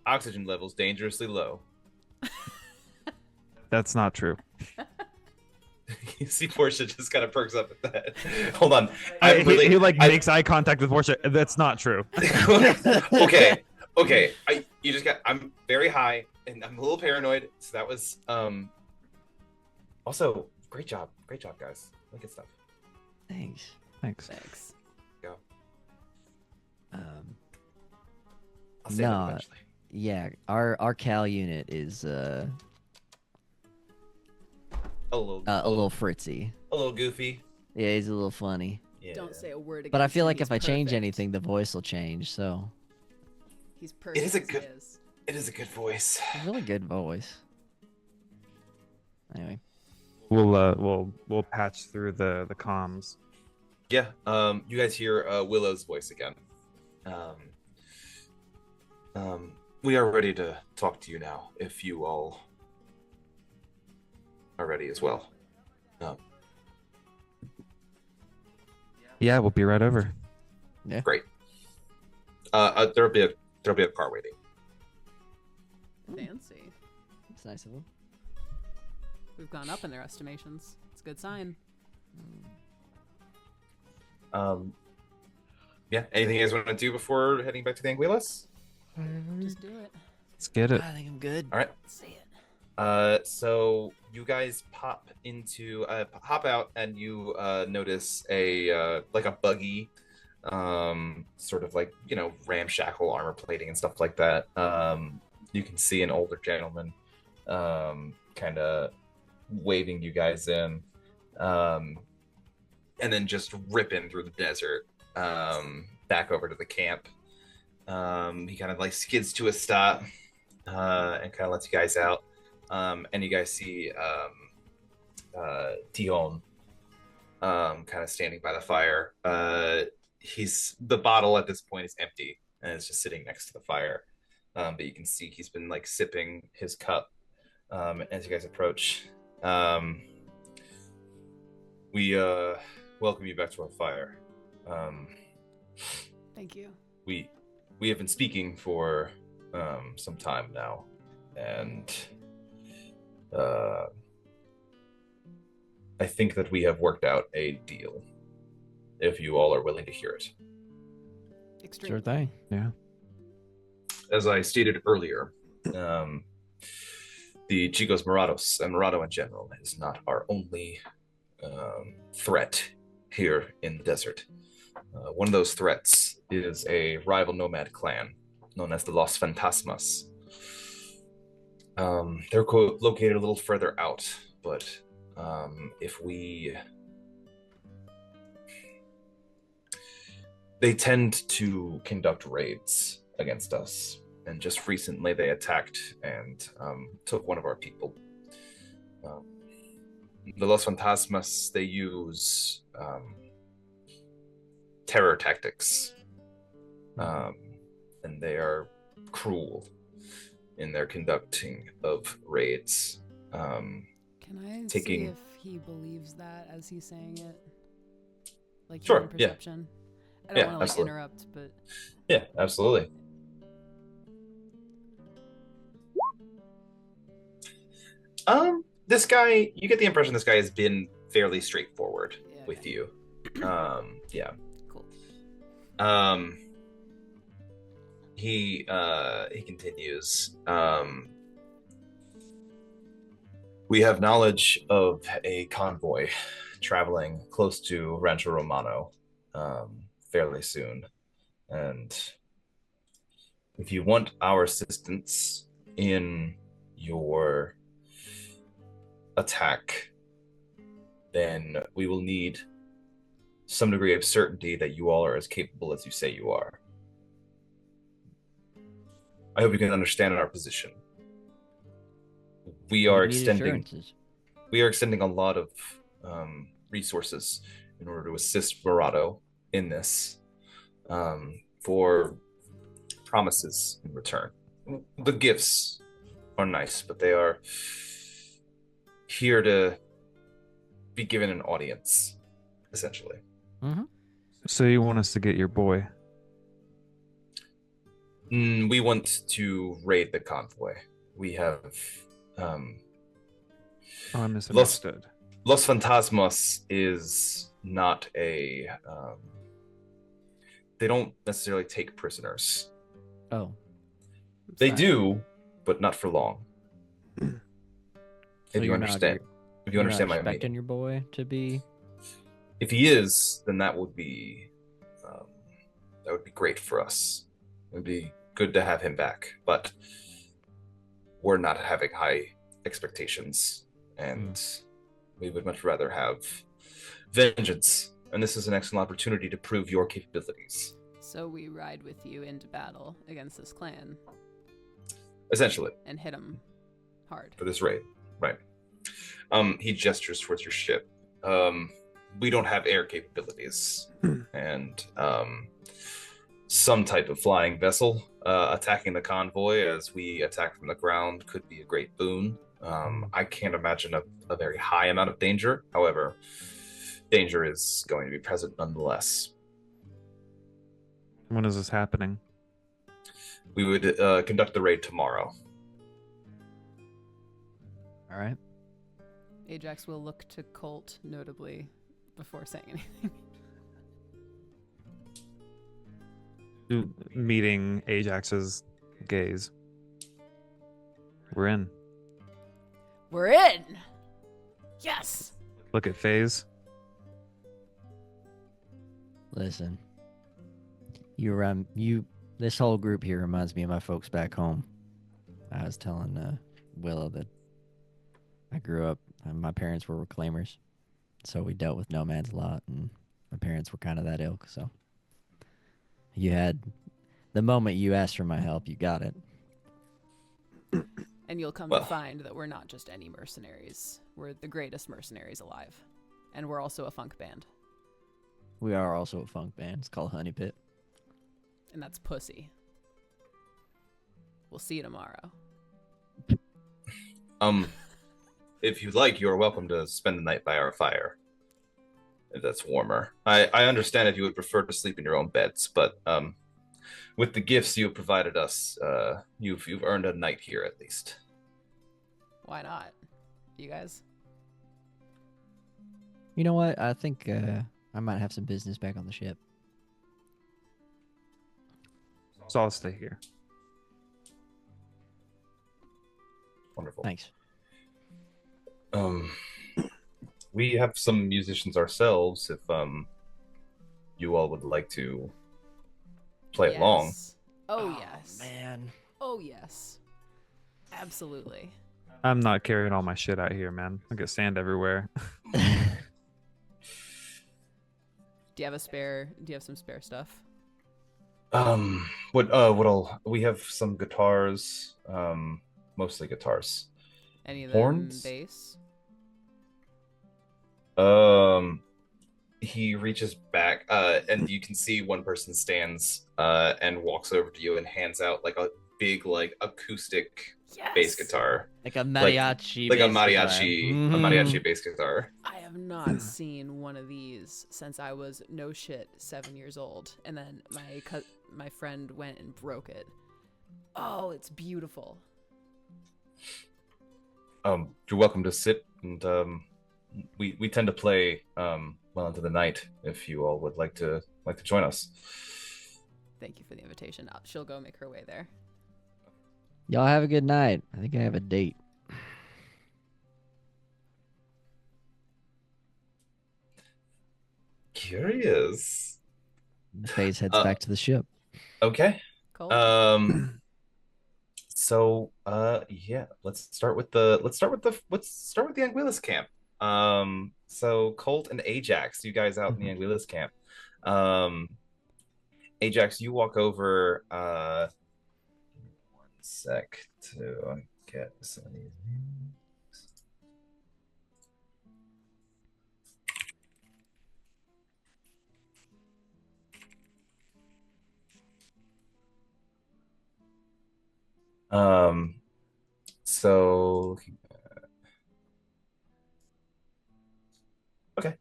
Oxygen levels dangerously low. That's not true. You see Portia just kind of perks up at that. Hold on. He makes eye contact with Portia. That's not true. Okay. I'm very high and I'm a little paranoid. So that was also great job, guys. Look at stuff. Thanks. Thanks. Go. Um, I'll save it no, eventually. yeah, our Cal unit is A little fritzy. a little goofy. Yeah, he's a little funny. Yeah. Don't say a word against But I feel him, like he's if I change perfect. anything, the voice will change. So He's perfect. is a as he good- is. It is a good voice. a really good voice. Anyway, We'll patch through the comms. Yeah. You guys hear Willow's voice again. We are ready to talk to you now, if you all are ready as well. Yeah, we'll be right over. Great. There'll be a car waiting. Fancy. it's nice of him. We've gone up in their estimations. It's a good sign. Yeah. Anything you guys want to do before heading back to the Anguillas? Just do it. Let's get it. I think I'm good. All right. See it. So you guys hop out, and you notice a like a buggy, sort of like ramshackle armor plating and stuff like that. You can see an older gentleman, kind of waving you guys in, and then just ripping through the desert, back over to the camp. He kind of like skids to a stop, and kind of lets you guys out. And you guys see Dion, kind of standing by the fire. The bottle at this point is empty, and it's just sitting next to the fire. But you can see he's been like sipping his cup, as you guys approach. We welcome you back to our fire. Thank you. We have been speaking for some time now, and I think that we have worked out a deal, if you all are willing to hear it. Extreme. Sure thing. Yeah. As I stated earlier, the Chicos Morados and Morado in general is not our only threat here in the desert. One of those threats is a rival nomad clan known as the Los Fantasmas. They're located a little further out, but they tend to conduct raids against us, and just recently they attacked and took one of our people. The Los Fantasmas, they use terror tactics, and they are cruel in their conducting of raids. Can I see if he believes that as he's saying it? Like Sure, human perception? I don't want to absolutely. interrupt, but Yeah, absolutely. This guy, you get the impression this guy has been fairly straightforward with you. Yeah. Cool. He continues. We have knowledge of a convoy traveling close to Rancho Romano fairly soon, and if you want our assistance in your attack, then we will need some degree of certainty that you all are as capable as you say you are. I hope you can understand our position. We are extending a lot of resources in order to assist Morado in this, for promises in return. The gifts are nice, but they are here to be given an audience, essentially. Mm-hmm. So you want us to get your boy? We want to raid the convoy. We have I misunderstood. Los Fantasmas is not a they don't necessarily take prisoners. Oh. They do, but not for long. So if you understand. If you understand my meaning. Your boy to be. If he is, then that would be great for us. It would be good to have him back, but we're not having high expectations, and we would much rather have vengeance. And this is an excellent opportunity to prove your capabilities. So we ride with you into battle against this clan. Essentially. And hit them hard. For this raid, right. He gestures towards your ship. We don't have air capabilities, and some type of flying vessel attacking the convoy as we attack from the ground could be a great boon. I can't imagine a very high amount of danger. However, danger is going to be present nonetheless. When is this happening? We would conduct the raid tomorrow. All right. Ajax will look to Colt notably before saying anything. Meeting Ajax's gaze. We're in. We're in! Yes. Look at FaZe. Listen, this whole group here reminds me of my folks back home. I was telling Willow that I grew up, my parents were reclaimers, so we dealt with nomads a lot, and my parents were kind of that ilk, so you had, the moment you asked for my help, you got it. And you'll come to find that we're not just any mercenaries. We're the greatest mercenaries alive. And we're also a funk band. We are also a funk band. It's called HONEYPIT. And that's pussy. We'll see you tomorrow. If you'd like, you are welcome to spend the night by our fire. If that's warmer. I understand if you would prefer to sleep in your own beds, but with the gifts you have provided us, you've earned a night here at least. Why not? You guys? You know what? I think I might have some business back on the ship. So I'll stay here. Wonderful. Thanks. We have some musicians ourselves. If you all would like to play along. Oh yes. Man. Oh yes. Absolutely. I'm not carrying all my shit out here, man. I get sand everywhere. Do you have some spare stuff? We have some guitars, mostly guitars. Any of them horns? bass? He reaches back, and you can see one person stands, and walks over to you and hands out like a big, like acoustic bass guitar, like a mariachi, like a mariachi bass guitar. I have not seen one of these since I was 7 years old, and then my friend went and broke it. Oh, it's beautiful. You're welcome to sit, and we tend to play well into the night. If you all would like to join us. Thank you for the invitation. She'll go make her way there. Y'all have a good night. I think I have a date. Curious. FaZe heads back to the ship. Okay. Colt? So yeah, let's start with the Anguillas camp. So Colt and Ajax, you guys out in the Anguillas camp. Ajax, you walk over, 1 sec to get some of these names. So okay.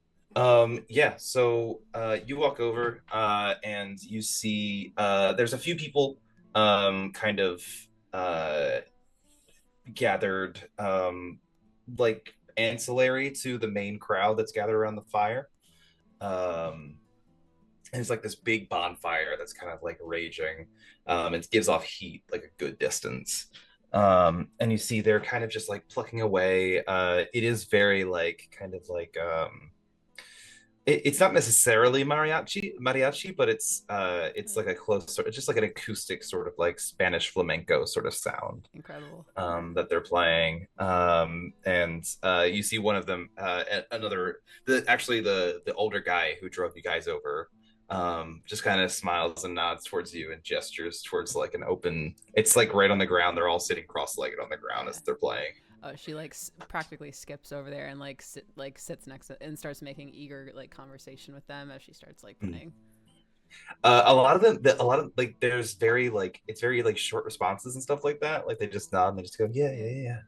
Yeah, so you walk over and you see there's a few people kind of gathered like ancillary to the main crowd that's gathered around the fire. And it's like this big bonfire that's kind of like raging. It gives off heat like a good distance. And you see they're kind of just like plucking away. It is very like kind of like it's not necessarily mariachi, but it's like a close sort of just like an acoustic sort of like Spanish flamenco sort of sound. Incredible. That they're playing. And you see one of them, the older guy who drove you guys over, just kind of smiles and nods towards you and gestures towards like an open, it's like right on the ground. They're all sitting cross-legged on the ground as they're playing. Oh, she like practically skips over there and sits next to and starts making eager like conversation with them as she starts like playing. A lot of like there's very like it's very like short responses and stuff like that. Like they just nod and they just go yeah.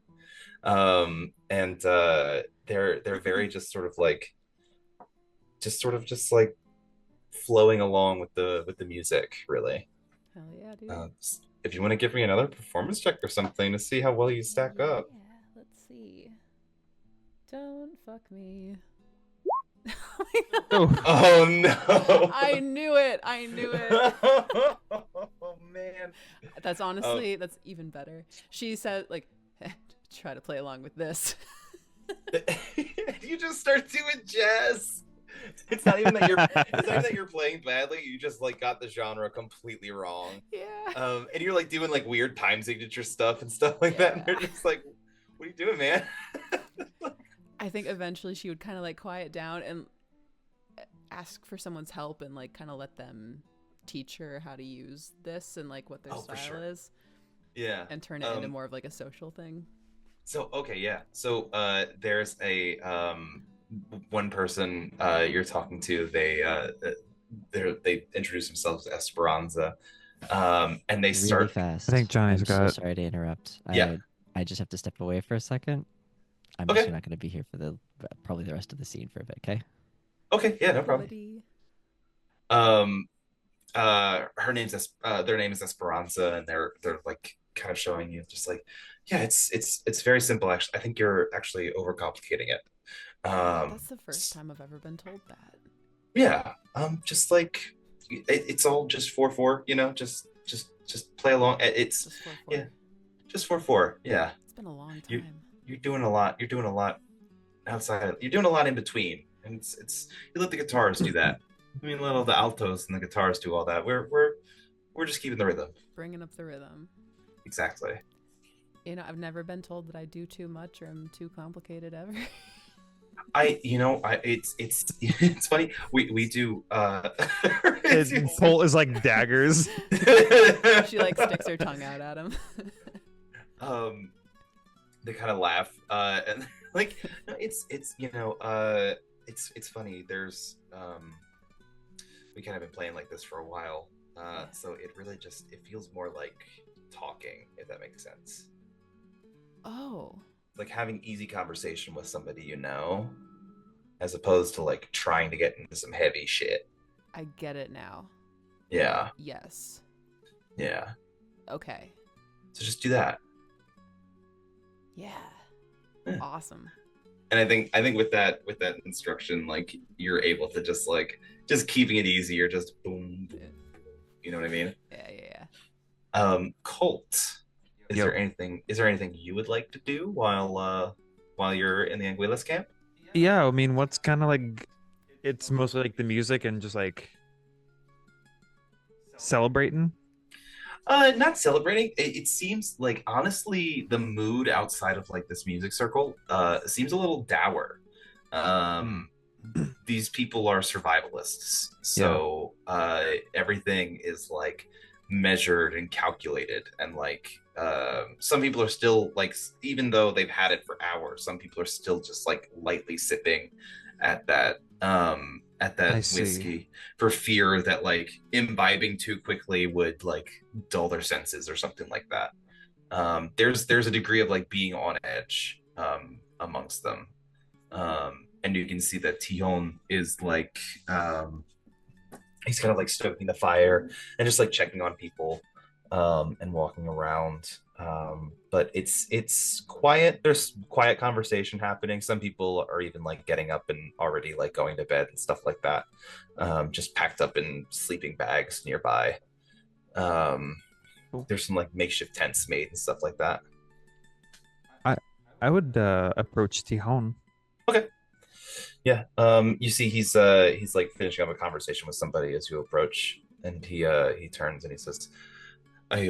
And they're very just sort of like flowing along with the music, really. Hell yeah, dude. If you want to give me another performance check or something to see how well you stack up. Yeah, let's see. Don't fuck me. Oh no. I knew it. Oh man. That's honestly that's even better. She said like try to play along with this. You just start doing jazz. It's not even that you're playing badly. You just like got the genre completely wrong. Yeah. And you're like doing like weird time signature stuff and stuff like that. And they're just like, "What are you doing, man?" I think eventually she would kind of like quiet down and ask for someone's help and like kind of let them teach her how to use this and like what their style is. Yeah. And turn it into more of like a social thing. So okay, yeah. So there's a one person you're talking to. They introduce themselves as Esperanza, and they Really start fast. I think Johnny's I'm got so it. sorry to interrupt. Yeah. I just have to step away for a second. I'm Okay. actually not going to be here for probably the rest of the scene for a bit. Okay. Okay. Yeah. No problem. Buddy. Their name is Esperanza, and they're like kind of showing you just like, yeah, it's very simple. Actually, I think you're actually overcomplicating it. That's the first time I've ever been told that. Yeah. Just like it's all just 4/4. You know, just play along. It's just 4/4. Yeah, just 4/4. Yeah. It's been a long time. You're doing a lot. You're doing a lot outside. You're doing a lot in between, and it's you let the guitars do that. I mean, let all the altos and the guitars do all that. We're just keeping the rhythm. Bringing up the rhythm. Exactly. You know, I've never been told that I do too much or I'm too complicated ever. It's funny. We do. Colt is like daggers. She like sticks her tongue out at him. They kind of laugh. And like it's funny. There's we kind of been playing like this for a while. So it really it feels more like talking, if that makes sense. Oh. Like having easy conversation with somebody you know, as opposed to like trying to get into some heavy shit. I get it now. Yeah. Yes. Yeah. Okay. So just do that. Yeah. Yeah. Awesome. And I think with that instruction, like you're able to just keeping it easy, you're just boom, boom, boom. You know what I mean? Yeah. Colt. Is there anything you would like to do while you're in the Anguillas camp? Yeah, I mean, what's kind of like, it's mostly like the music and just like celebrating. Not celebrating. It seems like honestly, the mood outside of like this music circle seems a little dour. These people are survivalists, so everything is like measured and calculated, and like some people are still like, even though they've had it for hours, some people are still just like lightly sipping at that whiskey for fear that like imbibing too quickly would like dull their senses or something like that. There's a degree of like being on edge amongst them, and you can see that Tihon is like he's kind of like stoking the fire and just like checking on people and walking around. But it's quiet. There's quiet conversation happening. Some people are even like getting up and already like going to bed and stuff like that. Just packed up in sleeping bags nearby. There's some like makeshift tents made and stuff like that. I would approach Tihon. Okay. Yeah. You see he's like finishing up a conversation with somebody as you approach, and he turns and he says, I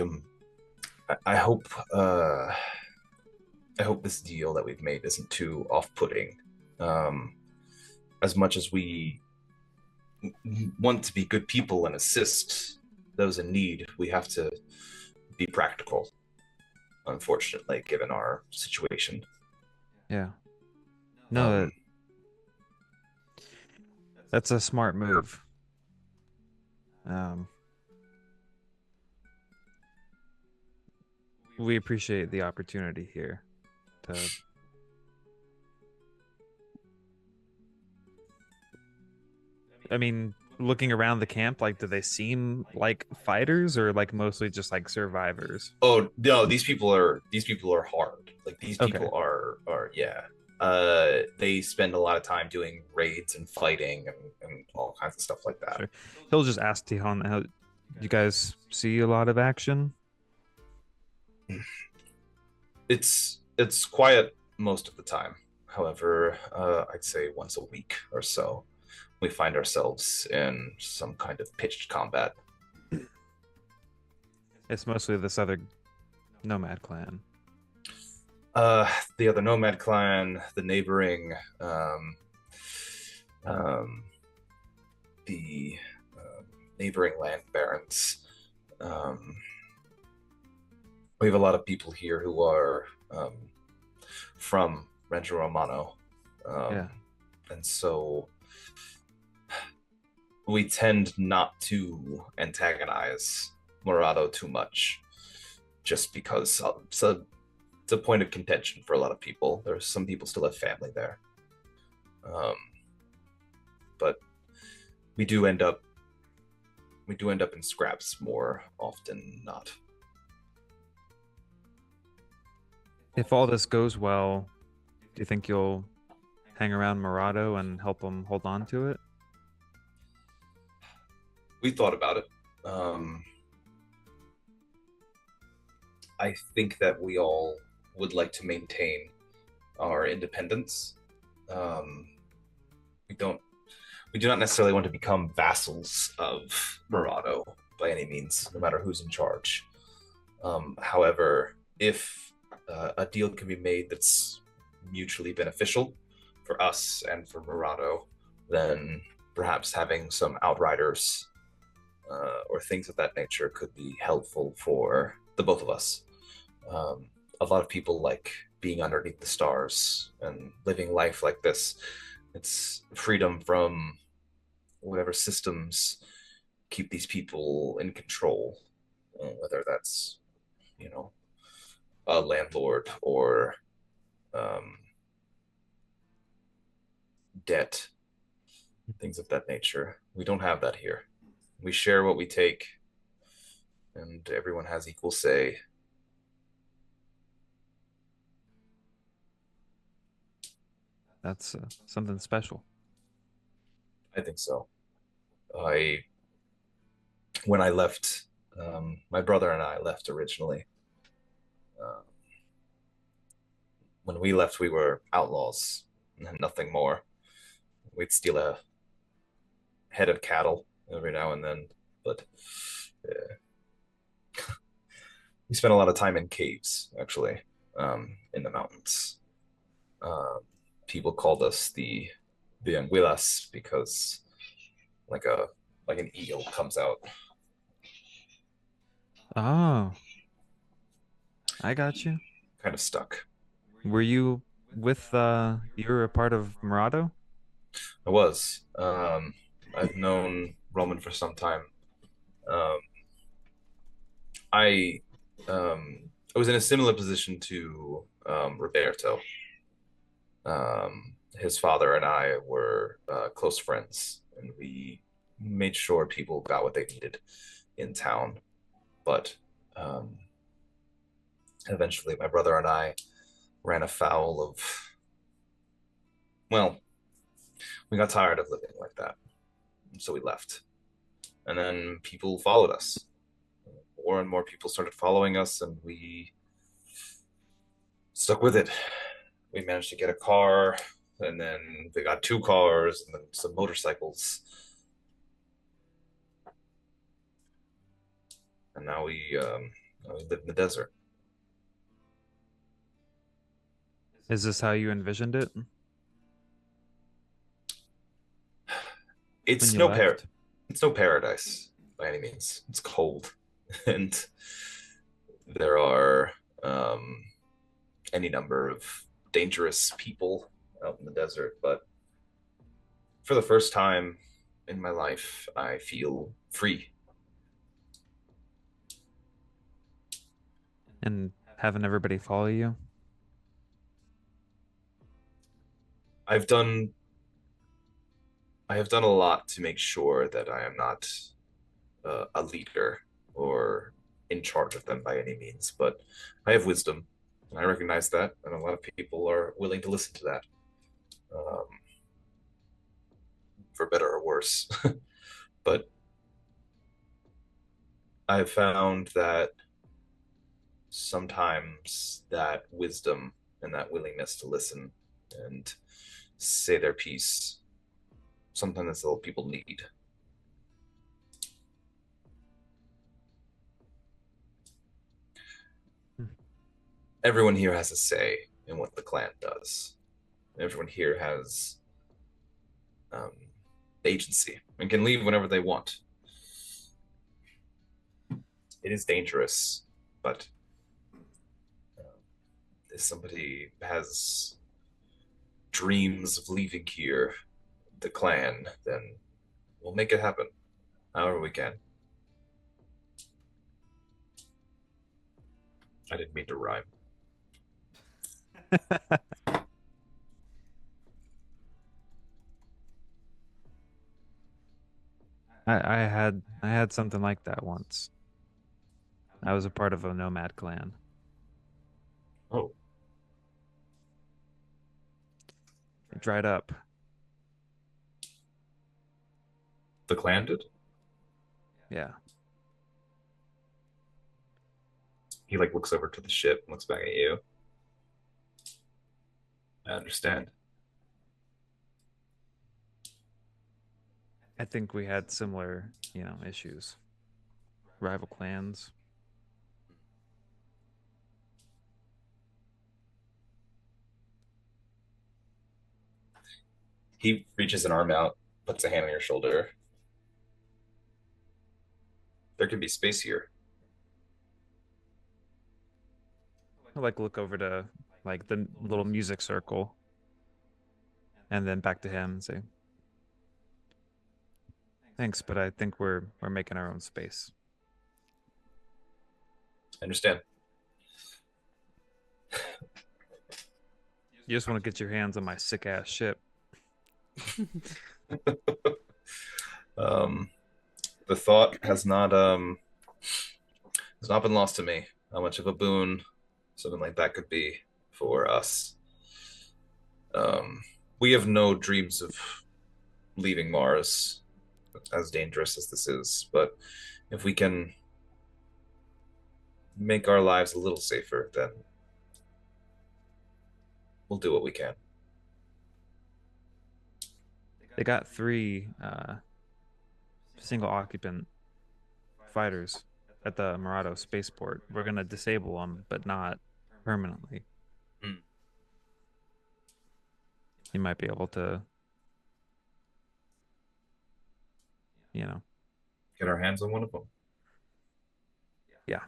hope this deal that we've made isn't too off-putting. As much as we want to be good people and assist those in need, we have to be practical, unfortunately, given our situation. Yeah. No, that's a smart move. We appreciate the opportunity here to I mean, looking around the camp, like, do they seem like fighters or like mostly just like survivors? Oh no, these people are hard. Like these people are yeah. They spend a lot of time doing raids and fighting and all kinds of stuff like that. Sure. He'll just ask Tihon, how you guys see a lot of action? It's quiet most of the time. However, I'd say once a week or so, we find ourselves in some kind of pitched combat. It's mostly this other nomad clan. The other nomad clan, the neighboring, um, the neighboring land barons. We have a lot of people here who are from Rancho Romano. Yeah. And so we tend not to antagonize Morado too much, just because it's a point of contention for a lot of people. There's some people still have family there. But we do end up in scraps more often than not. If all this goes well, do you think you'll hang around Morado and help him hold on to it? We thought about it. I think that we all would like to maintain our independence. We do not necessarily want to become vassals of Morado by any means, no matter who's in charge. However, if a deal can be made that's mutually beneficial for us and for Morado, then perhaps having some outriders or things of that nature could be helpful for the both of us. A lot of people like being underneath the stars and living life like this. It's freedom from whatever systems keep these people in control, whether that's, a landlord or debt, things of that nature. We don't have that here. We share what we take, and everyone has equal say. That's something special. I think so. When I left, my brother and I left originally. When we left, we were outlaws, nothing more. We'd steal a head of cattle every now and then, but we spent a lot of time in caves, actually, in the mountains. People called us the anguilas because like an eel comes out. Oh, I got you. Kind of stuck. Were you with you were a part of Morado? I was. I've known Roman for some time. Um, I I was in a similar position to Roberto. His father and I were close friends, and we made sure people got what they needed in town. But eventually, my brother and I ran afoul of, well, we got tired of living like that, so we left. And then people followed us. More and more people started following us, and we stuck with it. We managed to get a car, and then they got two cars, and then some motorcycles. And now we live in the desert. Is this how you envisioned it when It's you no left? it's no paradise by any means. It's cold, and there are any number of dangerous people out in the desert. But for the first time in my life, I feel free. And having everybody follow you? I've done I have done a lot to make sure that I am not a leader or in charge of them by any means, but I have wisdom, and I recognize that, and a lot of people are willing to listen to that, um, for better or worse. But I've found that sometimes that wisdom and that willingness to listen and say their piece. Something that little people need. Everyone here has a say in what the clan does. Everyone here has agency and can leave whenever they want. It is dangerous, but if somebody has dreams of leaving here, the clan, then we'll make it happen however we can. I didn't mean to rhyme. I had something like that once. I was a part of a nomad clan. Oh. It dried up. The clan did? Yeah. He looks over to the ship and looks back at you. I understand. I think we had similar, issues. Rival clans. He reaches an arm out, puts a hand on your shoulder. There could be space here. I look over to the little music circle and then back to him and say, thanks, but I think we're making our own space. I understand. You just want to get your hands on my sick ass ship. The thought has not been lost to me how much of a boon something like that could be for us. We have no dreams of leaving Mars, as dangerous as this is, but if we can make our lives a little safer, then we'll do what we can. They got 3 single occupant fighters at the Murado spaceport. We're going to disable them, but not permanently. You might be able to, get our hands on one of them. Yeah.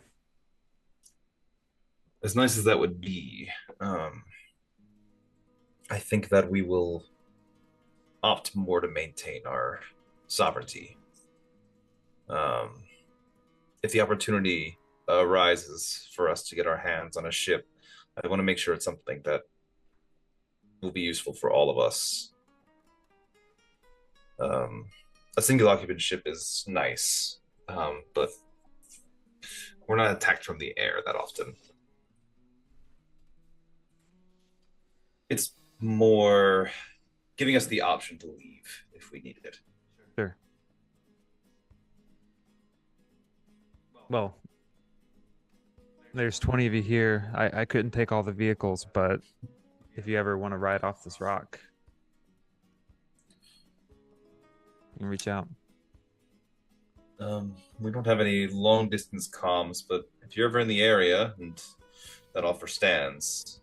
As nice as that would be, I think that we will opt more to maintain our sovereignty. If the opportunity arises for us to get our hands on a ship, I want to make sure it's something that will be useful for all of us. A single occupant ship is nice, but we're not attacked from the air that often. It's more giving us the option to leave if we needed it. Sure. Well, there's 20 of you here. I couldn't take all the vehicles, but if you ever want to ride off this rock, you can reach out. We don't have any long distance comms, but if you're ever in the area and that offer stands,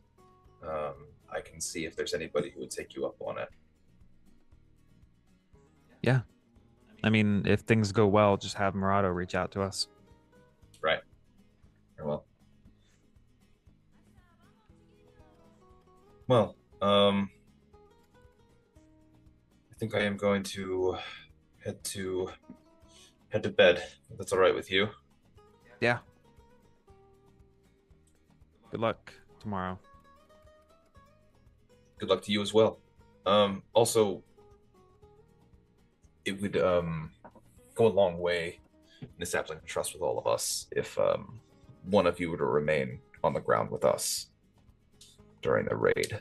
I can see if there's anybody who would take you up on it. Yeah. I mean, if things go well, just have Murado reach out to us. Right. Very well. Well, I think I am going to head to bed. If that's all right with you. Yeah. Good luck tomorrow. Good luck to you as well. Also, it would go a long way in establishing trust with all of us if one of you were to remain on the ground with us during the raid.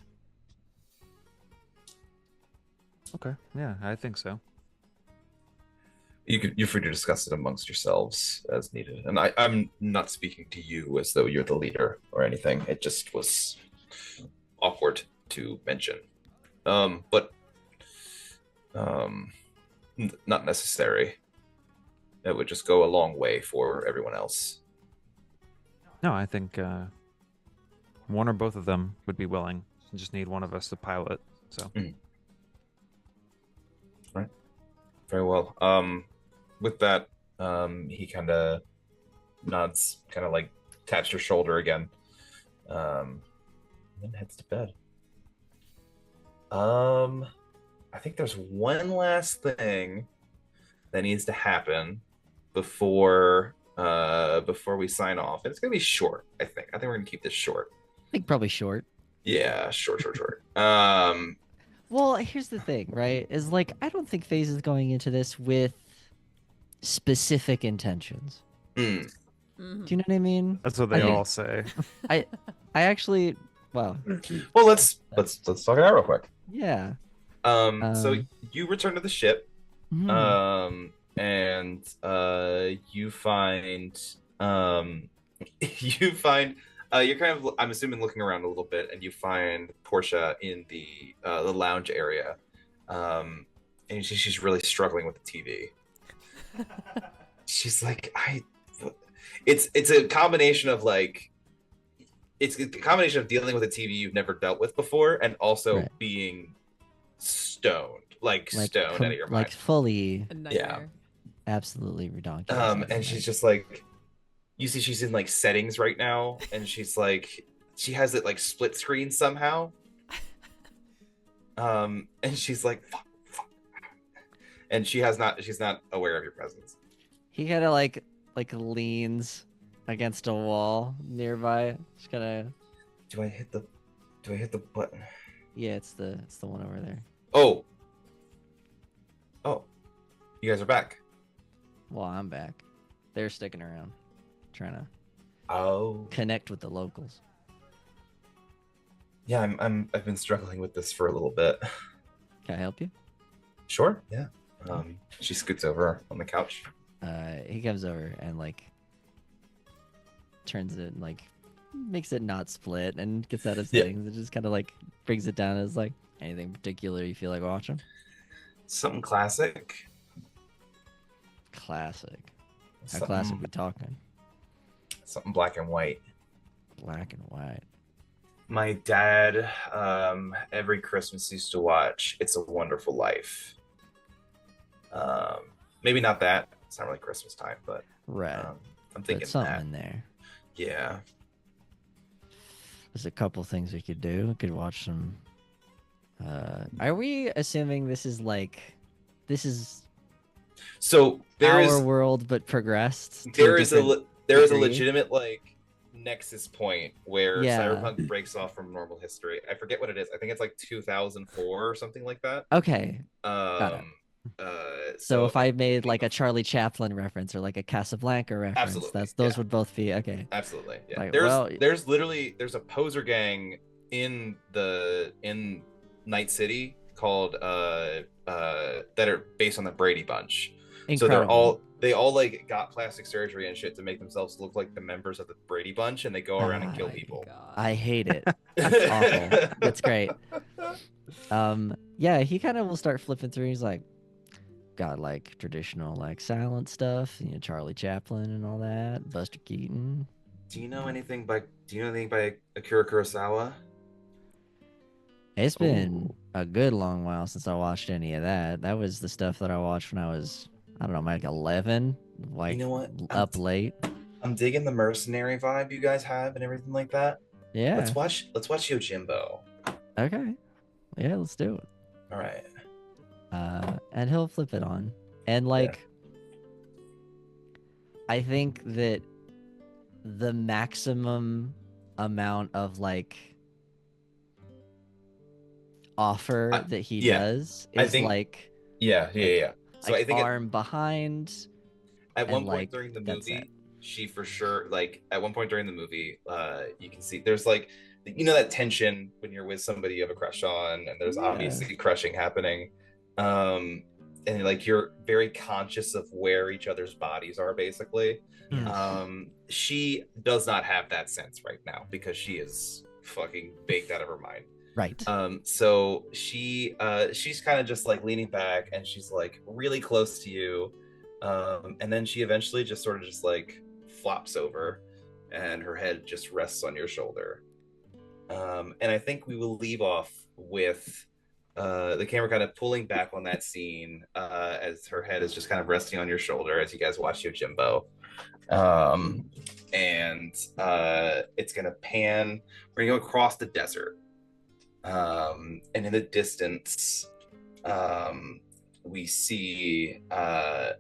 Okay. Yeah, I think so. You're free to discuss it amongst yourselves as needed. And I'm not speaking to you as though you're the leader or anything. It just was awkward to mention. But not necessary. That would just go a long way for everyone else. No, I think one or both of them would be willing. You just need one of us to pilot. So. Right. Very well. With that, he kind of nods, kind of like taps your shoulder again, and then heads to bed. I think there's one last thing that needs to happen before we sign off. And it's gonna be short, I think. I think we're gonna keep this short. I think probably short. Yeah, short. Well, here's the thing, right? Is like I don't think FaZe is going into this with specific intentions. Mm. Mm-hmm. Do you know what I mean? That's what they all say. I actually, well, let's talk it out real quick. Yeah. So you return to the ship, mhm. and you find you're kind of, I'm assuming, looking around a little bit, and you find Portia in the lounge area, and she's really struggling with the TV. She's like, it's a combination of like, it's a combination of dealing with a TV you've never dealt with before, and also being stoned, like stoned out of your mind, like fully, yeah, absolutely redonkulous. And she's just like, you see, she's in like settings right now, and she's like, she has it like split screen somehow, and she's like, fuck. And she's not aware of your presence. He kind of like leans against a wall nearby. Just kind of. Do I hit the button? Yeah, it's the one over there. Oh, you guys are back. Well, I'm back. They're sticking around, trying to connect with the locals. Yeah, I've been struggling with this for a little bit. Can I help you? Sure. Yeah. She scoots over on the couch. He comes over and like turns it, like makes it not split, and gets out of settings and just kind of like brings it down as like, anything particular you feel like watching? Something classic. Classic. How classic we talking? Something black and white. Black and white. My dad, every Christmas used to watch "It's a Wonderful Life." Maybe not that. It's not really Christmas time, but right. I'm thinking but something that. In there. Yeah. There's a couple things we could do. We could watch some. Are we assuming this is so there our world but progressed? There is a legitimate like nexus point where cyberpunk breaks off from normal history. I forget what it is. I think it's like 2004 or something like that. Okay. So if I made like a Charlie Chaplin reference or like a Casablanca reference, those would both be okay. Absolutely. Yeah. Like, there's a poser gang in Night City called that are based on the Brady Bunch. Incredible. So they all like got plastic surgery and shit to make themselves look like the members of the Brady Bunch, and they go around and kill people. God. I hate it. That's awful. That's great. Yeah, he kind of will start flipping through. He's like, got like traditional like silent stuff, Charlie Chaplin and all that, Buster Keaton. Do you know anything by Akira Kurosawa? It's been a good long while since I watched any of that. That was the stuff that I watched when I was, I don't know, like 11, like, you know what? Up late. I'm digging the mercenary vibe you guys have and everything like that. Yeah. Let's watch Yojimbo. Okay. Yeah, let's do it. All right. And he'll flip it on. And like I think that the maximum amount of like offer that he does is like so I think arm behind. At one point during the movie, she for sure, like at one point during the movie, you can see there's like, that tension when you're with somebody you have a crush on, and there's obviously crushing happening, and like you're very conscious of where each other's bodies are basically. She does not have that sense right now because she is fucking baked out of her mind. Right. So she's kind of just like leaning back, and she's like really close to you, and then she eventually just sort of just like flops over, and her head just rests on your shoulder. And I think we will leave off with the camera kind of pulling back on that scene as her head is just kind of resting on your shoulder as you guys watch Yojimbo. And it's gonna pan. We're gonna go across the desert. And in the distance, we see a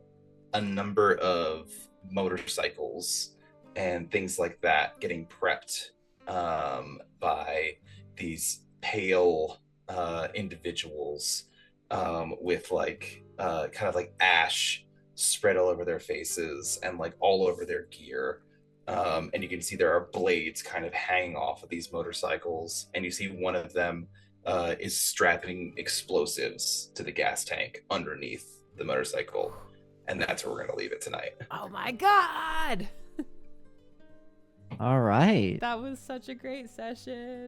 number of motorcycles and things like that getting prepped by these pale individuals with like kind of like ash spread all over their faces and like all over their gear. And you can see there are blades kind of hanging off of these motorcycles, and you see one of them is strapping explosives to the gas tank underneath the motorcycle, and that's where we're going to leave it tonight. Oh my god! All right. That was such a great session.